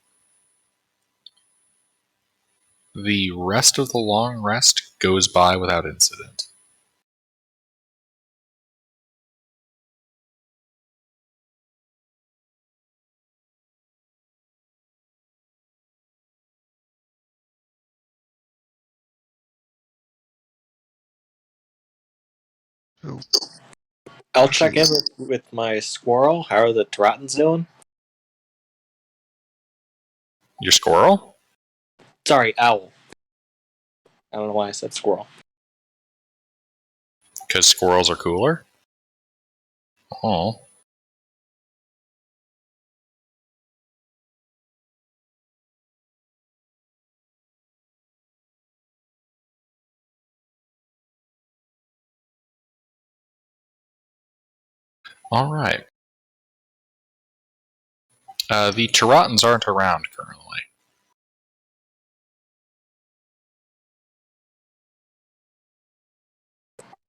The rest of the long rest goes by without incident. So, I'll check in with my squirrel. How are the Trottens doing? Your squirrel? Sorry, owl. I don't know why I said squirrel. Because squirrels are cooler? Oh. Alright. The Tarotans aren't around currently.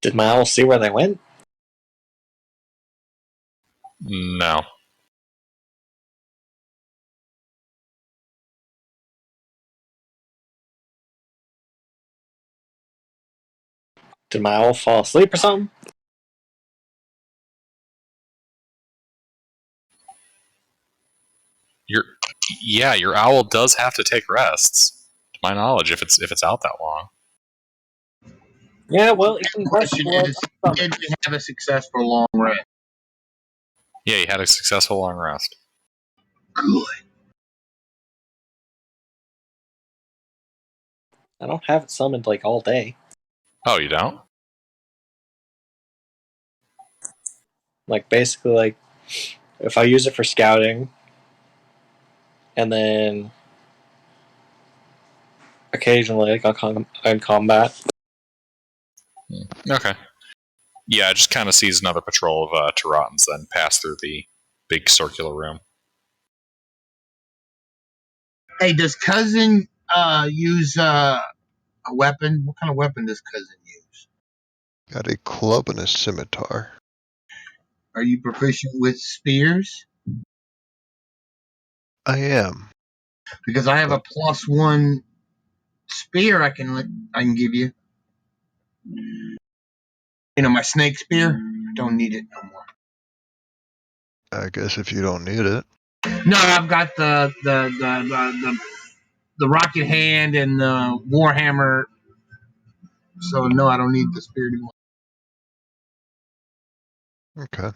Did my owl see where they went? No. Did my owl fall asleep or something? Your owl does have to take rests. To my knowledge, if it's out that long. Yeah, well, it can rest Question for is, did we have a successful long rest? Yeah, you had a successful long rest. Good. I don't have it summoned like all day. Oh, you don't? Like basically, like if I use it for scouting, and then occasionally like on combat. Okay. Yeah, it just kind of sees another patrol of Teratans then pass through the big circular room. Hey, does cousin use a weapon? What kind of weapon does cousin use? Got a club and a scimitar. Are you proficient with spears? I am. Because I have a +1 spear I can give you. You know, my snake spear. I don't need it no more. I guess if you don't need it. No, I've got the rocket hand and the warhammer. So no, I don't need the spear anymore. Okay.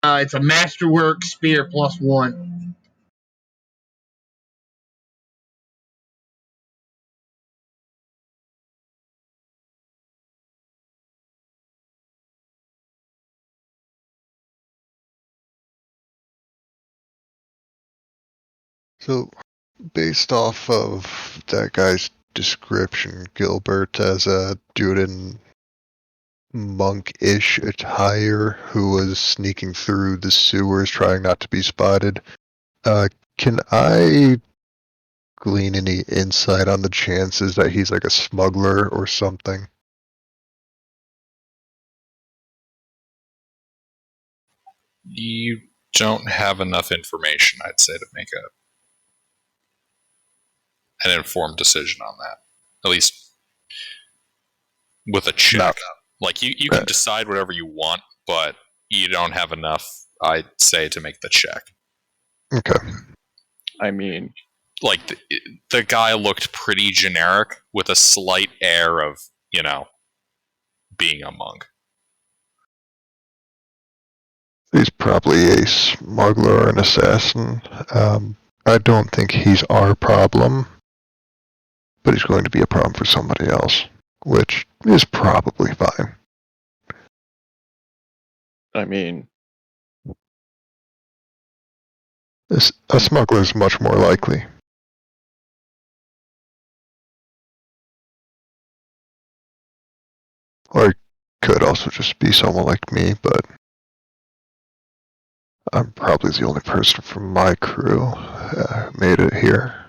It's a masterwork spear +1. So, based off of that guy's description, Gilbert as a dude in monk-ish attire who was sneaking through the sewers trying not to be spotted, can I glean any insight on the chances that he's like a smuggler or something? You don't have enough information, I'd say, to make an informed decision on that. At least with a check. Like you can decide whatever you want, but you don't have enough, I'd say, to make the check. Okay. I mean, Like the guy looked pretty generic with a slight air of, being a monk. He's probably a smuggler or an assassin. I don't think he's our problem, but he's going to be a problem for somebody else, which is probably fine. I mean, A smuggler is much more likely. Or it could also just be someone like me, but I'm probably the only person from my crew who made it here.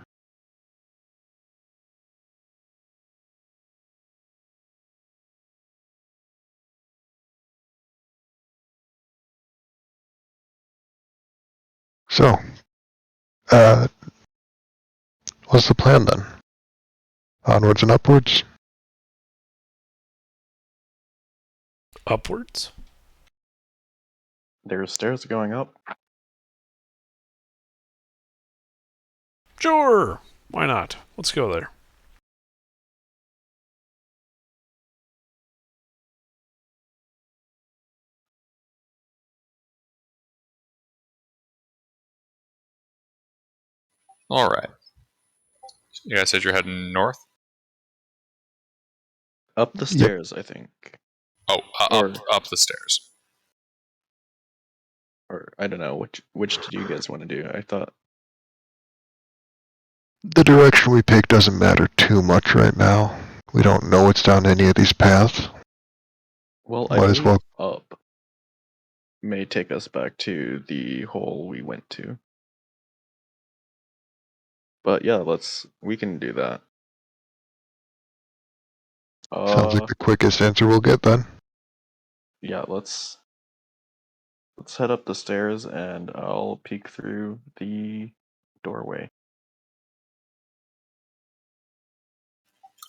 So, what's the plan then? Onwards and upwards? Upwards? there's stairs going up. Sure. Why not? Let's go there. All right. You guys said you're heading north? Up the stairs, I think. Oh, Or- up the stairs. Or I don't know, which did you guys want to do? I thought The direction we pick doesn't matter too much right now. We don't know what's down any of these paths. well, I Might as believe well. up may take us back to the hole we went to. But yeah, we can do that. Sounds like the quickest answer we'll get then. Yeah, let's head up the stairs and I'll peek through the doorway.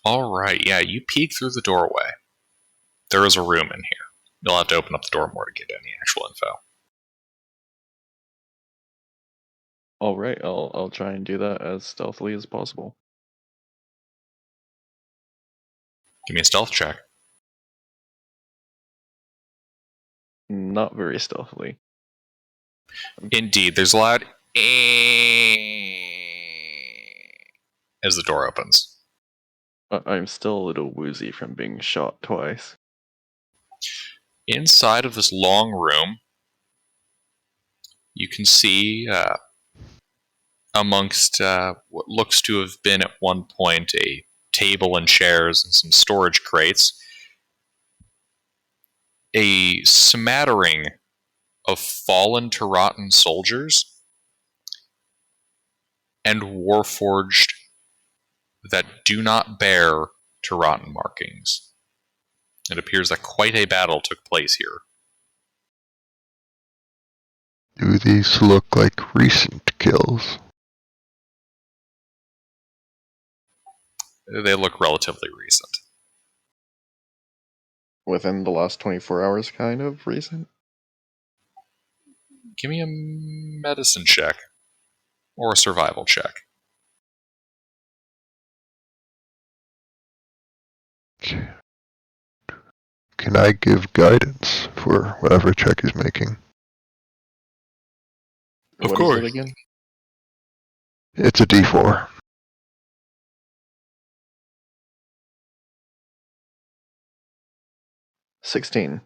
All right, yeah, you peek through the doorway. There is a room in here. You'll have to open up the door more to get any actual info. All right, I'll try and do that as stealthily as possible. Give me a stealth check. Not very stealthily. Indeed, there's a loud as the door opens. I'm still a little woozy from being shot twice. Inside of this long room, you can see amongst what looks to have been at one point a table and chairs and some storage crates, a smattering of fallen to rotten soldiers and warforged that do not bear to rotten markings. It appears that quite a battle took place here. Do these look like recent kills? They look relatively recent. Within the last 24 hours, kind of recent? Give me a medicine check or a survival check. Can I give guidance for whatever check he's making? Of What course. is it again? It's a D4. $16.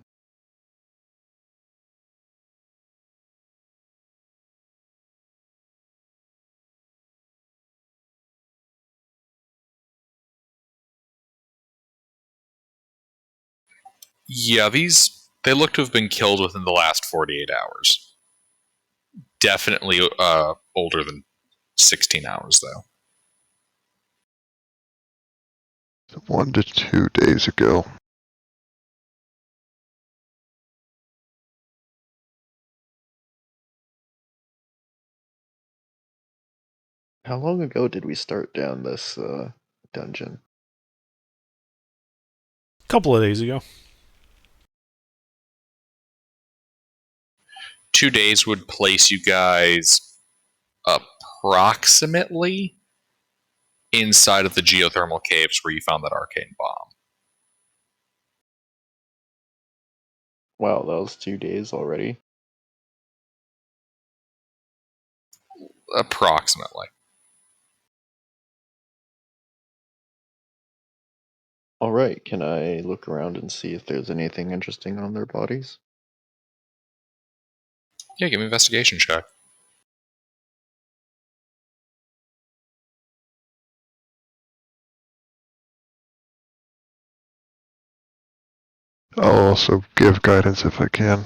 Yeah, they look to have been killed within the last 48 hours. Definitely older than 16 hours, though. 1 to 2 days ago. How long ago did we start down this dungeon? A couple of days ago. 2 days would place you guys approximately inside of the geothermal caves where you found that arcane bomb. Wow, that was 2 days already. Approximately. Alright, can I look around and see if there's anything interesting on their bodies? Yeah, give me an investigation check. I'll also give guidance if I can.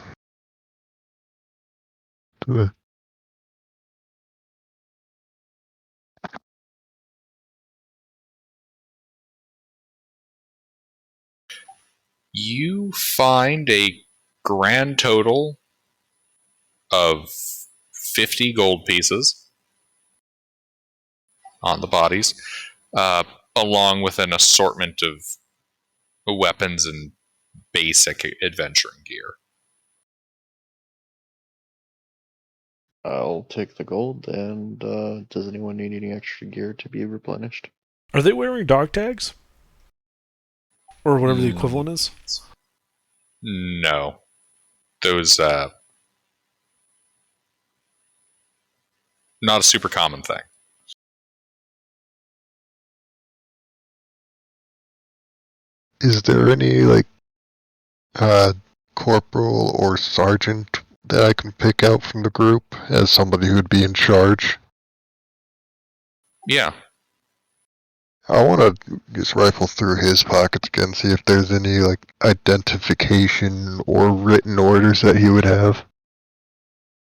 You find a grand total of 50 gold pieces on the bodies, along with an assortment of weapons and basic adventuring gear. I'll take the gold, and does anyone need any extra gear to be replenished? Are they wearing dog tags? Or whatever the equivalent is? No. Those, not a super common thing. Is there any, like, corporal or sergeant that I can pick out from the group as somebody who'd be in charge? Yeah. I want to just rifle through his pockets again, see if there's any, like, identification or written orders that he would have.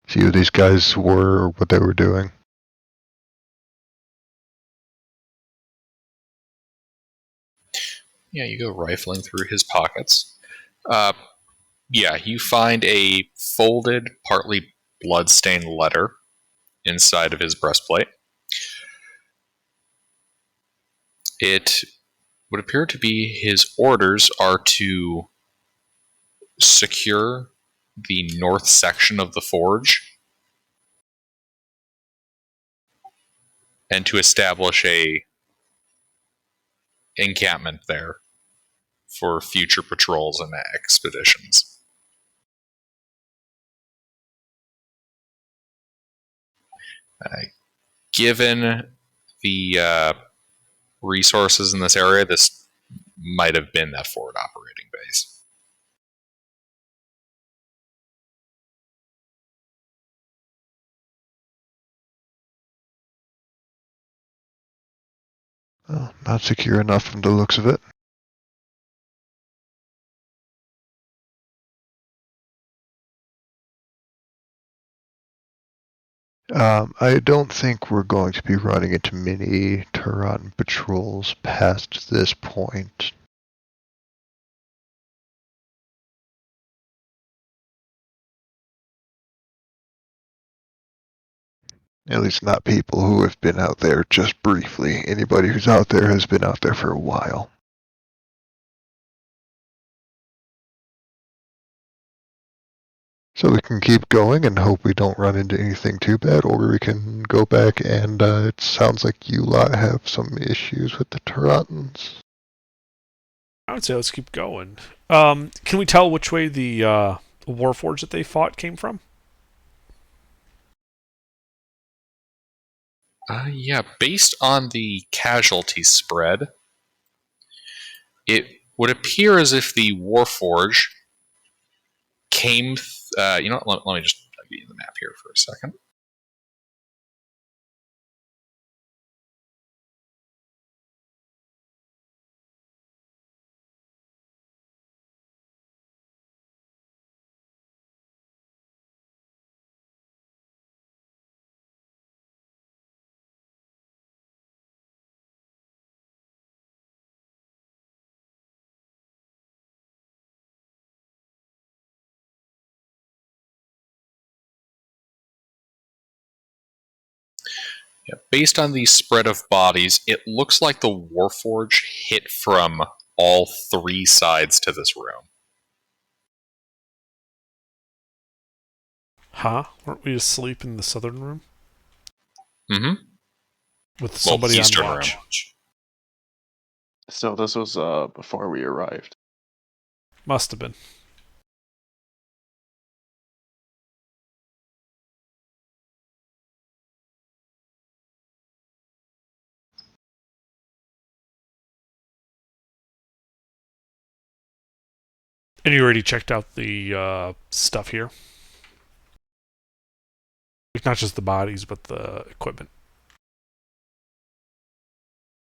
See who these guys were or what they were doing. Yeah, you go rifling through his pockets. Yeah, you find a folded, partly blood-stained letter inside of his breastplate. It would appear to be his orders are to secure the north section of the forge and to establish a encampment there for future patrols and expeditions. Given the resources in this area, this might have been that forward operating base. Well, not secure enough from the looks of it. I don't think we're going to be running into many Turan patrols past this point. At least not people who have been out there just briefly. Anybody who's out there has been out there for a while. So we can keep going and hope we don't run into anything too bad, or we can go back and it sounds like you lot have some issues with the Turatans. I would say let's keep going. Can we tell which way the warforge that they fought came from? Yeah, based on the casualty spread, it would appear as if the Warforge came. Let me just give you the map here for a second. Yeah, based on the spread of bodies, it looks like the Warforge hit from all three sides to this room. Huh? Weren't we asleep in the southern room? Mm-hmm. With somebody on Eastern watch? room. So this was before we arrived. Must have been. And you already checked out the stuff here? Like not just the bodies, but the equipment.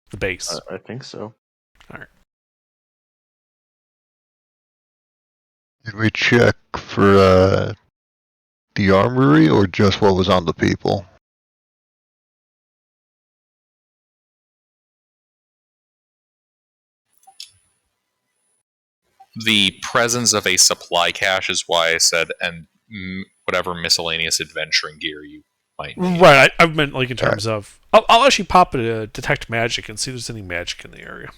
The base. I think so. Alright. Did we check for the armory or just what was on the people? The presence of a supply cache is why I said, and whatever miscellaneous adventuring gear you might need. Right, I meant like in terms of... I'll actually pop it to detect magic and see if there's any magic in the area.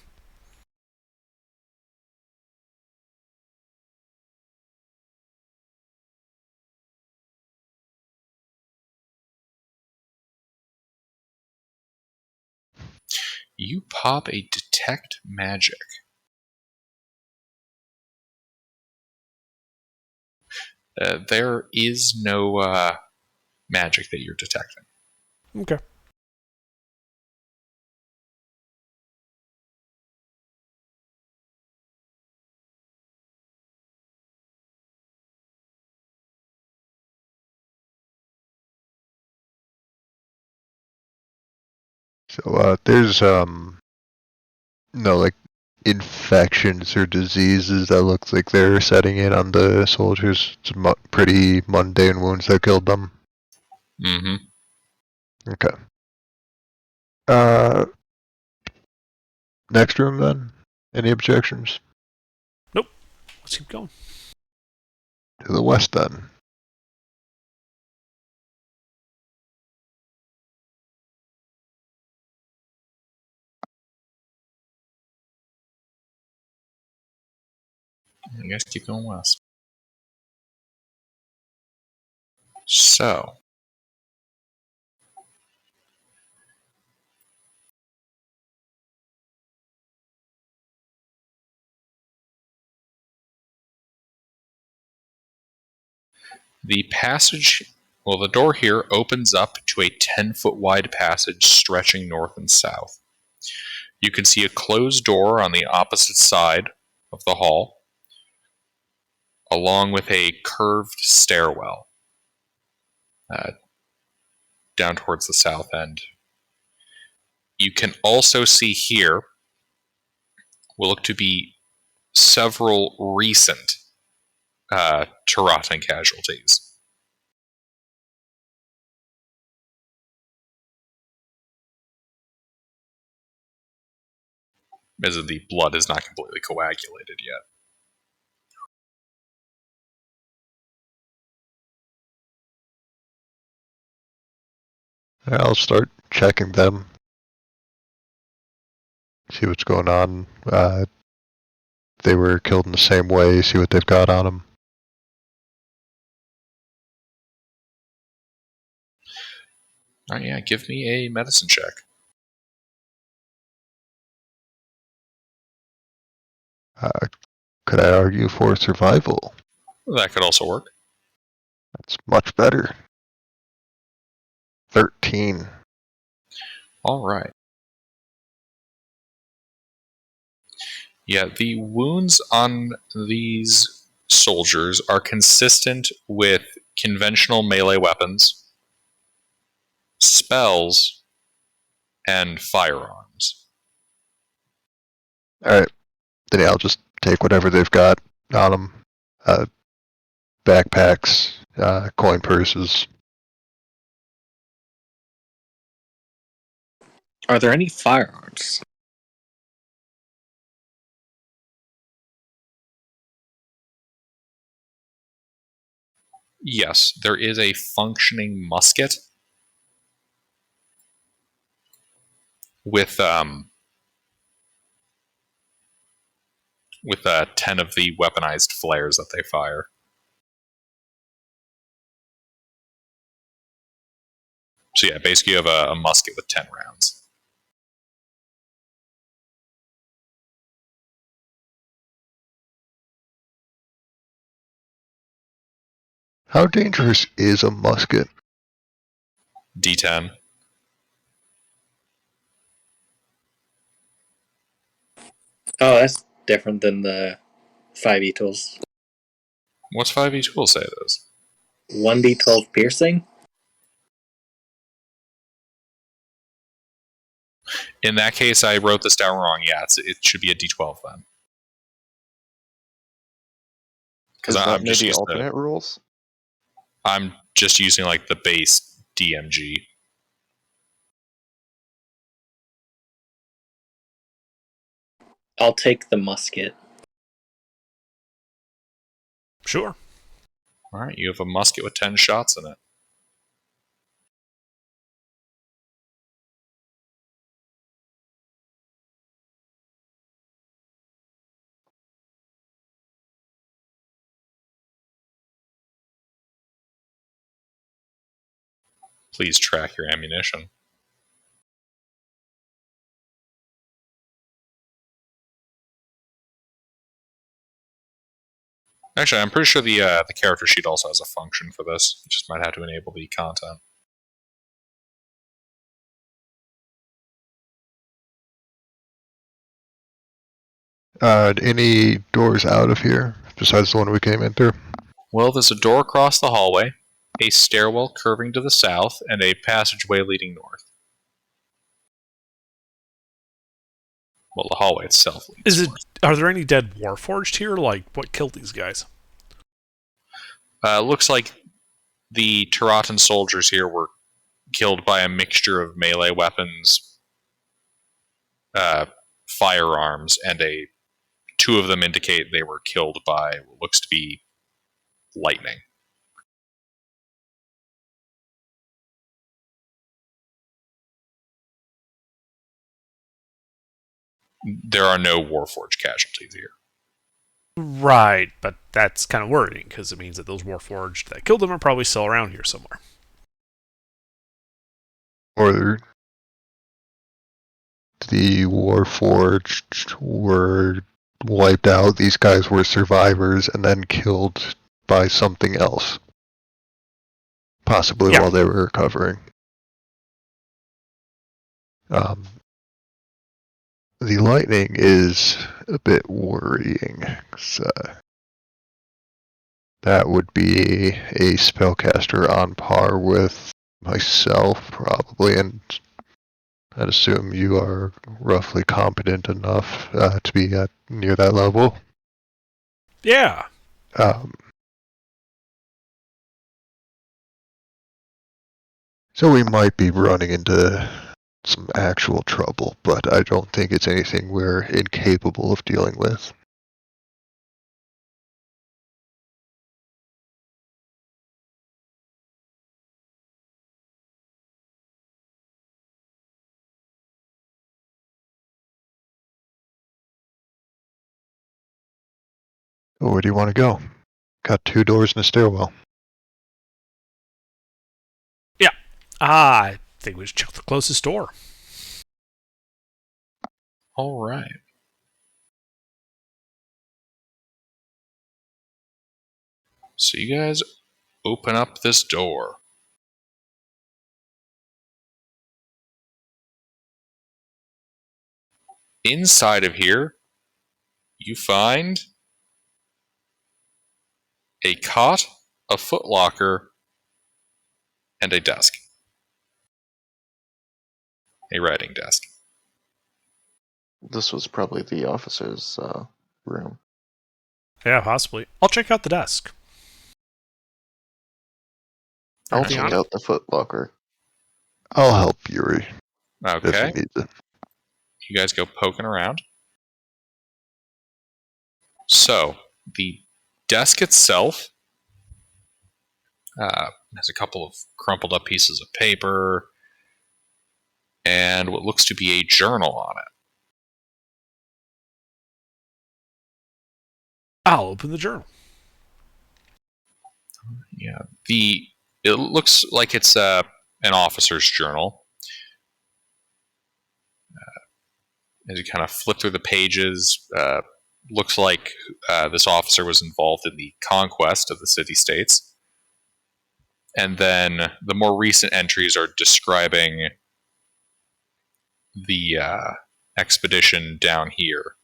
You pop a detect magic. There is no magic that you're detecting. Okay. So there's like infections or diseases that looks like they're setting in on the soldiers. It's pretty mundane wounds that killed them. Mm-hmm. Okay. Next room then. Any objections? Let's keep going. To the west, then. I guess keep going west. So, the passage, well, the door here opens up to a 10-foot wide passage stretching north and south. You can see a closed door on the opposite side of the hall, along with a curved stairwell down towards the south end. You can also see here will look to be several recent Taratan casualties. As the blood is not completely coagulated yet. I'll start checking them. See what's going on. They were killed in the same way. See what they've got on them. Oh yeah, give me a medicine check. Could I argue for survival? That could also work. That's much better. 13. All right. Yeah, the wounds on these soldiers are consistent with conventional melee weapons, spells, and firearms. Alright. Then I'll just take whatever they've got on them. Backpacks, coin purses. Are there any firearms? Yes, there is a functioning musket with 10 of the weaponized flares that they fire. So yeah, basically you have a musket with 10 rounds. How dangerous is a musket? D10. Oh, that's different than the 5e tools. What's 5e tools say it is? 1d12 piercing? In that case, I wrote this down wrong. Yeah, it should be a D12 then. Is that I'm just maybe used alternate rules? I'm just using like the base DMG. I'll take the musket. Sure. All right, you have a musket with 10 shots in it. Please track your ammunition. Actually, I'm pretty sure the character sheet also has a function for this. You just might have to enable the content. Any doors out of here besides the one we came in through? Well, there's a door across the hallway, a stairwell curving to the south, and a passageway leading north. Well, the hallway itself leads north. Are there any dead warforged here? Like, what killed these guys? Looks like the Taratan soldiers here were killed by a mixture of melee weapons, firearms, and a two of them indicate they were killed by what looks to be lightning. There are no Warforged casualties here. Right, but that's kind of worrying because it means that those Warforged that killed them are probably still around here somewhere. Or the Warforged were wiped out, these guys were survivors, and then killed by something else. Possibly while they were recovering. The lightning is a bit worrying. That would be a spellcaster on par with myself, probably, and I'd assume you are roughly competent enough to be near that level. Yeah. So we might be running into some actual trouble, but I don't think it's anything we're incapable of dealing with. Where do you want to go? Got 2 doors and a stairwell. Yeah. I think we should check the closest door. All right. So you guys open up this door. Inside of here, you find a cot, a footlocker, and a desk. A writing desk. This was probably the officer's room. Yeah, possibly. I'll check out the desk. I'll Anything check on it? out the footlocker. I'll help Yuri if Okay. he needs it. You guys go poking around. So, the desk itself has a couple of crumpled up pieces of paper and what looks to be a journal on it. I'll open the journal. Yeah, it looks like it's an officer's journal. As you kind of flip through the pages, looks like this officer was involved in the conquest of the city-states. And then the more recent entries are describing the expedition down here.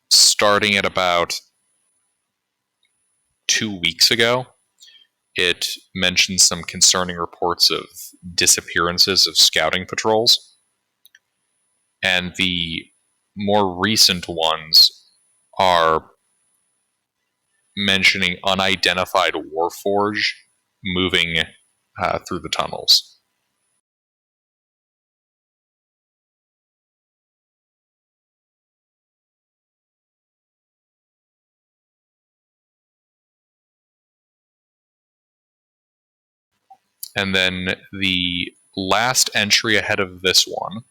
Starting at about 2 weeks ago, it mentions some concerning reports of disappearances of scouting patrols. And the more recent ones are mentioning unidentified Warforged moving through the tunnels. And then the last entry ahead of this one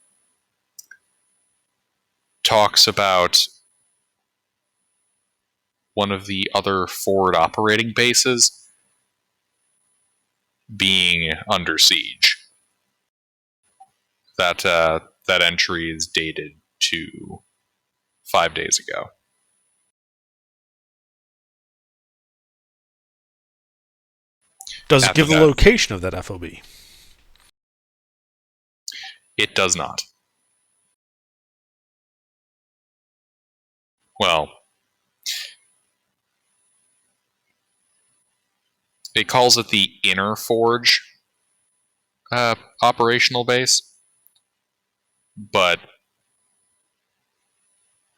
talks about one of the other forward operating bases being under siege. That entry is dated to 5 days ago. Does it After give the that- location of that FOB? It does not. Well, it calls it the Inner Forge operational base, but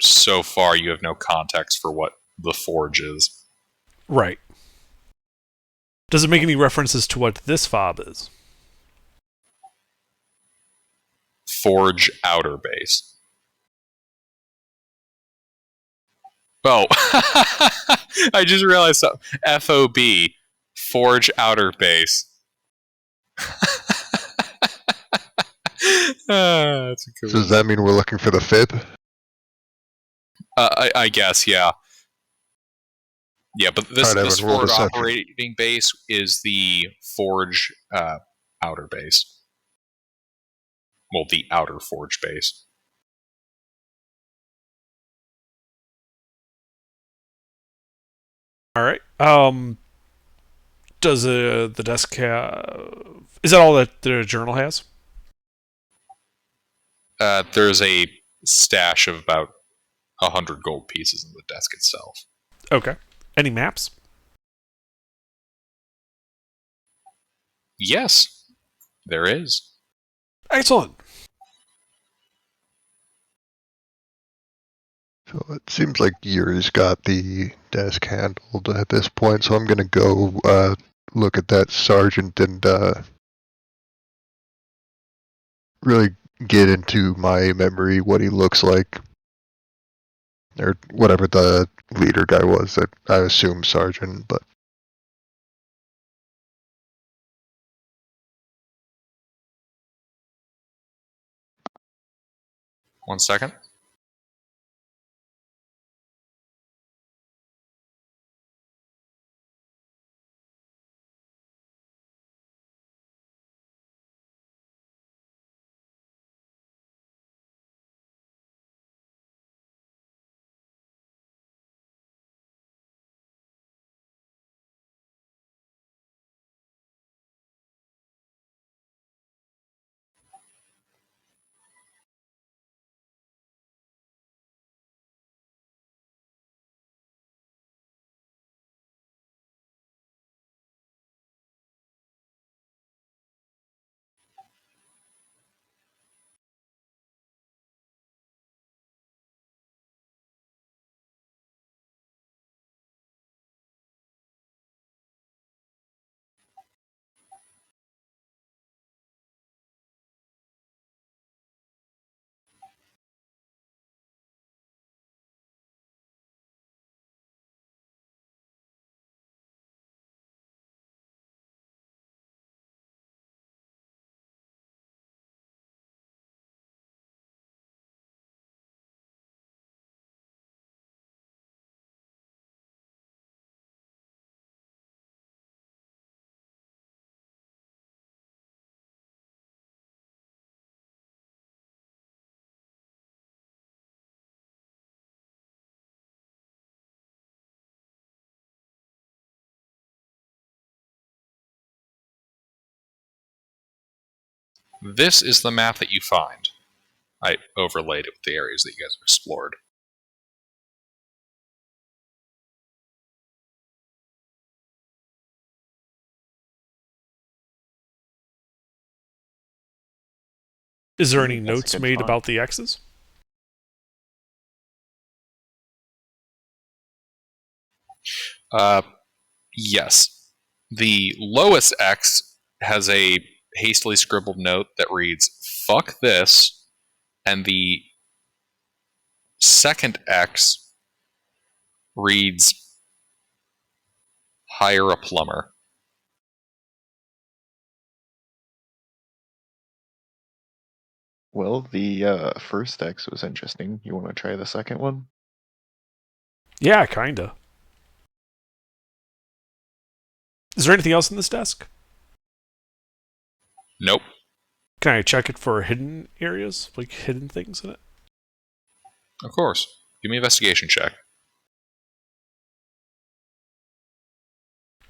so far you have no context for what the Forge is. Right. Does it make any references to what this fob is? Forge Outer Base. Oh, I just realized something. FOB, Forge Outer Base. That's a good So does that mean we're looking for the fib? I guess, yeah. Yeah, but this Alright, this Evan, roll forward deception. operating base is the Forge Outer Base. Well, the Outer Forge Base. All right. Does the desk have? Is that all that the journal has? There's a stash of about 100 gold pieces in the desk itself. Okay. Any maps? Yes, there is. Excellent. So it seems like Yuri's got the desk handled at this point, so I'm gonna go look at that sergeant and really get into my memory what he looks like. Or whatever the leader guy was, I assume sergeant, but 1 second. This is the map that you find. I overlaid it with the areas that you guys have explored. Is there any That's a notes good made spot. about the X's? Yes. The lowest X has a hastily scribbled note that reads, "Fuck this," and the second X reads, "Hire a plumber." Well, the first X was interesting. You want to try the second one? Yeah, kinda. Is there anything else in this desk? Nope. Can I check it for hidden areas, like hidden things in it? Of course. Give me an investigation check.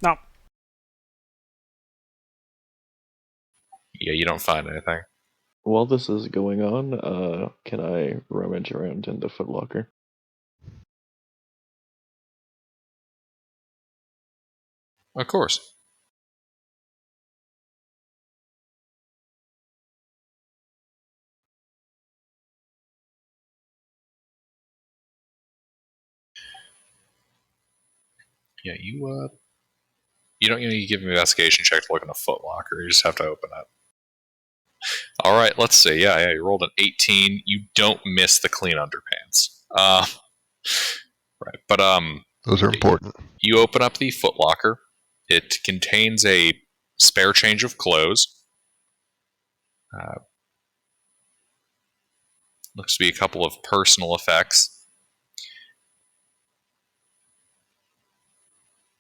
No. Yeah, you don't find anything. While this is going on, can I rummage around in the footlocker? Of course. Yeah, you don't need to give an investigation check to look in a footlocker. You just have to open it. All right, let's see. Yeah, you rolled an 18. You don't miss the clean underpants. Right, but Those are important. you open up the footlocker. It contains a spare change of clothes. Looks to be a couple of personal effects.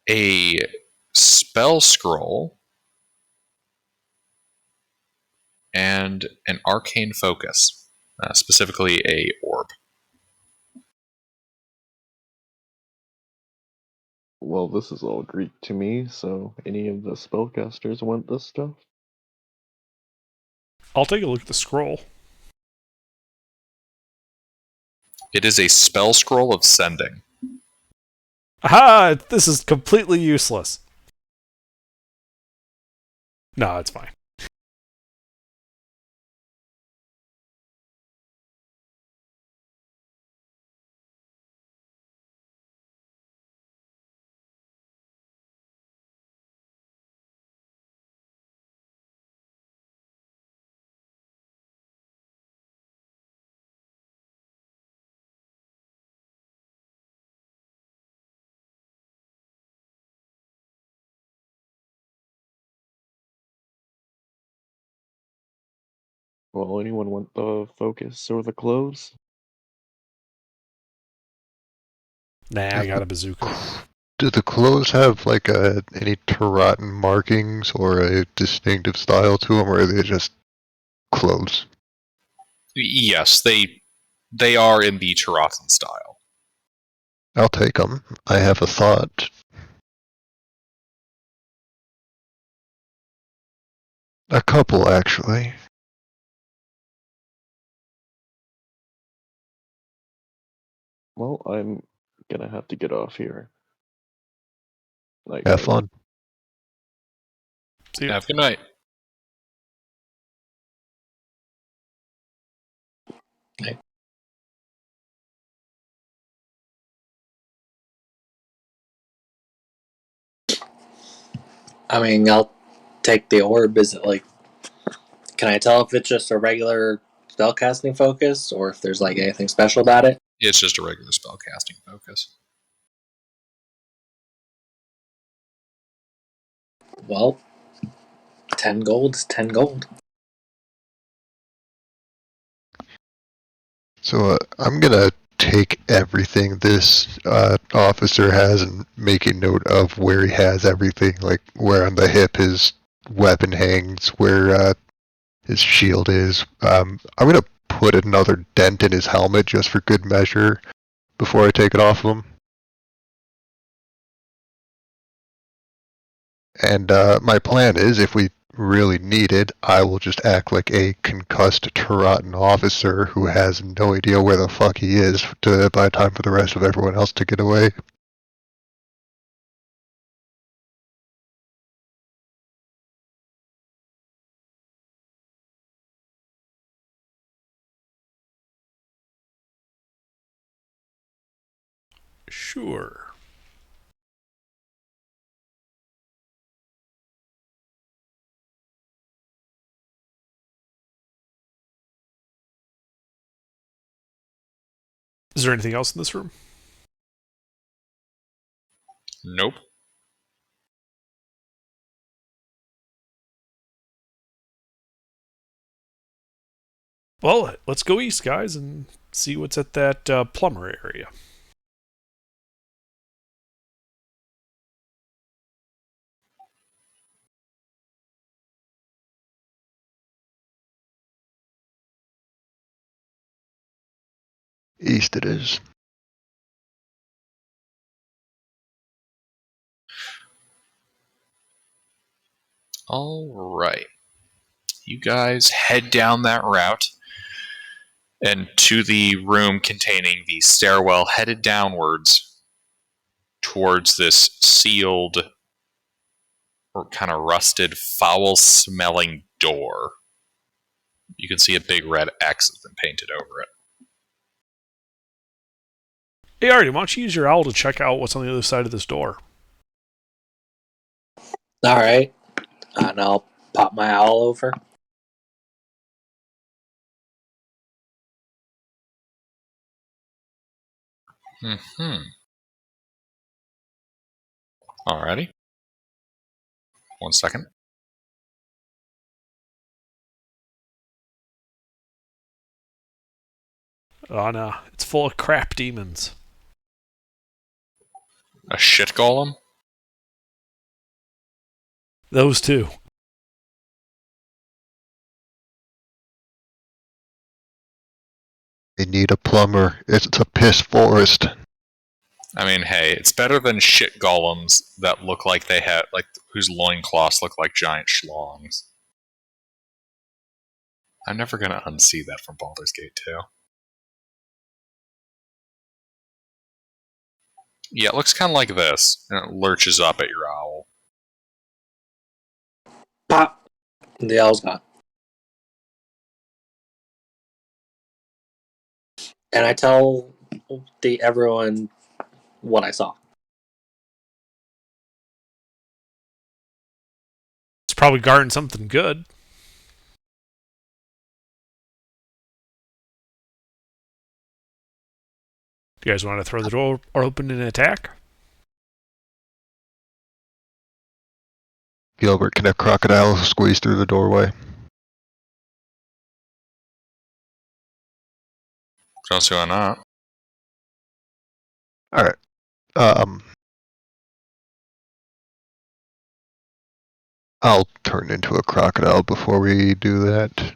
A spell scroll and an arcane focus, specifically a orb. Well, this is all Greek to me, so any of the spellcasters want this stuff? I'll take a look at the scroll. It is a spell scroll of sending. Aha! This is completely useless. No, it's fine. Well, anyone want the focus or the clothes? Nah, I got a bazooka. Do the clothes have like any Taratan markings or a distinctive style to them, or are they just clothes? Yes, they are in the Taratan style. I'll take them. I have a thought. A couple, actually. Well, I'm gonna have to get off here. Night, Have guys. fun. See ya. Have a good night. I mean, I'll take the orb. Is it like? Can I tell if it's just a regular spellcasting focus, or if there's like anything special about it? It's just a regular spell casting focus. Well, 10 gold is 10 gold. So I'm gonna take everything this officer has and make a note of where he has everything, like where on the hip his weapon hangs, where his shield is. I'm gonna put another dent in his helmet just for good measure before I take it off of him. And my plan is, if we really need it, I will just act like a concussed Taratan officer who has no idea where the fuck he is to buy time for the rest of everyone else to get away. Sure. Is there anything else in this room? Nope. Well, let's go east, guys, and see what's at that plumber area. East it is. All right. You guys head down that route and to the room containing the stairwell, headed downwards towards this sealed or kind of rusted, foul-smelling door. You can see a big red X has been painted over it. Hey, Artie, why don't you use your owl to check out what's on the other side of this door? All right, and I'll pop my owl over. Hmm. Alrighty. 1 second. Oh no, it's full of crap demons. A shit golem? Those two. They need a plumber. It's a piss forest. I mean, hey, it's better than shit golems that look like they have, like, whose loincloths look like giant schlongs. I'm never gonna unsee that from Baldur's Gate 2. Yeah, it looks kind of like this, and it lurches up at your owl. Pop. The owl's gone. And I tell everyone what I saw. It's probably guarding something good. Do you guys want to throw the door open and attack? Gilbert, can a crocodile squeeze through the doorway? Don't see why not. Alright. I'll turn into a crocodile before we do that.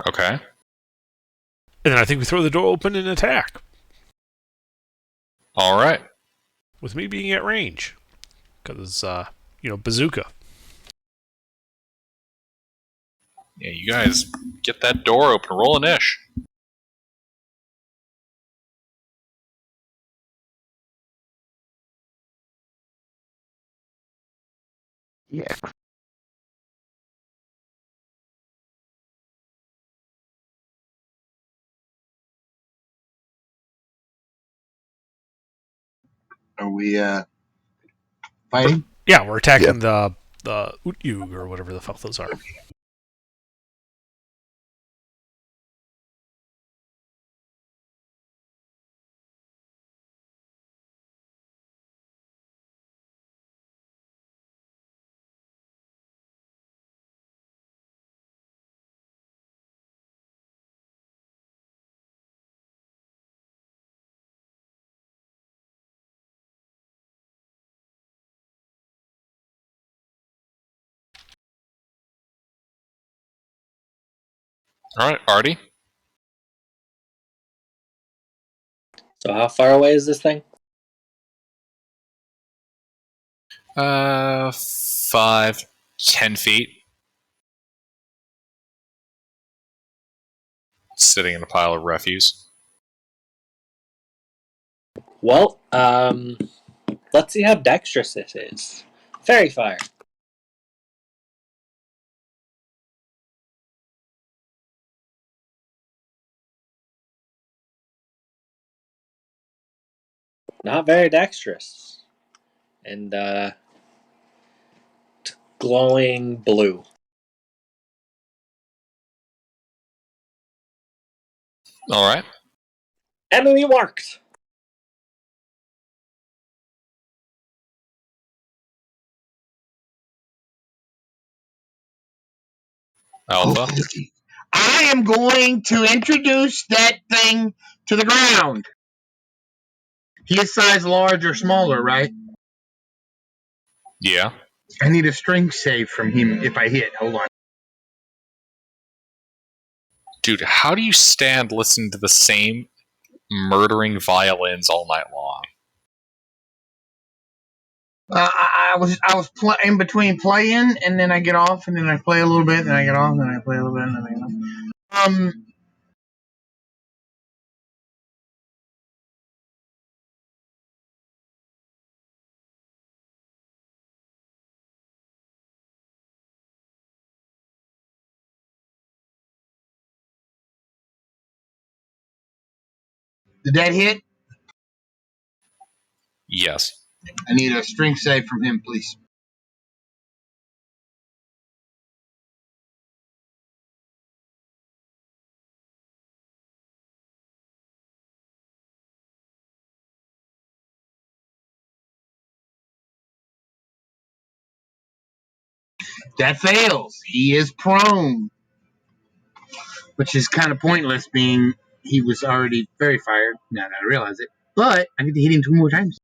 Okay. And then I think we throw the door open and attack. Alright. With me being at range. Because, bazooka. Yeah, you guys get that door open. Roll an ish. Yeah. Are we fighting? Yeah, we're attacking Yep. the Utyug or whatever the fuck those are. Alright, Artie. So how far away is this thing? 5, 10 feet. Sitting in a pile of refuse. Well, let's see how dexterous this is. Fairy fire. Not very dexterous. And glowing blue. Alright. Enemy marked. Alpha. I am going to introduce that thing to the ground. He is size large or smaller, right? Yeah. I need a strength save from him if I hit. Hold on. Dude, how do you stand listening to the same murdering violins all night long? I was in between playing, and then I get off, and then I play a little bit, and then I get off, and then I play a little bit, and then I get off. Did that hit? Yes. I need a strength save from him, please. That fails. He is prone, which is kind of pointless, being he was already very fired. Now that I realize it, but I get to hit him 2 more times.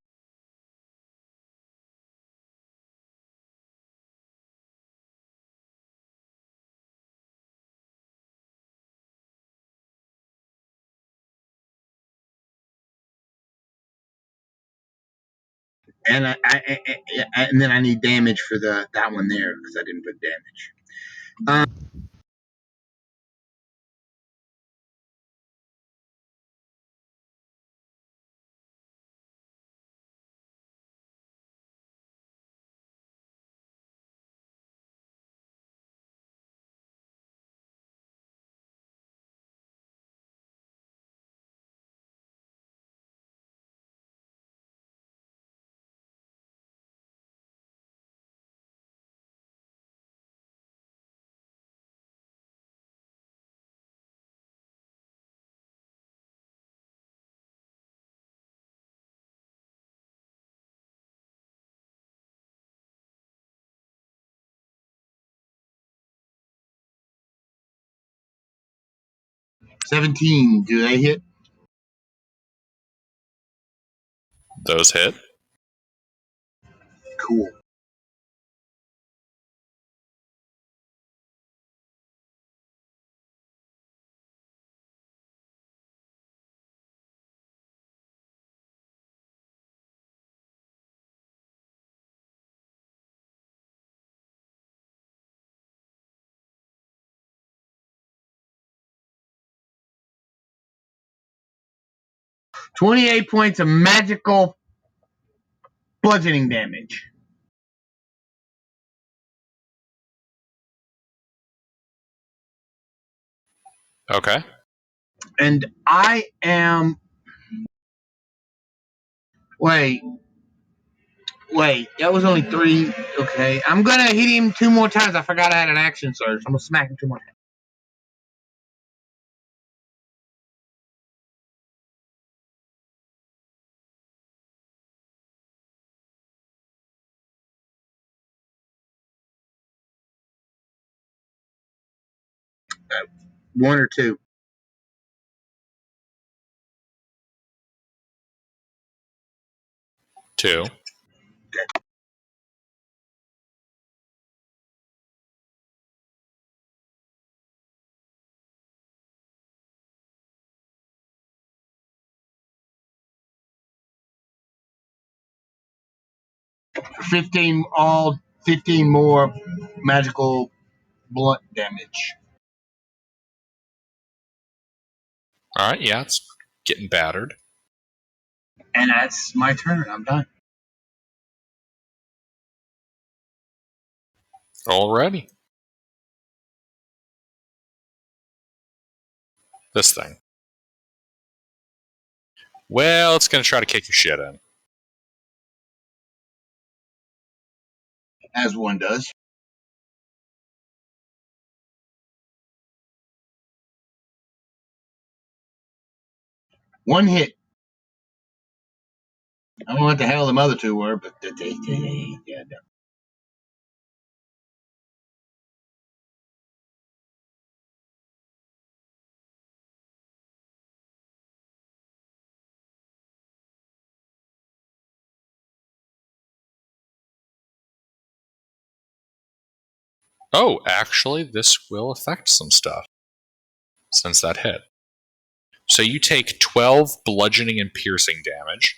And and then I need damage for that one there because I didn't put damage. 17. Do they hit? Those hit. Cool. $28 points of magical bludgeoning damage. Okay. And I am. Wait. That was only 3. Okay. I'm going to hit him 2 more times. I forgot I had an action surge. I'm going to smack him 2 more times. Uh, 1 or 2. 2. 15 more magical blunt damage. All right. Yeah, it's getting battered. And that's my turn. I'm done. Alrighty. This thing. Well, it's going to try to kick your shit in. As one does. One hit. I don't know what the hell the other 2 were, but yeah. Oh, actually, this will affect some stuff since that hit. So you take 12 bludgeoning and piercing damage.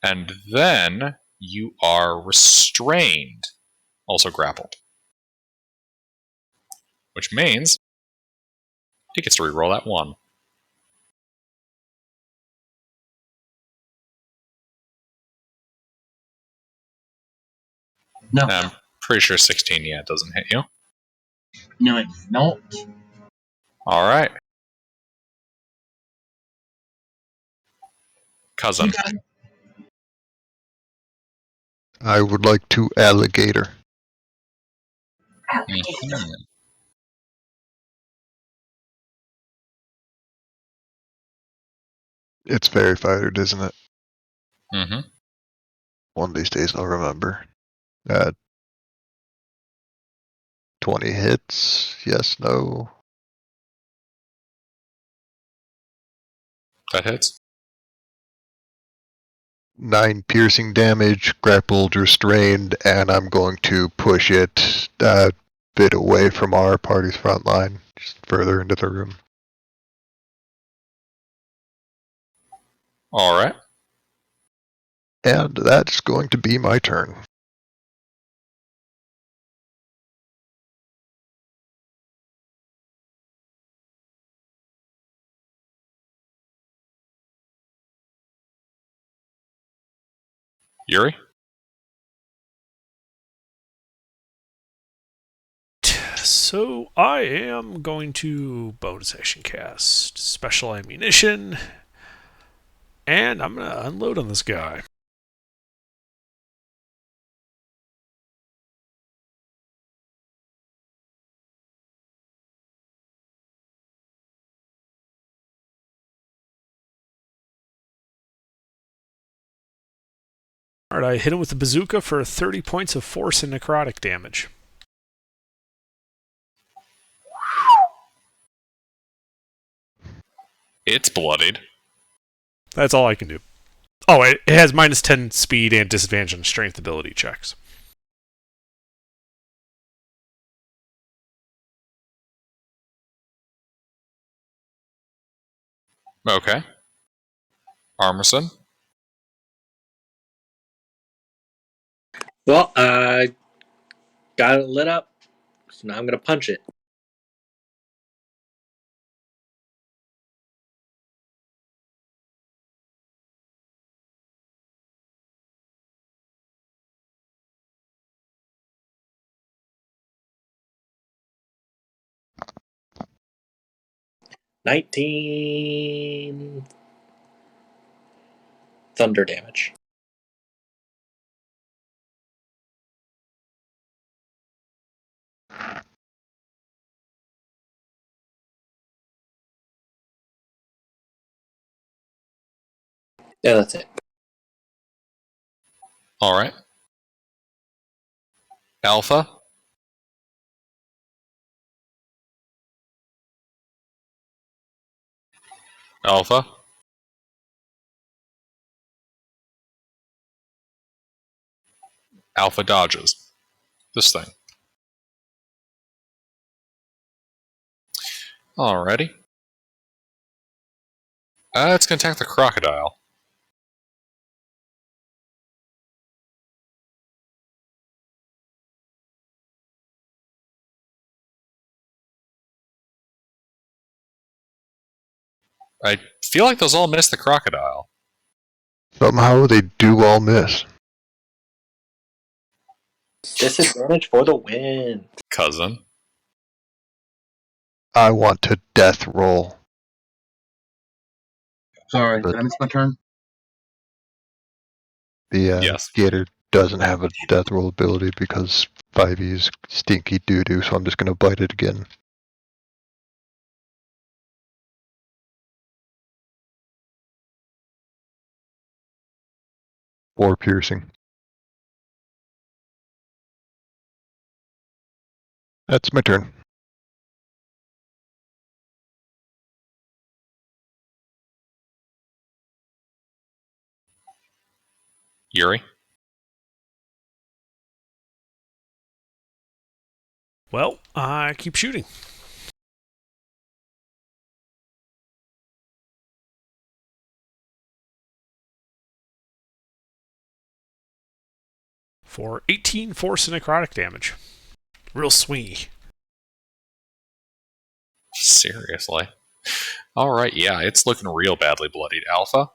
And then you are restrained, also grappled. Which means it gets to reroll that 1. No. I'm pretty sure 16, yeah, it doesn't hit you. No, it don't. All right. Cousin. You got I would like to alligator. Mhm. It's very fired, isn't it? Mhm. One of these days I'll remember. 20 hits. Yes, no. That hits. 9 piercing damage, grappled, restrained, and I'm going to push it a bit away from our party's front line, just further into the room. All right. And that's going to be my turn. Yuri. So I am going to bonus action cast special ammunition, and I'm gonna unload on this guy. All right, I hit him with the bazooka for 30 points of force and necrotic damage. It's bloodied. That's all I can do. Oh, it has minus 10 speed and disadvantage on strength ability checks. Okay. Armisen. Well, I got it lit up, so now I'm gonna punch it. $19 thunder damage. Yeah, that's it. All right. Alpha. Alpha. Alpha dodges. This thing. Alrighty. It's going to attack the crocodile. I feel like those all miss the crocodile. Somehow they do all miss. Disadvantage for the win. Cousin. I want to death roll. Sorry, But did I miss my turn? the Yes. gator doesn't have a death roll ability because 5e is stinky doo-doo, so I'm just going to bite it again. Or piercing. That's my turn. Yuri. Well, I keep shooting. For 18 force and necrotic damage. Real swingy. Seriously. Alright, yeah, it's looking real badly bloodied. Alpha.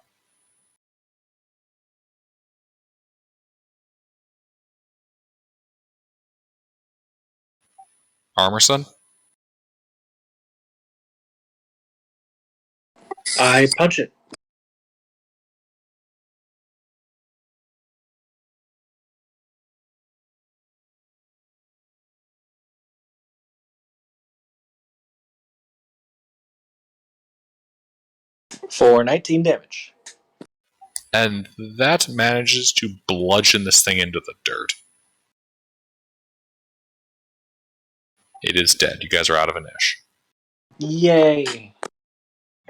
Armorson. I punch it. For 19 damage. And that manages to bludgeon this thing into the dirt. It is dead. You guys are out of an ish. Yay.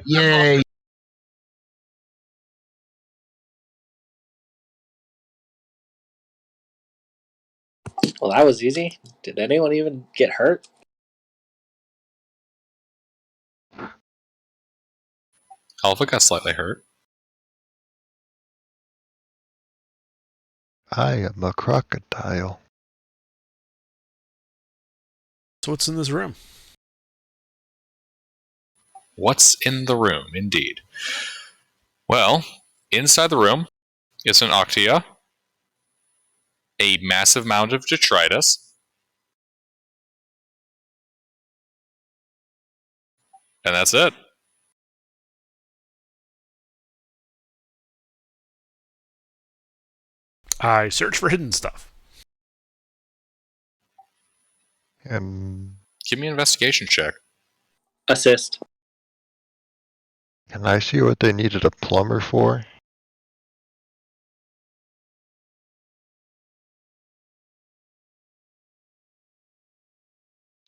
Yay. Well, that was easy. Did anyone even get hurt? Alpha got slightly hurt. I am a crocodile. So what's in this room? What's in the room, indeed? Well, inside the room is an Octia, a massive mound of detritus, and that's it. I search for hidden stuff. And Give me an investigation check. Assist. can I see what they needed a plumber for?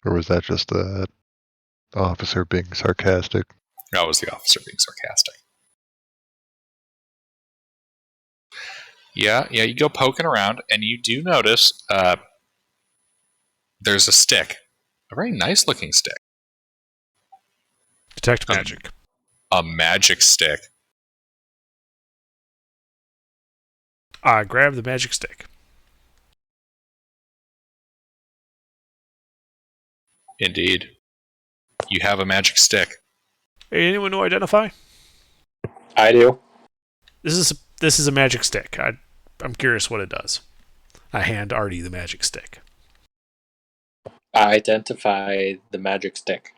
Or was that just the officer being sarcastic? That was the officer being sarcastic. Yeah, you go poking around, and you do notice there's a stick. A very nice-looking stick. Detect magic. A magic stick. I grab the magic stick. Indeed. You have a magic stick. Hey, anyone know identify? I do. This is a magic stick. I'm curious what it does. I hand Artie the magic stick. I identify the magic stick.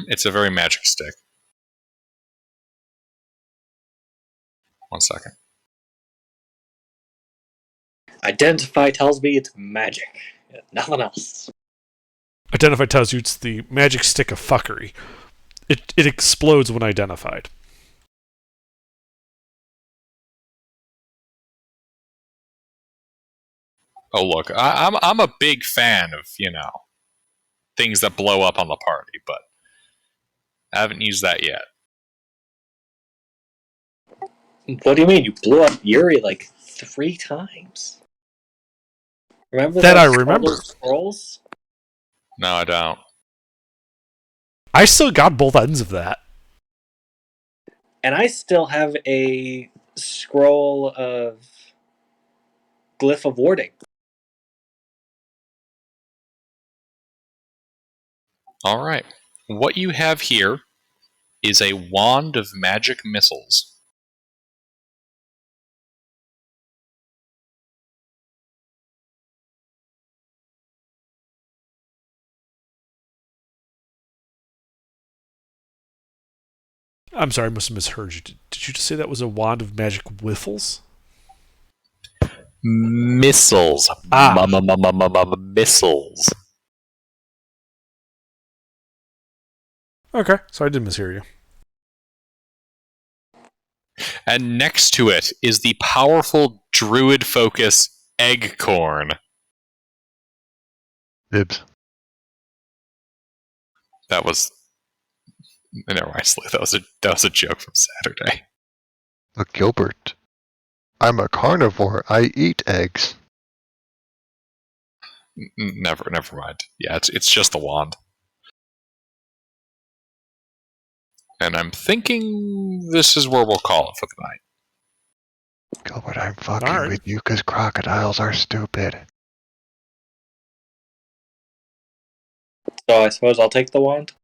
It's a very magic stick. 1 second. Identify tells me it's magic. Nothing else. Identify tells you it's the magic stick of fuckery. It explodes when identified. Oh, look, I'm a big fan of, things that blow up on the party, but I haven't used that yet. What do you mean? You blew up Yuri like 3 times. Remember That I those remember. Scrolls? No, I don't. I still got both ends of that. And I still have a scroll of Glyph of Warding. All right. What you have here is a wand of magic missiles. I'm sorry, I must have misheard you. Did you just say that was a wand of magic whiffles? Missiles. Missiles. Okay, so I did mishear you. And next to it is the powerful druid focus Eggcorn. Dibs. That was... Never mind, that was a joke from Saturday. Look, Gilbert. I'm a carnivore. I eat eggs. Never mind. Yeah, it's just the wand. And I'm thinking this is where we'll call it for the night. Gilbert, I'm fucking Alright. with you because crocodiles are stupid. So I suppose I'll take the wand.